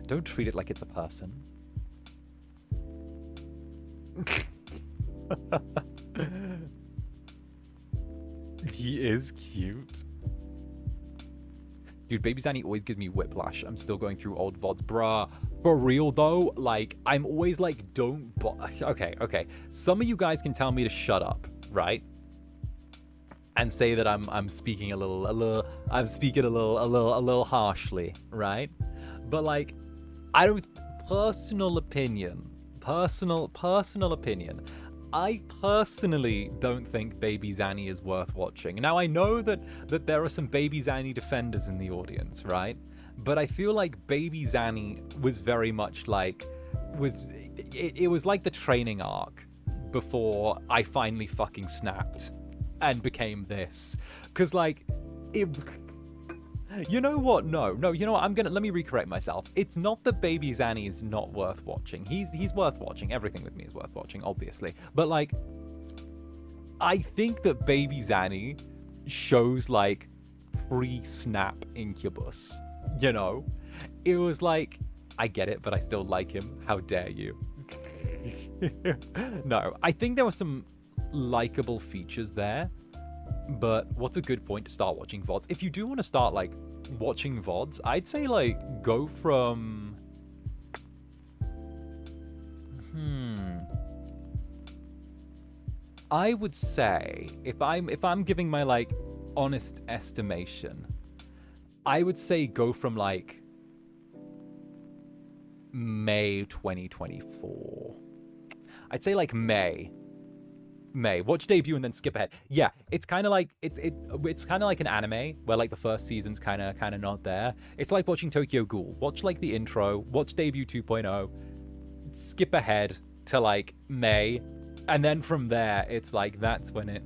Don't treat it like it's a person. He is cute. Dude, baby Zanny always gives me whiplash. I'm still going through old VODs. Bruh. For real, though, like, I'm always like, okay. Some of you guys can tell me to shut up, right? And say that I'm speaking a little harshly, right? But, like, I don't... Personal opinion. I personally don't think Baby Zanny is worth watching. Now, I know that there are some Baby Zanny defenders in the audience, right? But I feel like Baby Zanny was very much like... It was like the training arc before I finally fucking snapped and became this. Because, like, it... You know what? No, you know what? let me recorrect myself. It's not that Baby Zanny is not worth watching. He's worth watching. Everything with me is worth watching, obviously. But, like, I think that Baby Zanny shows, like, pre-snap Incubus, you know? It was like, I get it, but I still like him. How dare you? No, I think there were some likable features there. But what's a good point to start watching VODs? If you do want to start, like, watching VODs, I'd say, like, go from... I would say, if I'm giving my, like, honest estimation, I would say go from, like, May 2024. I'd say, like, May. Watch debut and then skip ahead. Yeah, it's kind of like it's kind of like an anime where, like, the first season's kind of not there. It's like watching Tokyo Ghoul. Watch, like, the intro, watch debut 2.0, skip ahead to, like, May, and then from there it's like that's when it...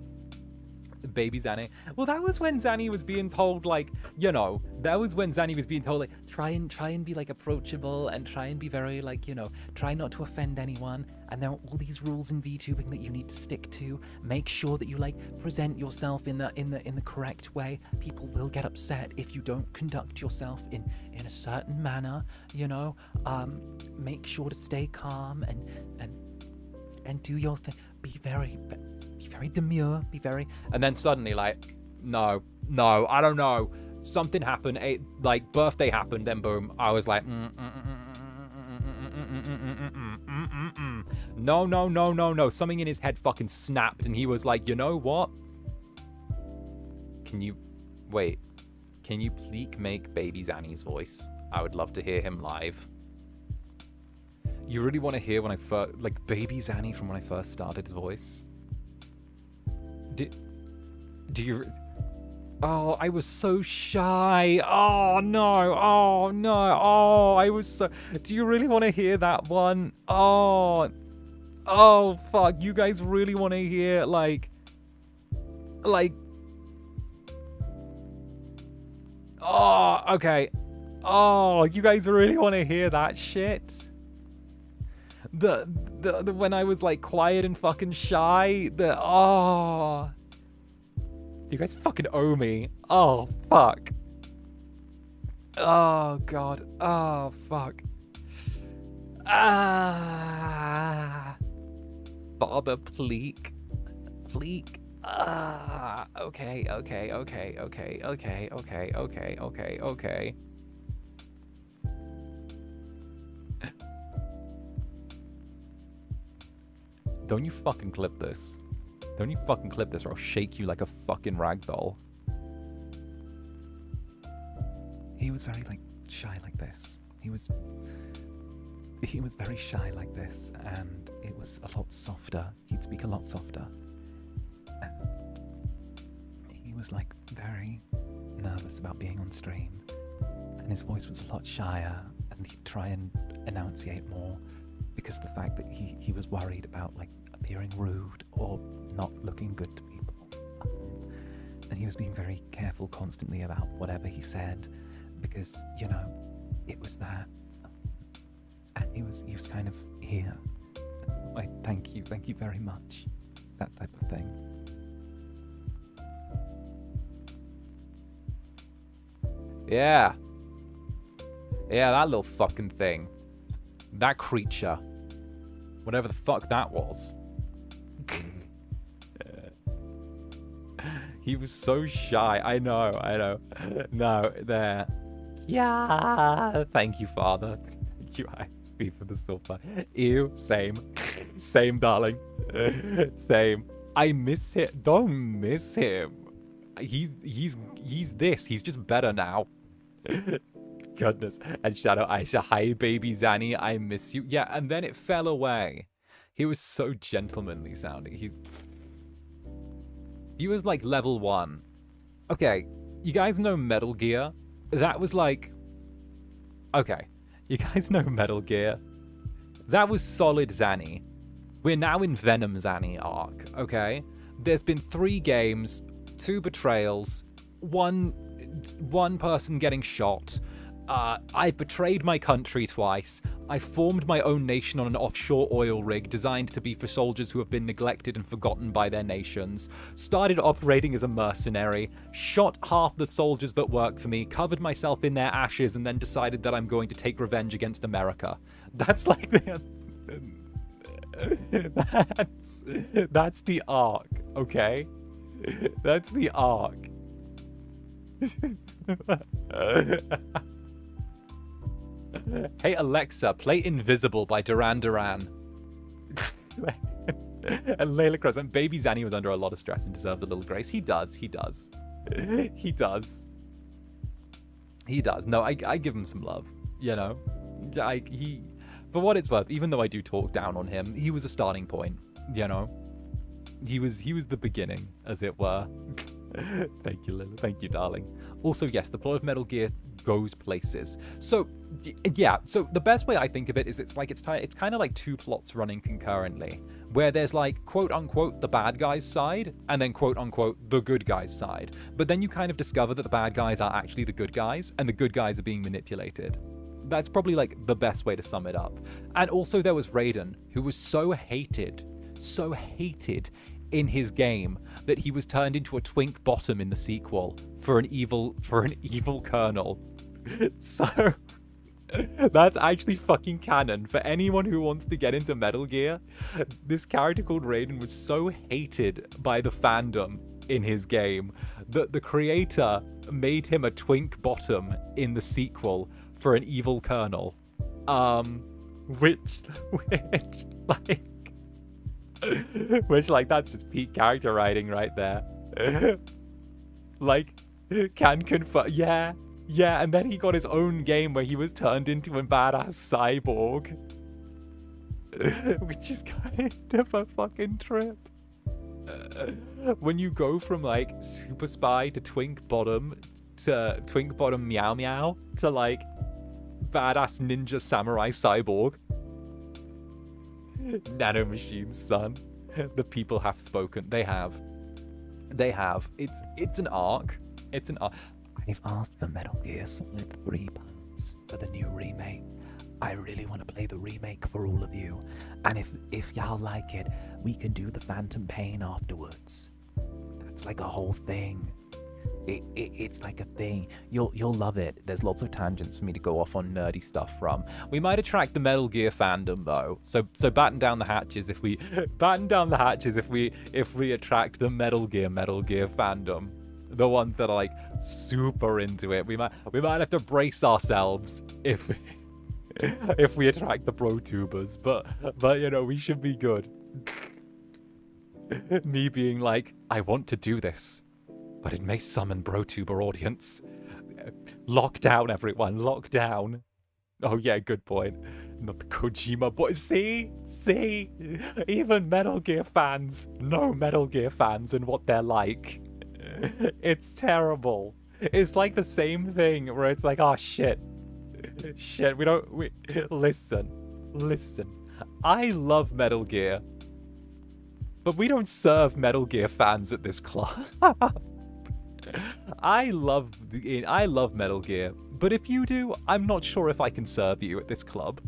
Baby Zanny. Well, that was when Zanny was being told, like, you know, that was when Zanny was being told, like, try and be, like, approachable and try and be very, like, you know, try not to offend anyone. And there are all these rules in VTubing that you need to stick to. Make sure that you, like, present yourself in the correct way. People will get upset if you don't conduct yourself in a certain manner, you know. Make sure to stay calm and do your thing. Be very demure, and then suddenly, like, no, I don't know, something happened, like, birthday happened, then boom, I was like, no, something in his head fucking snapped, and he was like, you know what? Can you please make Baby Zanny's voice? I would love to hear him live. You really want to hear when I first, like, Baby Zanny from when I first started his voice? Do you... Oh, I was so shy. Oh, no. I was so... Do you really want to hear that one? Oh, fuck. You guys really want to hear, like... Oh, okay. Oh, you guys really want to hear that shit? The when I was, like, quiet and fucking shy. Oh... You guys fucking owe me. Oh, fuck. Oh, God. Oh, fuck. Father, pleek. Okay. Don't you fucking clip this. Don't you fucking clip this or I'll shake you like a fucking ragdoll. He was very, like, shy like this. He was very shy like this, and it was a lot softer. He'd speak a lot softer. And he was, like, very nervous about being on stream. And his voice was a lot shyer, and he'd try and enunciate more because of the fact that he was worried about, like, appearing rude or not looking good to people. And he was being very careful constantly about whatever he said because, you know, it was that. And he was kind of here. Like, thank you very much. That type of thing. Yeah. Yeah, that little fucking thing. That creature. Whatever the fuck that was. He was so shy. I know. No, there. Yeah. Thank you, Father. Thank you, Ivy, for the silver. Ew. Same. Same, darling. Same. I miss him. Don't miss him. He's this. He's just better now. Goodness. And Shadow Aisha, hi baby Zanny, I miss you. Yeah, and then it fell away. He was so gentlemanly sounding. He was like level 1. Okay, you guys know Metal Gear? That was like... Okay, you guys know Metal Gear? That was solid Zanny. We're now in Venom Zanny arc, okay? There's been 3 games, 2 betrayals, one person getting shot. I betrayed my country twice. I formed my own nation on an offshore oil rig designed to be for soldiers who have been neglected and forgotten by their nations. Started operating as a mercenary. Shot half the soldiers that work for me. Covered myself in their ashes and then decided that I'm going to take revenge against America. That's like the... That's the arc, okay? That's the arc. Hey Alexa, play Invisible by Duran Duran. And Layla Cross, and baby Zanny was under a lot of stress and deserves a little grace. He does. No, I give him some love, you know? For what it's worth, even though I do talk down on him, he was a starting point, you know? He was the beginning, as it were. Thank you, Lila. Thank you, darling. Also, yes, the plot of Metal Gear goes places. So, yeah. So the best way I think of it is it's kind of like 2 plots running concurrently, where there's like quote unquote the bad guys side and then quote unquote the good guys side. But then you kind of discover that the bad guys are actually the good guys and the good guys are being manipulated. That's probably like the best way to sum it up. And also there was Raiden, who was so hated in his game that he was turned into a twink bottom in the sequel for an evil colonel. So that's actually fucking canon. For anyone who wants to get into Metal Gear, this character called Raiden was so hated by the fandom in his game that the creator made him a twink bottom in the sequel for an evil colonel. Which that's just peak character writing right there. Like, can confirm. Yeah, and then he got his own game where he was turned into a badass cyborg. Which is kind of a fucking trip. When you go from, like, super spy to twink bottom meow meow to, like, badass ninja samurai cyborg. Nanomachines, son. The people have spoken. They have. It's an arc. I've asked for Metal Gear Solid 3 pounds for the new remake. I really want to play the remake for all of you. And if y'all like it, we can do the Phantom Pain afterwards. That's like a whole thing. It's like a thing. You'll love it. There's lots of tangents for me to go off on nerdy stuff from. We might attract the Metal Gear fandom though. So batten down the hatches if we attract the Metal Gear fandom. The ones that are like super into it. We might have to brace ourselves if we attract the Vtubers. But you know, we should be good. Me being like, I want to do this, but it may summon Vtuber audience. Lock down, everyone. Lock down. Oh yeah, good point. Not the Kojima boys. See? Even Metal Gear fans know Metal Gear fans and what they're like. It's terrible. It's like the same thing where it's like, oh shit. Listen. I love Metal Gear, but we don't serve Metal Gear fans at this club. I love Metal Gear, but if you do, I'm not sure if I can serve you at this club.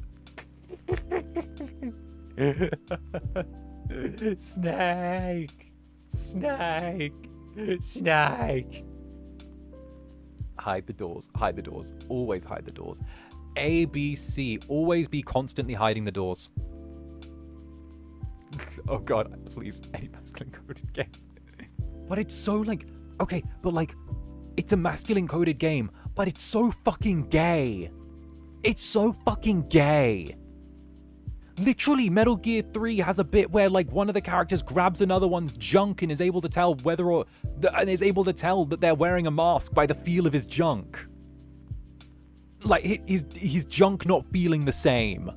Snake. Hide the doors. Always hide the doors. ABC, always be constantly hiding the doors. Oh god, please, any masculine coded game. But it's so like, okay, but like, it's a masculine coded game, but it's so fucking gay. It's so fucking gay. Literally, Metal Gear 3 has a bit where like one of the characters grabs another one's junk and is able to tell that they're wearing a mask by the feel of his junk. Like his junk not feeling the same.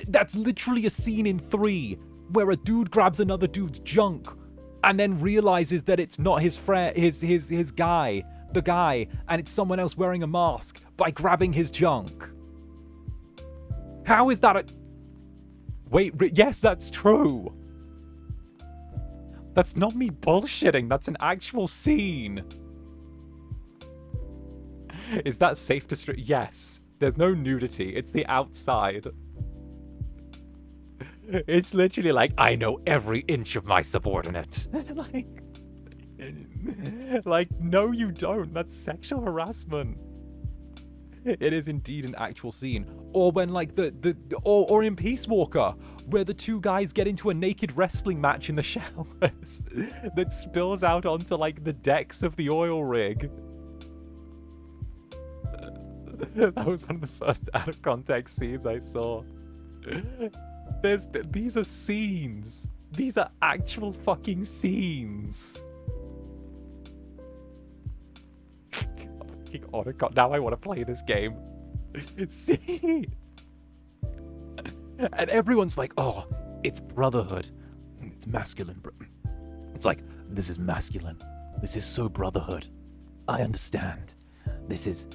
That's literally a scene in 3 where a dude grabs another dude's junk and then realizes that it's not his friend, the guy, and it's someone else wearing a mask by grabbing his junk. How is that a... Wait, yes, that's true. That's not me bullshitting. That's an actual scene. Is that safe to stream? Yes. There's no nudity. It's the outside. It's literally like, I know every inch of my subordinate. like, no, you don't. That's sexual harassment. It is indeed an actual scene. Or when like or in Peace Walker, where the two guys get into a naked wrestling match in the showers that spills out onto like the decks of the oil rig. That was one of the first out of context scenes I saw. These are scenes. These are actual fucking scenes. Now I want to play this game. See? And everyone's like, oh, it's brotherhood. It's masculine. It's like, this is masculine. This is so brotherhood. I understand. This is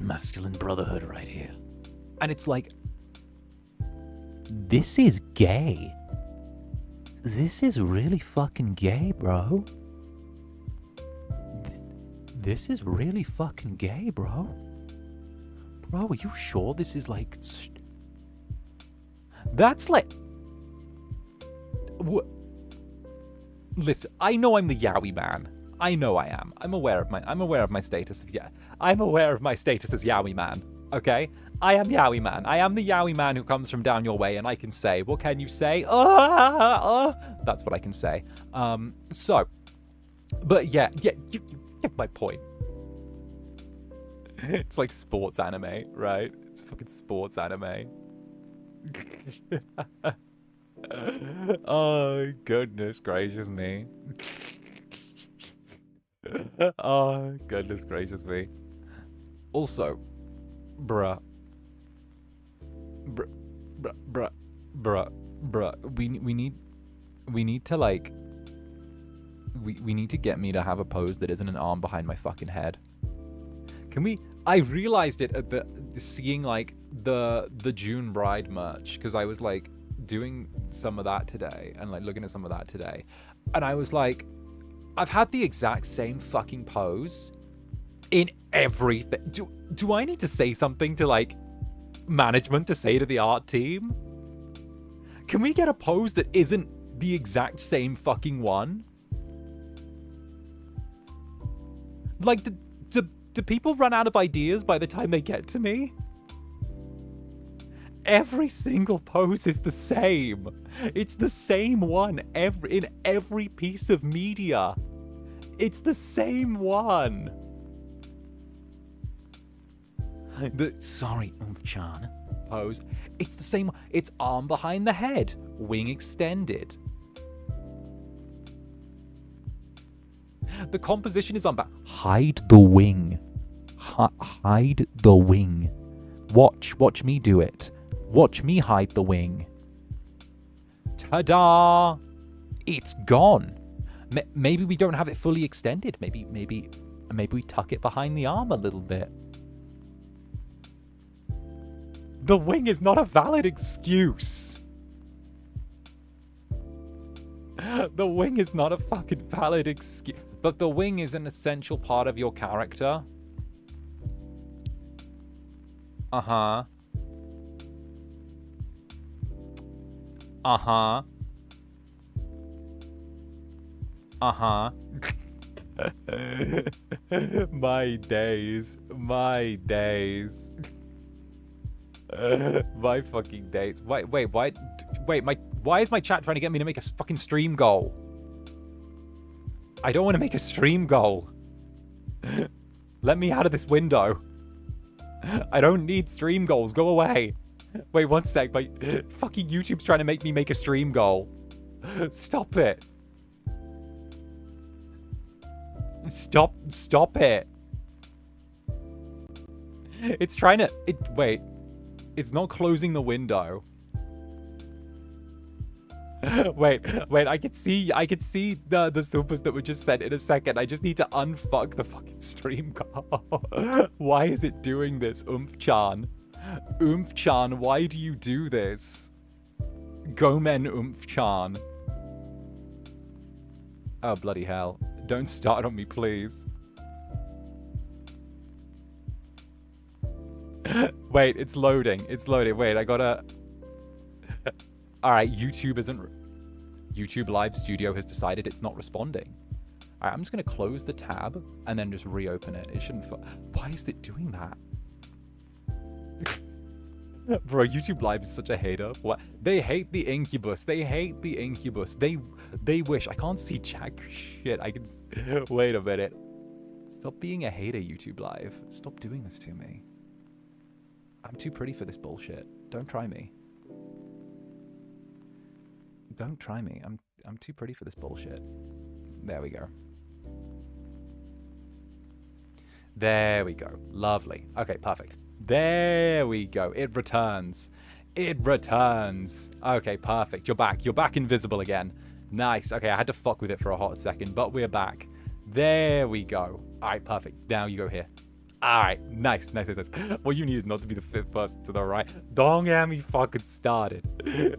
masculine brotherhood right here. And it's like, this is gay. This is really fucking gay, bro. This is really fucking gay, bro. Bro, are you sure this is like... That's like... Listen, I know I'm the yaoi man. I know I am. I'm aware of my status. Yeah, I'm aware of my status as yaoi man. Okay? I am yaoi man. I am the yaoi man who comes from down your way, and I can say, what can you say? That's what I can say. But yeah, you get my point. It's like sports anime, right? It's fucking sports anime. Oh, goodness gracious me. Oh, goodness gracious me. Also, bruh, we need to like, we need to get me to have a pose that isn't an arm behind my fucking head. Can we? I realized it at seeing like the June Bride merch, because I was like doing some of that today and like looking at some of that today, and I was like, I've had the exact same fucking pose in everything. Do I need to say something to like management to say to the art team? Can we get a pose that isn't the exact same fucking one? Like, do people run out of ideas by the time they get to me? Every single pose is the same. It's the same one in every piece of media. It's the same one. Sorry, 𝓂𝓸𝓾𝓻 pose. It's the same. It's arm behind the head, wing extended. The composition is on back. Hide the wing. Hide the wing. Watch me do it. Watch me hide the wing. Ta-da! It's gone. Maybe we don't have it fully extended. Maybe we tuck it behind the arm a little bit. The wing is not a valid excuse. The wing is not a fucking valid excuse. But the wing is an essential part of your character. Uh-huh. Uh-huh. Uh-huh. My days. My days. My fucking days. Wait, why is my chat trying to get me to make a fucking stream goal? I don't want to make a stream goal. Let me out of this window. I don't need stream goals. Go away. Wait, one sec. My fucking YouTube's trying to make me make a stream goal. Stop it. Stop it. It's trying to... Wait. It's not closing the window. Wait, I could see the supers that were just sent in a second. I just need to unfuck the fucking stream call. Why is it doing this, 𝓂𝓸𝓾𝓻? 𝓂𝓸𝓾𝓻, why do you do this? Gomen 𝓂𝓸𝓾𝓻. Oh, bloody hell. Don't start on me, please. Wait, it's loading. It's loading. Wait, I gotta... Alright, YouTube Live Studio has decided it's not responding. Alright, I'm just gonna close the tab and then just reopen it. It shouldn't... Why is it doing that? Bro, YouTube Live is such a hater. What? They hate the Incubus. They hate the Incubus. They wish... I can't see jack shit. I can... Wait a minute. Stop being a hater, YouTube Live. Stop doing this to me. I'm too pretty for this bullshit. Don't try me. Don't try me. I'm too pretty for this bullshit. There we go. There we go. Lovely. Okay, perfect. There we go. It returns. It returns. Okay, perfect. You're back. You're back invisible again. Nice. Okay, I had to fuck with it for a hot second, but we're back. There we go. All right, perfect. Now you go here. All right, nice. What you need is not to be the fifth person to the right. Don't get me fucking started.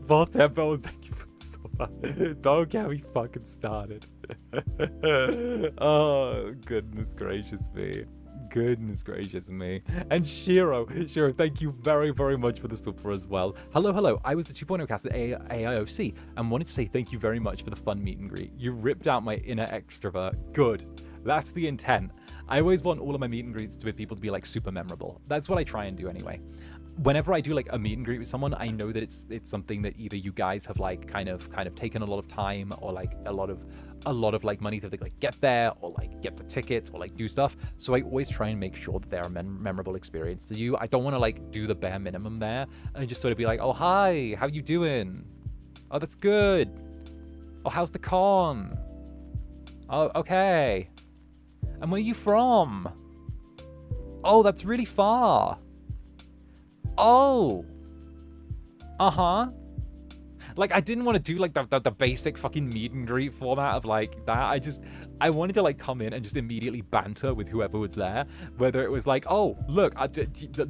Voltempo, thank you so much. Don't get me fucking started. Oh, goodness gracious me. Goodness gracious me. And 𝓱𝓸𝓼, thank you very, very much for the super as well. Hello. I was the 2.0 cast at AIOC and wanted to say thank you very much for the fun meet and greet. You ripped out my inner extrovert. Good. That's the intent. I always want all of my meet and greets with people to be like super memorable. That's what I try and do anyway. Whenever I do like a meet and greet with someone, I know that it's something that either you guys have like kind of taken a lot of time or like a lot of like money to like get there or like get the tickets or like do stuff. So I always try and make sure that they're a memorable experience to you. I don't want to like do the bare minimum there and just sort of be like, oh hi, how you doing? Oh, that's good. Oh, how's the con? Oh, okay. And where are you from? Oh, that's really far. Oh. Uh-huh. Like, I didn't want to do, like, the basic fucking meet and greet format of, like, that. I wanted to, like, come in and just immediately banter with whoever was there. Whether it was like, oh, look,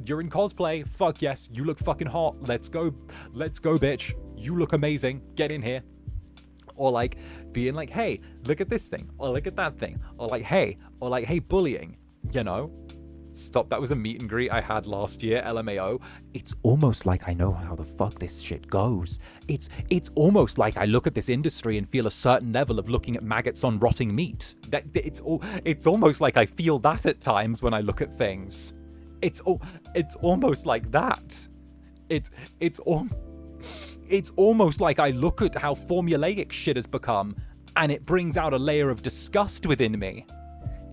you're in cosplay. Fuck yes, you look fucking hot. Let's go, bitch. You look amazing. Get in here. Or, like, being like, hey, look at this thing. Or look at that thing. Or, like, hey. Or, like, hey, bullying. You know? Stop, that was a meet and greet I had last year, LMAO. It's almost like I know how the fuck this shit goes. It's almost like I look at this industry and feel a certain level of looking at maggots on rotting meat. It's almost like I feel that at times when I look at things. It's almost like that. It's almost like I look at how formulaic shit has become, and it brings out a layer of disgust within me.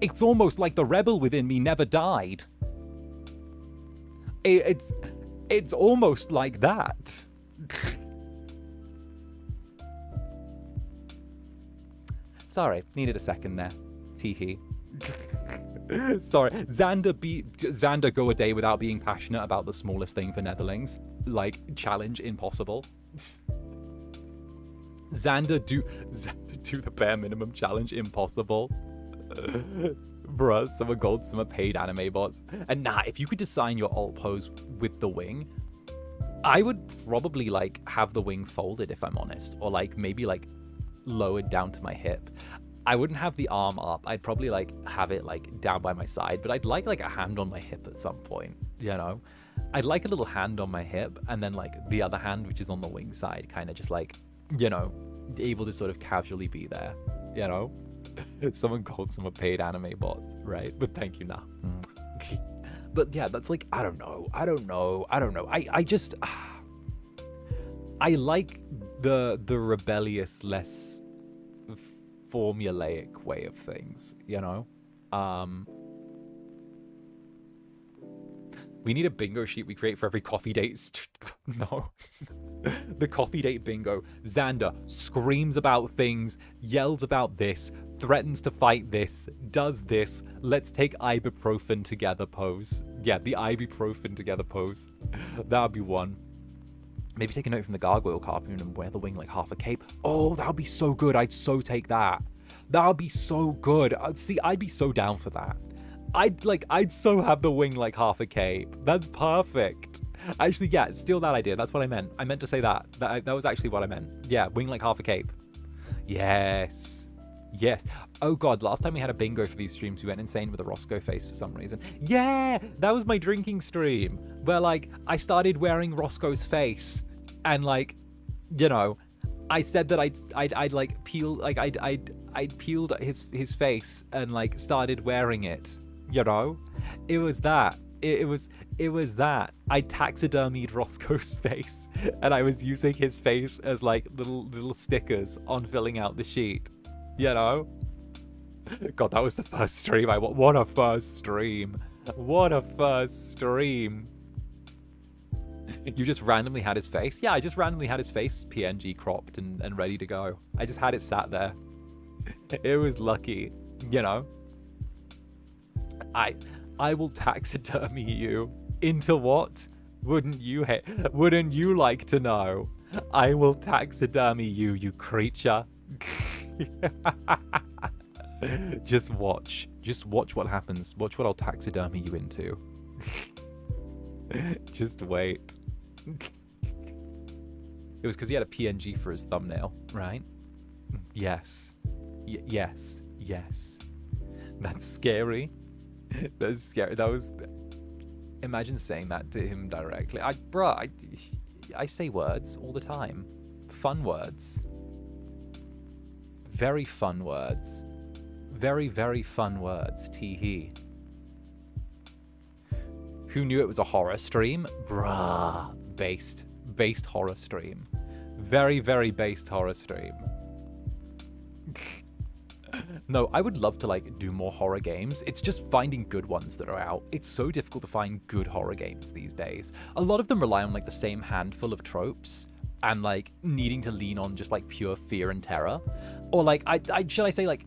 It's almost like the rebel within me never died. It's almost like that. Sorry, needed a second there. Teehee. Sorry, Zander go a day without being passionate about the smallest thing for Netherlings. Like, challenge impossible. Zander do the bare minimum challenge impossible. Bruh, some are gold, some are paid anime bots. And nah, if you could design your alt pose with the wing, I would probably like have the wing folded, if I'm honest, or like maybe like lowered down to my hip. I wouldn't have the arm up. I'd probably like have it like down by my side, but I'd like a hand on my hip at some point, you know? I'd like a little hand on my hip, and then like the other hand, which is on the wing side, kind of just like, you know, able to sort of casually be there, you know? Someone called some paid anime bots, right? But thank you, nah. But yeah, that's like, I don't know. I just, I like the rebellious, less formulaic way of things, you know? We need a bingo sheet we create for every coffee date. No. The coffee date bingo. Zander screams about things, yells about this, threatens to fight this, does this, let's take ibuprofen together pose. Yeah, the ibuprofen together pose. That would be one. Maybe take a note from the gargoyle cartoon and wear the wing like half a cape. Oh, that would be so good. I'd so take that. That would be so good. See, I'd be so down for that. I'd so have the wing like half a cape. That's perfect. Actually, yeah, steal that idea. That's what I meant. I meant to say that. That was actually what I meant. Yeah, wing like half a cape. Yes. Yes. Oh god, last time we had a bingo for these streams, we went insane with a Roscoe face for some reason. Yeah, that was my drinking stream, where like I started wearing Roscoe's face, and like, you know, I said that I'd like peel, like I'd peeled his face and like started wearing it. You know, it was that. It was that. I taxidermied Roscoe's face, and I was using his face as like little stickers on filling out the sheet. You know? God, that was the first stream I want. What a first stream. What a first stream. You just randomly had his face? Yeah, I just randomly had his face PNG cropped and ready to go. I just had it sat there. It was lucky, you know? I will taxidermy you into what? Wouldn't you like to know? I will taxidermy you, you creature. Just watch what happens. Watch what I'll taxidermy you into. Just wait. It was because he had a PNG for his thumbnail, right? Yes. Yes. That's scary. That's scary. That was... Imagine saying that to him directly. I say words all the time. Fun words. Very fun words. Very, very fun words. Tee-hee. Who knew it was a horror stream? Bruh. Based horror stream. Very, very based horror stream. No, I would love to like do more horror games. It's just finding good ones that are out. It's so difficult to find good horror games these days. A lot of them rely on like the same handful of tropes and like needing to lean on just like pure fear and terror. Or like, should I say like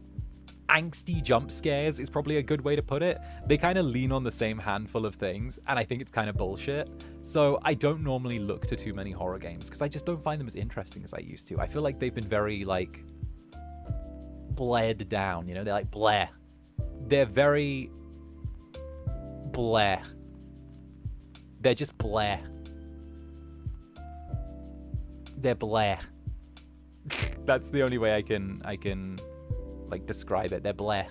angsty jump scares is probably a good way to put it. They kind of lean on the same handful of things, and I think it's kind of bullshit. So I don't normally look to too many horror games because I just don't find them as interesting as I used to. I feel like they've been very like bled down, you know? They're like bleh. They're very bleh. They're just bleh. They're bleh. That's the only way I can like describe it. They're bleh.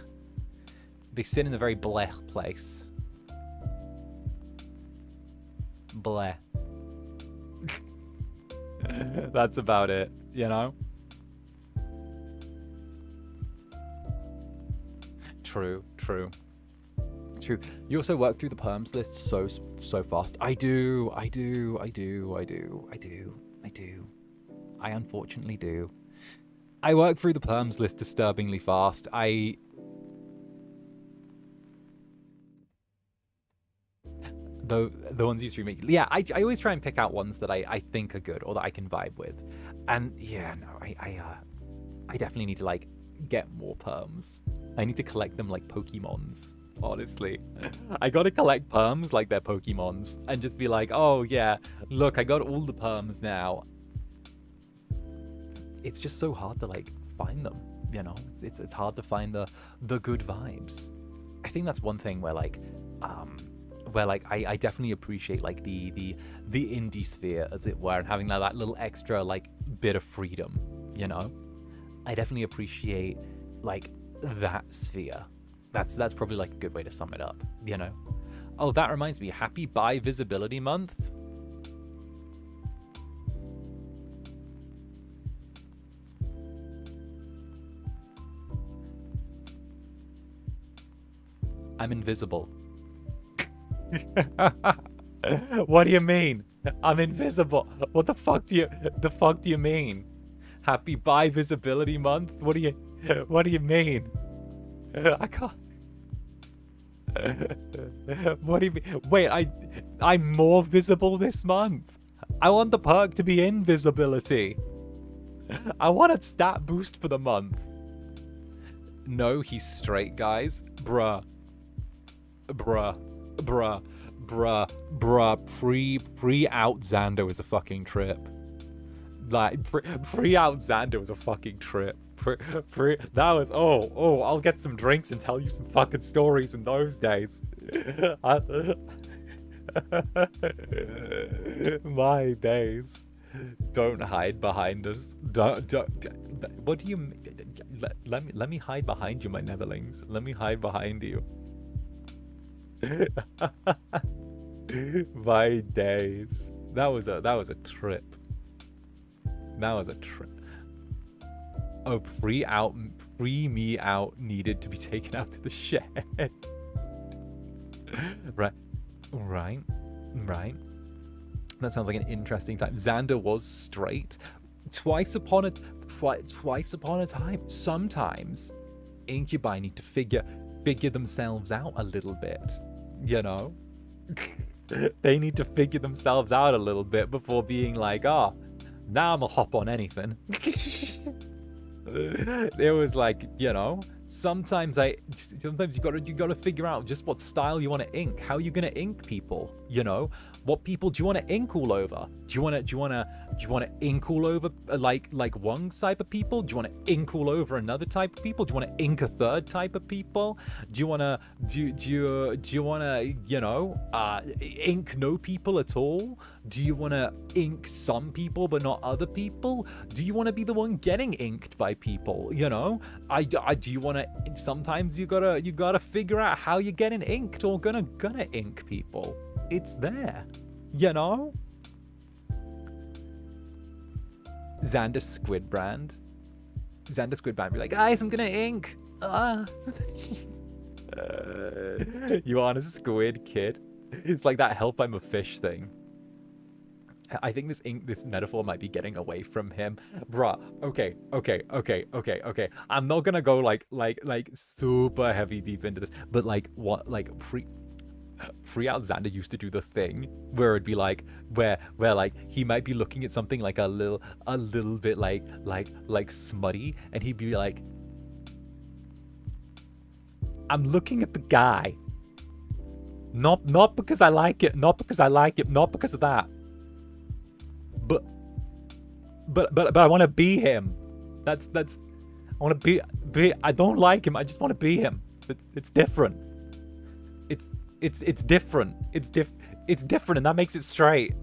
They sit in a very bleh place. Bleh. That's about it, you know? True. You also work through the perms list so fast. I do. I unfortunately do. I work through the perms list disturbingly fast. The ones you stream, yeah, I always try and pick out ones that I think are good or that I can vibe with, and yeah, no, I definitely need to like get more perms. I need to collect them like Pokemons. Honestly, I gotta collect perms like they're Pokemons and just be like, oh yeah, look, I got all the perms now. It's just so hard to like find them, you know. It's hard to find the good vibes. I think that's one thing where like I definitely appreciate like the indie sphere, as it were, and having that little extra like bit of freedom, you know. I definitely appreciate like that sphere. That's probably like a good way to sum it up, you know. Oh, that reminds me, happy Bi Visibility Month. I'm invisible. What do you mean? I'm invisible. What the fuck do you mean? Happy Bi Visibility Month? What do you mean? I can't. What do you mean? Wait, I'm more visible this month. I want the perk to be invisibility. I want a stat boost for the month. No, he's straight, guys. Bruh. Pre-out Zander was a fucking trip. Like, pre-out Zander was a fucking trip. That was, oh, I'll get some drinks and tell you some fucking stories in those days. My days. Don't hide behind us. Don't. What do you? Let me hide behind you, my Netherlings. Let me hide behind you. My days. That was a trip. That was a trip. Oh, pre-me out needed to be taken out to the shed. Right. That sounds like an interesting time. Zander was straight. Twice upon a time. Sometimes incubi need to figure themselves out a little bit, you know. They need to figure themselves out a little bit before being like, now I'm gonna hop on anything. It was like, you know, sometimes you gotta figure out just what style you want to ink. How are you gonna ink people? You know, what people do you want to ink all over? Do you want to ink all over like one type of people? Do you want to ink all over another type of people? Do you want to ink a third type of people? Do you want to you know, ink no people at all? Do you want to ink some people but not other people? Do you want to be the one getting inked by people? You know, do you want to? Sometimes you gotta figure out how you're getting inked or gonna ink people. It's there, you know. Zander 𝔂𝓸𝓾𝓻 be like, guys, I'm gonna ink. You aren't a squid, kid. It's like that help I'm a fish thing. I think this metaphor might be getting away from him. Bruh, okay. I'm not gonna go like super heavy deep into this, but like what, like pre-out Zander used to do the thing where it'd be like where like he might be looking at something like a little bit like smutty, and he'd be like, I'm looking at the guy, not because I like it, not because of that, but I want to be him. That's I want to be. I don't like him. I just want to be him. It's different. It's different. It's different, and that makes it straight.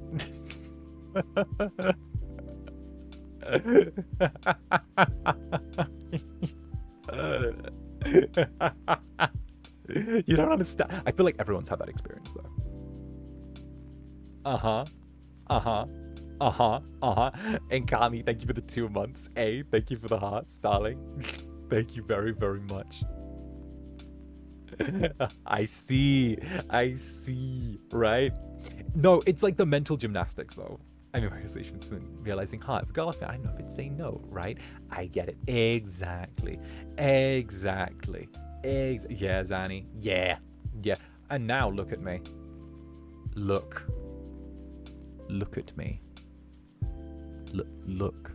You don't understand. I feel like everyone's had that experience though. Uh-huh. Uh-huh. Uh-huh. Uh-huh. And Kami, thank you for the 2 months. Thank you for the hearts, darling. Thank you very, very much. I see. I see. Right? No, it's like the mental gymnastics, though. I mean, realizing, if a girl asked me, I don't know if it's saying no, right? I get it. Exactly. Exactly. Yeah, Zanny. Yeah. Yeah. And now look at me. Look. Look at me. Look.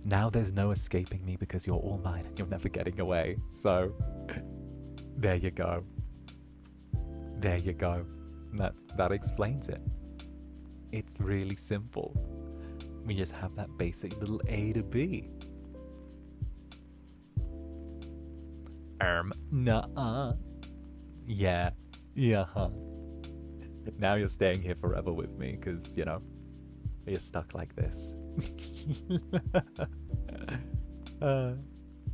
Now there's no escaping me because you're all mine and you're never getting away. So, there you go. There you go. That explains it. It's really simple. We just have that basic little A to B. Nuh-uh. Yeah. Yeah, huh. Now you're staying here forever with me, because, you know, you're stuck like this.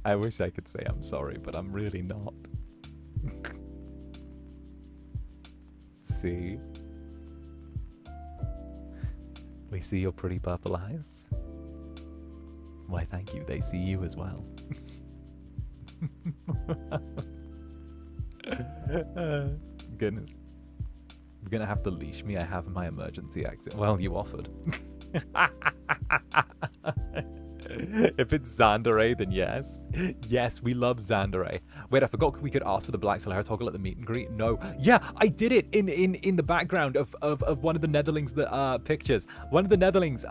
I wish I could say I'm sorry, but I'm really not. See? We see your pretty purple eyes. Why, thank you. They see you as well. Goodness. You're gonna have to leash me. I have my emergency exit. Well, you offered. If it's Zander, then yes. Yes, we love Zander. Wait, I forgot we could ask for the black Sulhara toggle at the meet and greet. No. Yeah, I did it in the background of one of the Netherlings pictures. One of the Netherlings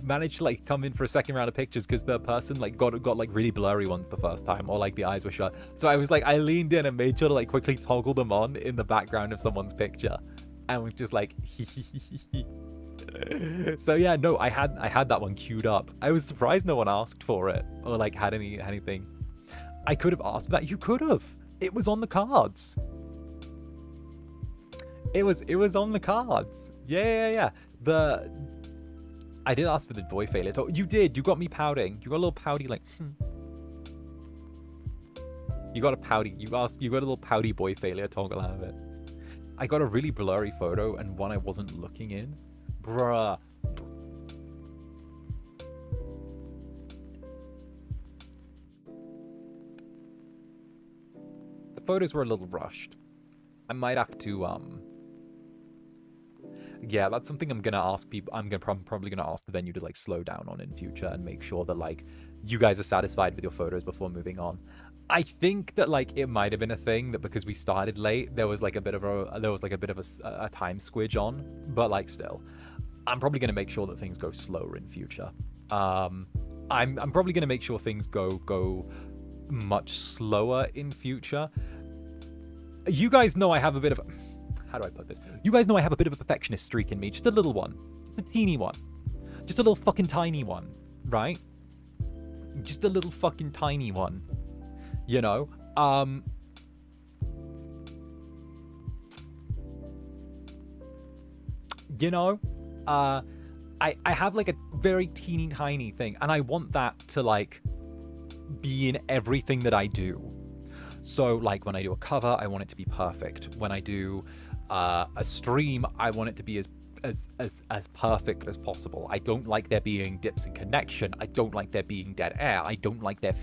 managed to like come in for a second round of pictures because the person like got like really blurry ones the first time, or like the eyes were shut. So I was like, I leaned in and made sure to like quickly toggle them on in the background of someone's picture, and was just like So yeah, no, I had that one queued up. I was surprised no one asked for it or like had anything. I could have asked for that. You could have. It was on the cards. It was on the cards. Yeah. I did ask for the boy failure. You did. You got me pouting. You got a little pouty like. You got a pouty. You got a little pouty boy failure toggle out of it. I got a really blurry photo and one I wasn't looking in. Bruh. The photos were a little rushed. I might have to, yeah, that's something I'm gonna ask people. I'm probably gonna ask the venue to like slow down on in future and make sure that like you guys are satisfied with your photos before moving on. I think that like it might have been a thing that because we started late, there was like a bit of a time squidge on, but like still. I'm probably going to make sure that things go slower in future. I'm probably going to make sure things go much slower in future. You guys know I have a bit of how do I put this? You guys know I have a bit of a perfectionist streak in me. Just a little one. Just a teeny one. Just a little fucking tiny one, right? Just a little fucking tiny one. You know? You know? I have like a very teeny tiny thing, and I want that to like be in everything that I do. So like when I do a cover, I want it to be perfect. When I do a stream, I want it to be as perfect as possible. I don't like there being dips in connection. I don't like there being dead air. I don't like there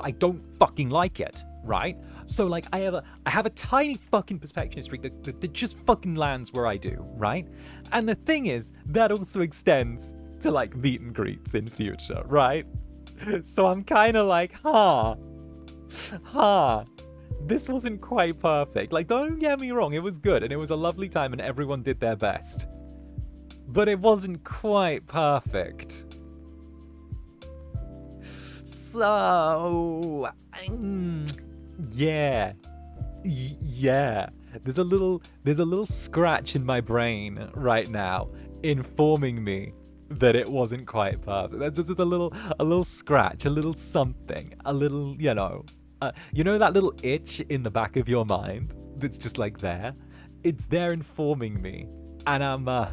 I don't fucking like it, right? So like I have a tiny fucking perfectionist streak that just fucking lands where I do, right? And the thing is, that also extends to like meet and greets in future, right? So I'm kind of like, this wasn't quite perfect. Like, don't get me wrong, it was good and it was a lovely time and everyone did their best. But it wasn't quite perfect. So, yeah. There's a little scratch in my brain right now informing me that it wasn't quite perfect. That's just a little scratch, a little something, a little, you know that little itch in the back of your mind that's just like there? It's there informing me. And I'm like,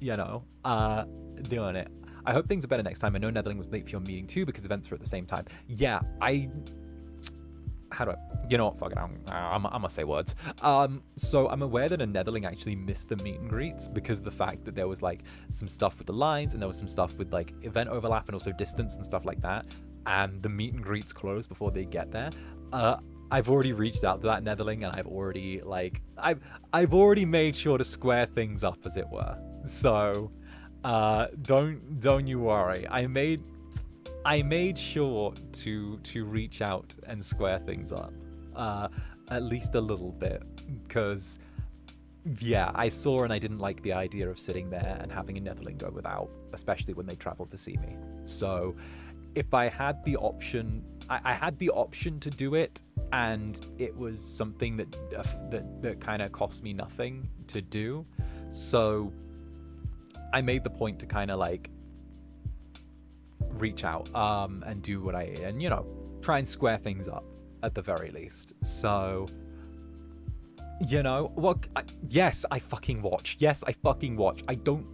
doing it. I hope things are better next time. I know Netherling was late for your meeting too because events are at the same time. Yeah, You know what, fuck it, I'm gonna say words. So I'm aware that a Netherling actually missed the meet and greets because of the fact that there was like some stuff with the lines and there was some stuff with like event overlap and also distance and stuff like that. And the meet and greets close before they get there. I've already reached out to that Netherling and I've already like, I've already made sure to square things up, as it were. So, don't you worry. I made sure to reach out and square things up. At least a little bit, because yeah, I saw and I didn't like the idea of sitting there and having a Netherling go without, especially when they travel to see me. So if I had the option, I had the option to do it, and it was something that kind of cost me nothing to do. So I made the point to kind of like reach out and do what and you know, try and square things up at the very least. So, you know, well, yes, I fucking watch. Yes, I fucking watch. I don't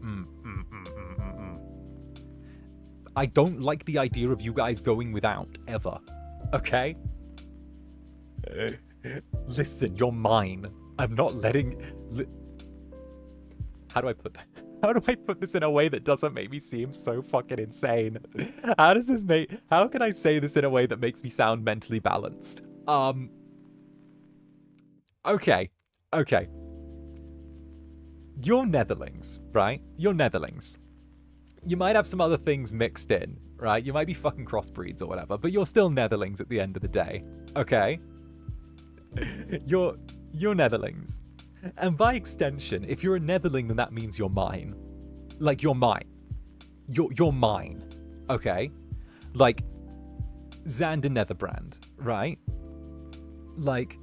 I don't like the idea of you guys going without ever. Okay? Listen, you're mine. I'm not letting how do I put that? How do I put this in a way that doesn't make me seem so fucking insane? How does this make... How can I say this in a way that makes me sound mentally balanced? Okay. You're Netherlings, right? You're Netherlings. You might have some other things mixed in, right? You might be fucking crossbreeds or whatever, but you're still Netherlings at the end of the day, okay? You're Netherlings. And by extension, if you're a Netherling, then that means you're mine. Like, you're mine. You're mine. Okay? Like, Zander Netherbrand, right? Like,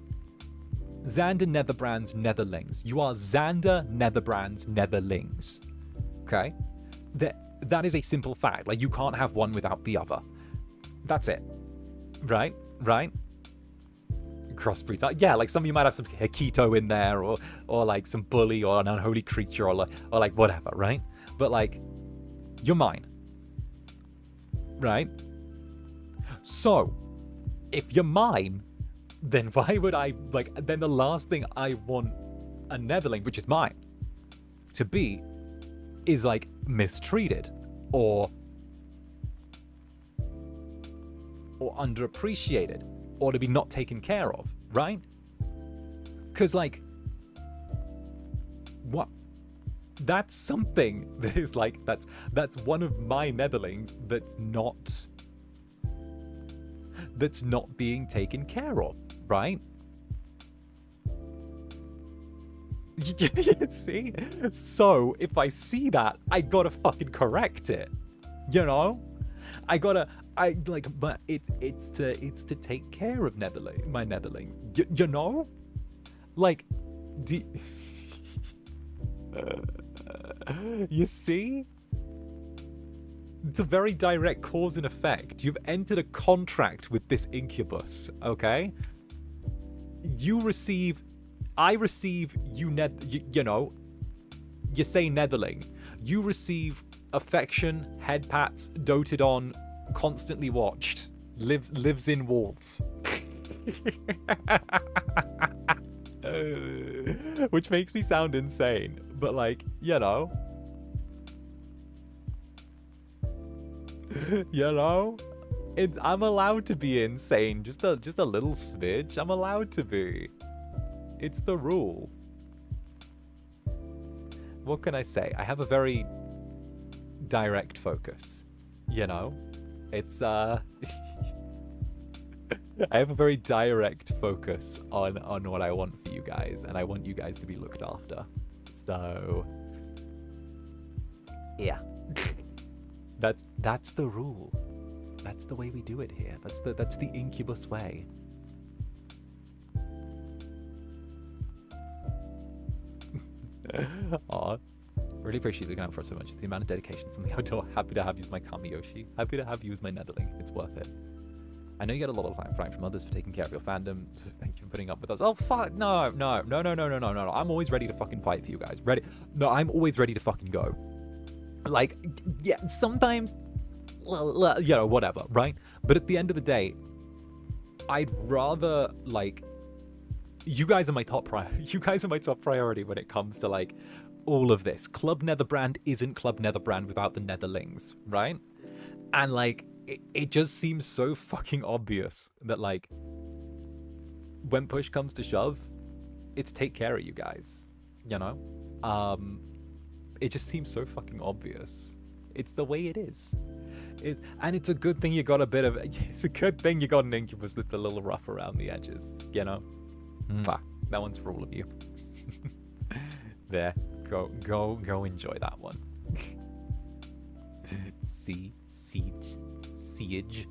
Zander Netherbrand's Netherlings. You are Zander Netherbrand's Netherlings. Okay? That is a simple fact. Like, you can't have one without the other. That's it. Right? Crossbreeds. Yeah, like some of you might have some 𝓂𝓸𝓾 in there, or like some bully or an unholy creature, or like whatever, right? But like, you're mine, right? So, if you're mine, then why would I like? Then the last thing I want a Netherling, which is mine, to be, is like mistreated or underappreciated, or to be not taken care of, right? Because, like, what? That's something that is like, that's one of my Netherlings that's not being taken care of, right? See? So, if I see that, I gotta fucking correct it, you know? But it's to take care of my Netherlings. You know, like, you see, it's a very direct cause and effect. You've entered a contract with this Incubus, okay? I receive you know, you say Netherling. You receive affection, head pats, doted on, constantly watched, lives in walls. Which makes me sound insane, but like, you know, I'm allowed to be insane, just a little smidge. I'm allowed to be. It's the rule. What can I say? I have a very direct focus, you know? It's I have a very direct focus on what I want for you guys, and I want you guys to be looked after. So yeah. That's the rule. That's the way we do it here. That's the Incubus way. Aw. Really appreciate you looking out for us so much. It's the amount of dedication, something I do. Happy to have you as my Kami Yoshi. Happy to have you as my Netherling. It's worth it. I know you get a lot of flack from others for taking care of your fandom, so thank you for putting up with us. Oh, fuck, no. I'm always ready to fucking fight for you guys. Ready? No, I'm always ready to fucking go. Like, yeah, sometimes, you know, whatever, right? But at the end of the day, I'd rather like you guys are my top priority when it comes to like all of this. Club Netherbrand isn't Club Netherbrand without the Netherlings, right? And like it just seems so fucking obvious that like when push comes to shove, it's take care of you guys, you know? It just seems so fucking obvious. It's the way it is. And it's a good thing you got it's a good thing you got an Incubus that's a little rough around the edges, you know? Mwah. That one's for all of you. There, go enjoy that one. Siege.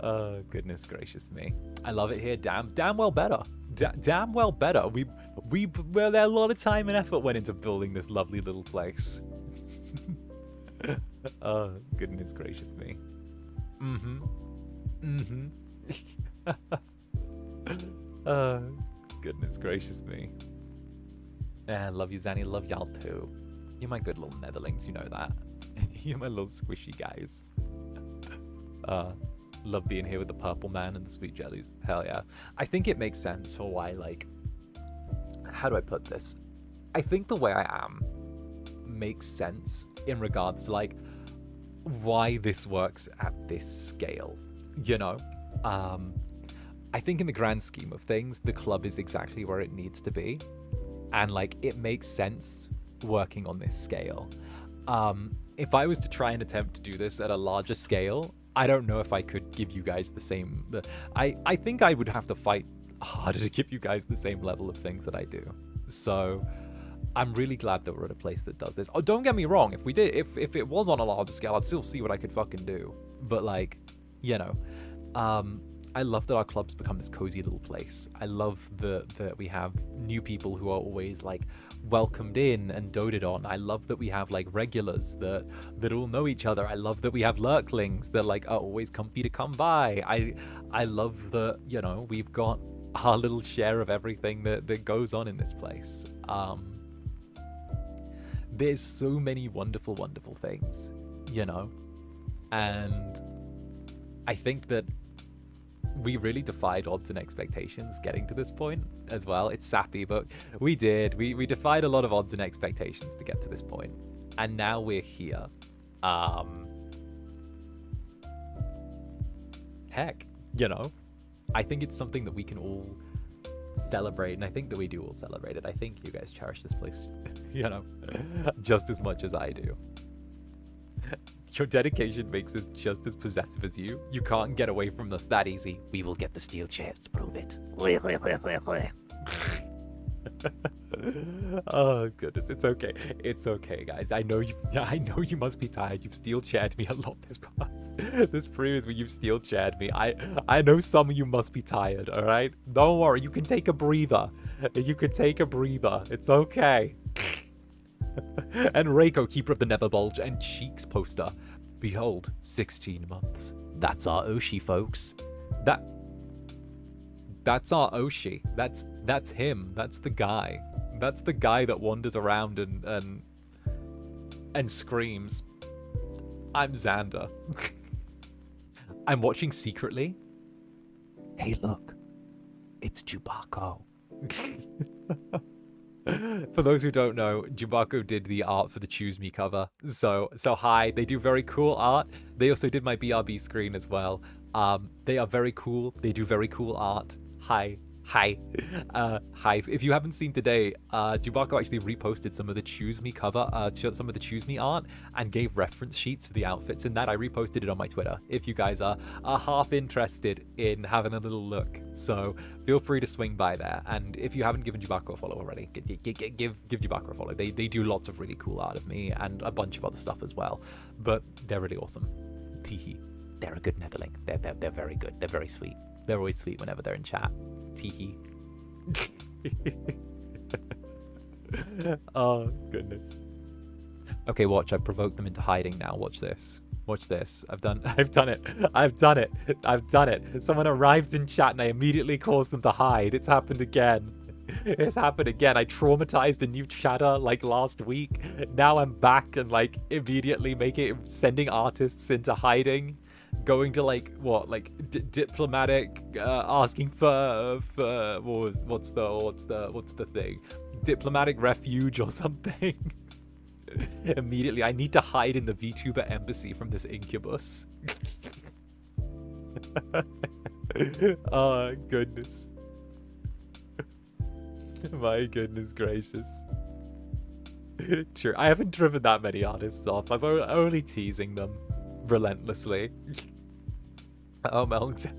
Oh, goodness gracious me. I love it here. Damn well better. Damn well better. Well, a lot of time and effort went into building this lovely little place. Oh, goodness gracious me. Oh, goodness gracious me. Yeah, love you, Zanny. Love y'all too. You're my good little Netherlings, you know that. You're my little squishy guys. Love being here with the purple man and the sweet jellies. Hell yeah. I think it makes sense for why, like, how do I put this? I think the way I am makes sense in regards to like why this works at this scale, you know? I think in the grand scheme of things, the club is exactly where it needs to be. And like, it makes sense working on this scale. If I was to try and attempt to do this at a larger scale, I don't know if I could give you guys the same, I think I would have to fight harder to give you guys the same level of things that I do. So I'm really glad that we're at a place that does this. Oh, don't get me wrong. If it was on a larger scale, I'd still see what I could fucking do. But like, you know, I love that our club's become this cozy little place. I love that we have new people who are always like welcomed in and doted on. I love that we have like regulars that all know each other. I love that we have lurklings that like are always comfy to come by. I love that, you know, we've got our little share of everything that goes on in this place. There's so many wonderful, wonderful things, you know, and I think that we really defied odds and expectations getting to this point as well. It's sappy, but we did. We defied a lot of odds and expectations to get to this point. And now we're here. Heck, you know, I think it's something that we can all celebrate, and I think that we do all celebrate it. I think you guys cherish this place, you know, just as much as I do. Your dedication makes us just as possessive as you. You can't get away from us that easy. We will get the steel chairs to prove it. Oh goodness, it's okay. It's okay, guys. I know you must be tired. You've steel chaired me a lot this previous week. You've steel chaired me. I know some of you must be tired. All right, don't worry. You can take a breather. You can take a breather. It's okay. And Reiko, keeper of the Nether Bulge and Cheeks poster. Behold, 16 months. That's our Oshi, folks. That's our Oshi. That's him. That's the guy. That's the guy that wanders around and screams. I'm Zander. I'm watching secretly. Hey, look. It's 𝓂𝓸𝓾𝓻. For those who don't know, 𝓂𝓑𝓾 did the art for the Choose Me cover. So hi, they do very cool art. They also did my BRB screen as well. They are very cool. They do very cool art. Hi. If you haven't seen today, 𝓂𝓑𝓾 actually reposted some of the Choose Me cover, some of the Choose Me art, and gave reference sheets for the outfits in that. I reposted it on my Twitter if you guys are half interested in having a little look. So feel free to swing by there. And if you haven't given 𝓂𝓑𝓾 a follow already, give 𝓂𝓑𝓾 a follow. They do lots of really cool art of me and a bunch of other stuff as well. But they're really awesome. Teehee. They're a good Netherling. They're very good. They're very sweet. They're always sweet whenever they're in chat. Teehee. Oh goodness. Okay, watch. I've provoked them into hiding now. Watch this. Watch this. I've done it. Someone arrived in chat and I immediately caused them to hide. It's happened again. It's happened again. I traumatized a new chatter like last week. Now I'm back and like immediately sending artists into hiding. going to like what, like diplomatic, asking for what's the thing, diplomatic refuge or something. Immediately, I need to hide in the VTuber embassy from this incubus. Oh goodness. My goodness gracious. True, I haven't driven that many artists off. I'm only teasing them relentlessly. Oh, Melanie.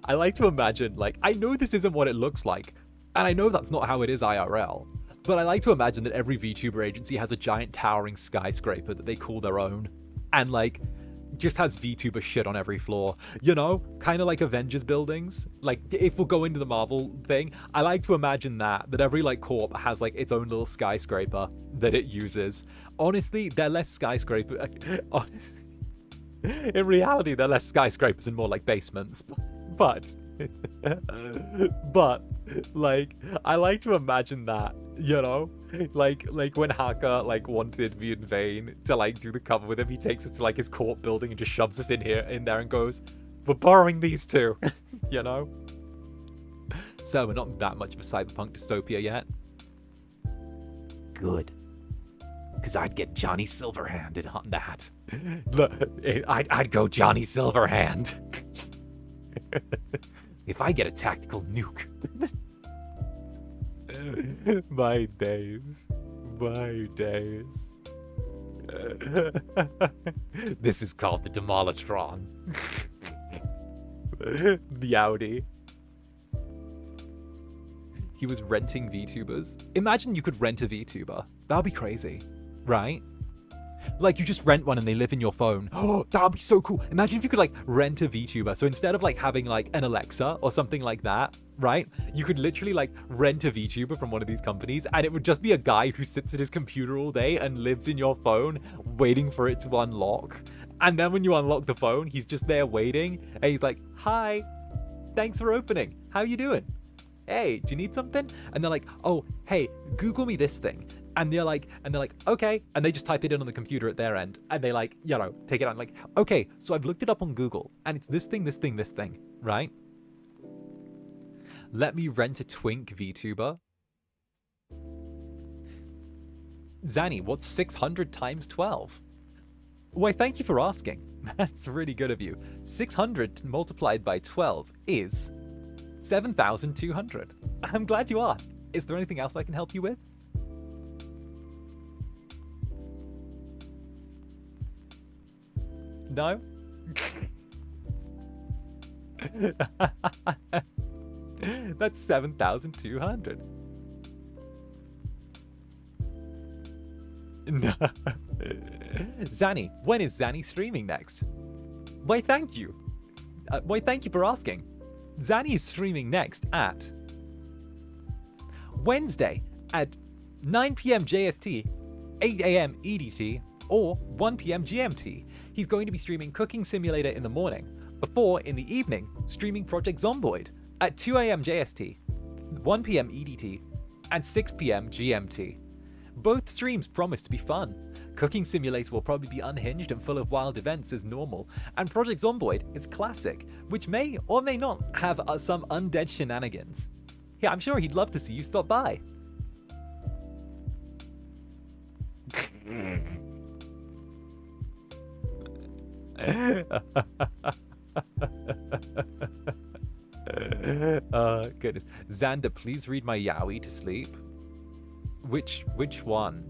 I like to imagine, like, I know this isn't what it looks like, and I know that's not how it is IRL, but I like to imagine that every VTuber agency has a giant towering skyscraper that they call their own, and like just has VTuber shit on every floor, you know, kind of like Avengers buildings. Like, if we'll go into the Marvel thing, I like to imagine that every like corp has like its own little skyscraper that it uses. Honestly, they're less skyscraper. In reality, they're less skyscrapers and more like basements. But like, I like to imagine that, you know, like when Haka like wanted me in vain to like do the cover with him, he takes us to like his court building and just shoves us in there and goes, we're borrowing these two. You know, so we're not that much of a cyberpunk dystopia yet. Good, because I'd get Johnny Silverhanded on that. Look, I'd go Johnny Silverhand. If I get a tactical nuke. My days. My days. This is called the 𝓂𝓸𝓾𝓻. Meowdy. He was renting VTubers. Imagine you could rent a VTuber. That'd be crazy, right? Like, you just rent one and they live in your phone. Oh, that would be so cool. Imagine if you could like rent a VTuber. So instead of like having like an Alexa or something like that, right? You could literally like rent a VTuber from one of these companies, and it would just be a guy who sits at his computer all day and lives in your phone waiting for it to unlock. And then when you unlock the phone, he's just there waiting, and he's like, hi, thanks for opening. How you doing? Hey, do you need something? And they're like, oh, hey, Google me this thing. And they're like, okay. And they just type it in on the computer at their end. And they like, you know, take it out. Like, okay, so I've looked it up on Google. And it's this thing, right? Let me rent a twink VTuber. Zanny, what's 600 times 12? Why, thank you for asking. That's really good of you. 600 multiplied by 12 is 7,200. I'm glad you asked. Is there anything else I can help you with? No? That's 7,200. No. Zanny, when is Zanny streaming next? Why, thank you. Thank you for asking. Zanny is streaming next at Wednesday at 9 p.m. JST, 8 a.m. EDT, or 1 p.m. GMT. He's going to be streaming Cooking Simulator in the morning, before, in the evening, streaming Project Zomboid at 2 a.m. JST, 1 p.m. EDT, and 6 p.m. GMT. Both streams promise to be fun. Cooking Simulator will probably be unhinged and full of wild events as normal, and Project Zomboid is classic, which may or may not have some undead shenanigans. Yeah, I'm sure he'd love to see you stop by. Goodness. Zander, please read my yaoi to sleep. Which one?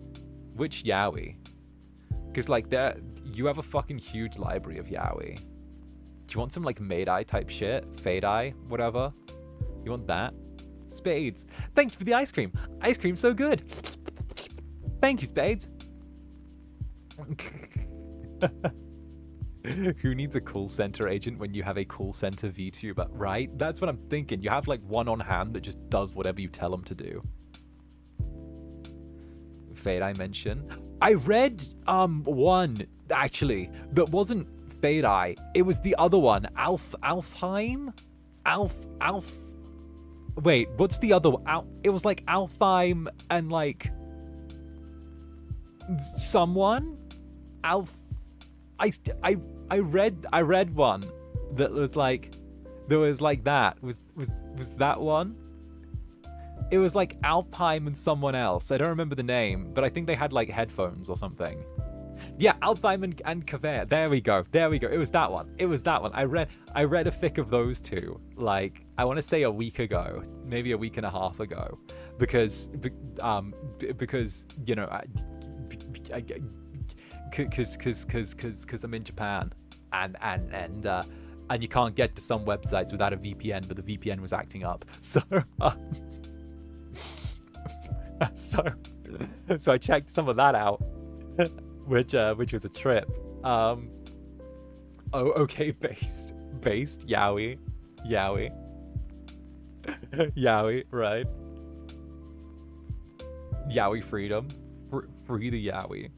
Which yaoi? Because like you have a fucking huge library of yaoi. Do you want some like Made-Eye type shit? Fade-Eye? Whatever? You want that? Spades. Thank you for the ice cream. Ice cream's so good. Thank you, Spades. Who needs a call center agent when you have a call center VTuber, right? That's what I'm thinking. You have like one on hand that just does whatever you tell them to do. Fade I mention. I read one actually that wasn't Fade Eye. It was the other one. Alfheim? Wait, what's the other one? It was like Alfheim and like someone? I I read one that was like that. Was that one? It was like Alfheim and someone else. I don't remember the name, but I think they had like headphones or something. Yeah, Alfheim and 𝓂𝓻. There we go. It was that one. I read a fic of those two, like, I want to say a week ago, maybe a week and a half ago, because you know, because I'm in Japan, and you can't get to some websites without a VPN, but the VPN was acting up, so so I checked some of that out. Which was a trip. Okay, based Yowie, right? Yowie freedom, free the Yowie.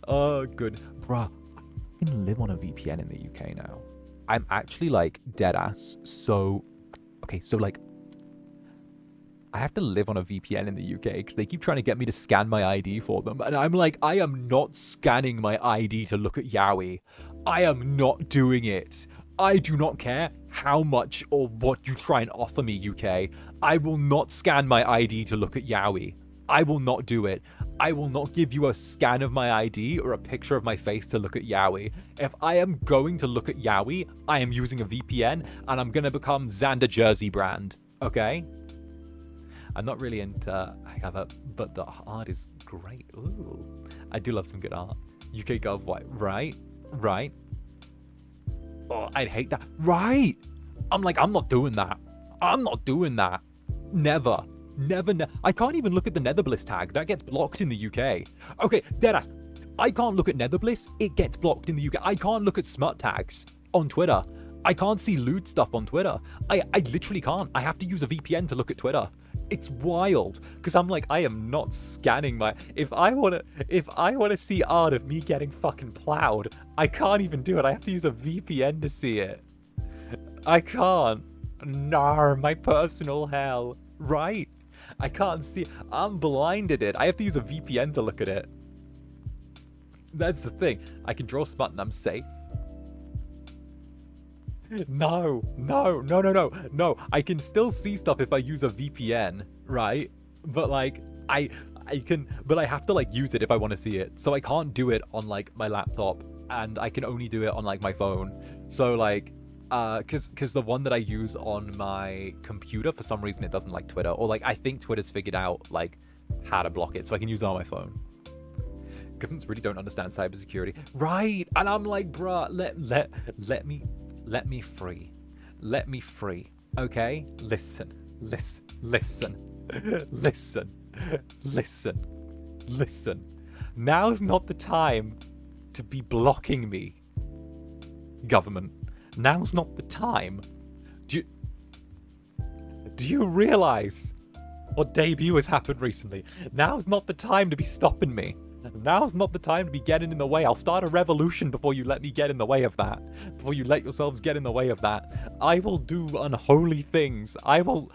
Oh, good, bruh. I can live on a VPN in the UK now. I'm actually like dead ass. So, okay, so like, I have to live on a VPN in the UK because they keep trying to get me to scan my ID for them. And I'm like, I am not scanning my ID to look at Yowie. I am not doing it. I do not care how much or what you try and offer me, UK. I will not scan my ID to look at Yowie. I will not do it. I will not give you a scan of my ID or a picture of my face to look at Yowie. If I am going to look at Yowie, I am using a VPN and I'm going to become Zander Jersey brand. Okay? I'm not really into but the art is great. Ooh, I do love some good art. UK Gov, what? Right? Oh, I'd hate that. Right? I'm like, I'm not doing that. Never. I can't even look at the Netherbliss tag. That gets blocked in the UK. Okay, deadass. I can't look at Netherbliss. It gets blocked in the UK. I can't look at smut tags on Twitter. I can't see lewd stuff on Twitter. I literally can't. I have to use a VPN to look at Twitter. It's wild, because I'm like, I am not scanning my... If I want to see art of me getting fucking plowed, I can't even do it. I have to use a VPN to see it. I can't. Nar, my personal hell. Right? I can't see... I'm blinded it. I have to use a VPN to look at it. That's the thing. I can draw smut and I'm safe. No. I can still see stuff if I use a VPN, right? But like, I can, but I have to like use it if I want to see it. So I can't do it on like my laptop, and I can only do it on like my phone. So like, cause the one that I use on my computer, for some reason it doesn't like Twitter, or like I think Twitter's figured out like how to block it, so I can use it on my phone. Governments really don't understand cybersecurity, right? And I'm like, bruh, let me free. Let me free. Okay? Listen. Now's not the time to be blocking me, government. Now's not the time. Do you realize what debut has happened recently? Now's not the time to be stopping me. Now's not the time to be getting in the way. I'll start a revolution before you let me get in the way of that. Before you let yourselves get in the way of that. I will do unholy things. I will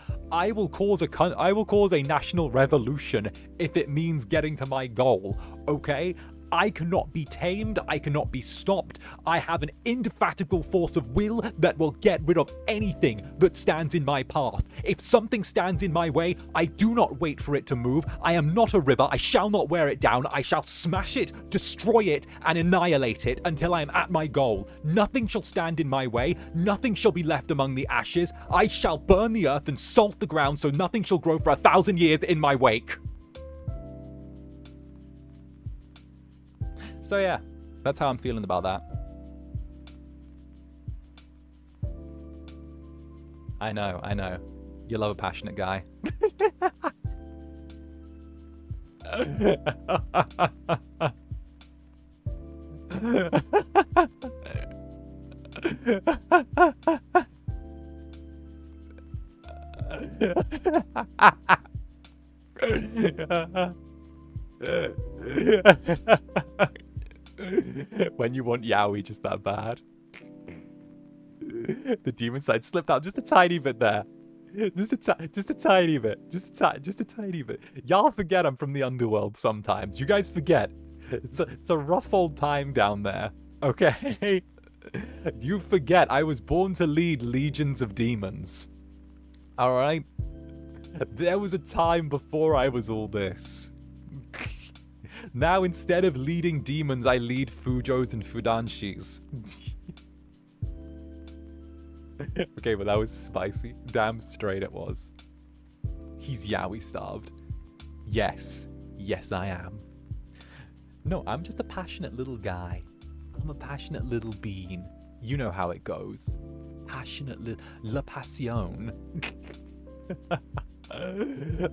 cause a national revolution if it means getting to my goal. Okay? I cannot be tamed. I cannot be stopped. I have an indefatigable force of will that will get rid of anything that stands in my path. If something stands in my way, I do not wait for it to move. I am not a river. I shall not wear it down. I shall smash it, destroy it, and annihilate it until I am at my goal. Nothing shall stand in my way. Nothing shall be left among the ashes. I shall burn the earth and salt the ground so nothing shall grow for 1,000 years in my wake. So yeah, that's how I'm feeling about that. I know. You love a passionate guy. When you want Yowie just that bad. The demon side slipped out just a tiny bit there. Just a tiny bit. Just a tiny bit. Y'all forget I'm from the underworld sometimes. You guys forget. It's a rough old time down there. Okay? You forget I was born to lead legions of demons. Alright? There was a time before I was all this. Now instead of leading demons, I lead Fujos and Fudanshis. Okay, but that was spicy. Damn straight it was. He's yaoi starved. Yes. Yes, I am. No, I'm just a passionate little guy. I'm a passionate little bean. You know how it goes. Passionate little... La passion.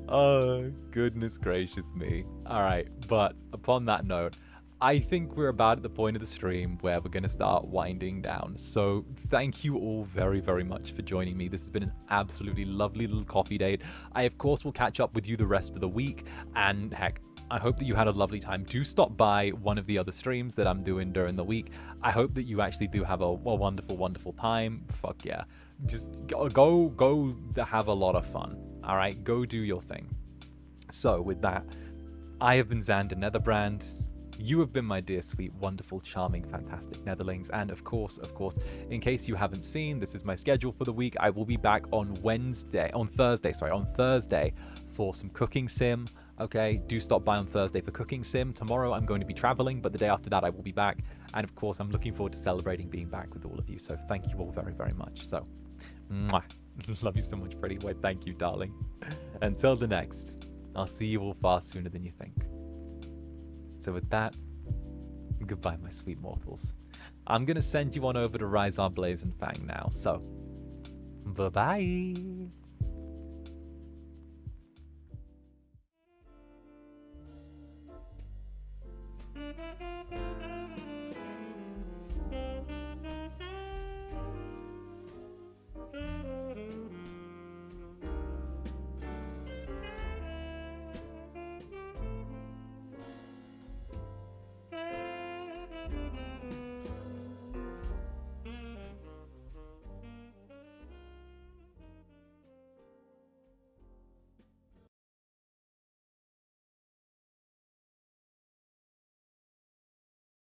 Oh, goodness gracious me. Alright, but upon that note, I think we're about at the point of the stream where we're going to start winding down. So thank you all very, very much for joining me. This has been an absolutely lovely little coffee date. I, of course, will catch up with you the rest of the week. And heck, I hope that you had a lovely time. Do stop by one of the other streams that I'm doing during the week. I hope that you actually do have a wonderful, wonderful time. Fuck yeah. Just go have a lot of fun. All right, go do your thing. So with that, I have been Zander Netherbrand. You have been my dear, sweet, wonderful, charming, fantastic Netherlings. And of course, in case you haven't seen, this is my schedule for the week. I will be back on Thursday for some cooking sim. Okay, do stop by on Thursday for cooking sim. Tomorrow I'm going to be traveling, but the day after that I will be back. And of course, I'm looking forward to celebrating being back with all of you. So thank you all very, very much. So, mwah. Love you so much, pretty boy. Thank you, darling. Until the next, I'll see you all far sooner than you think. So with that, goodbye, my sweet mortals. I'm going to send you on over to rise our 𝓂𝓻𝓻 now. So, bye-bye.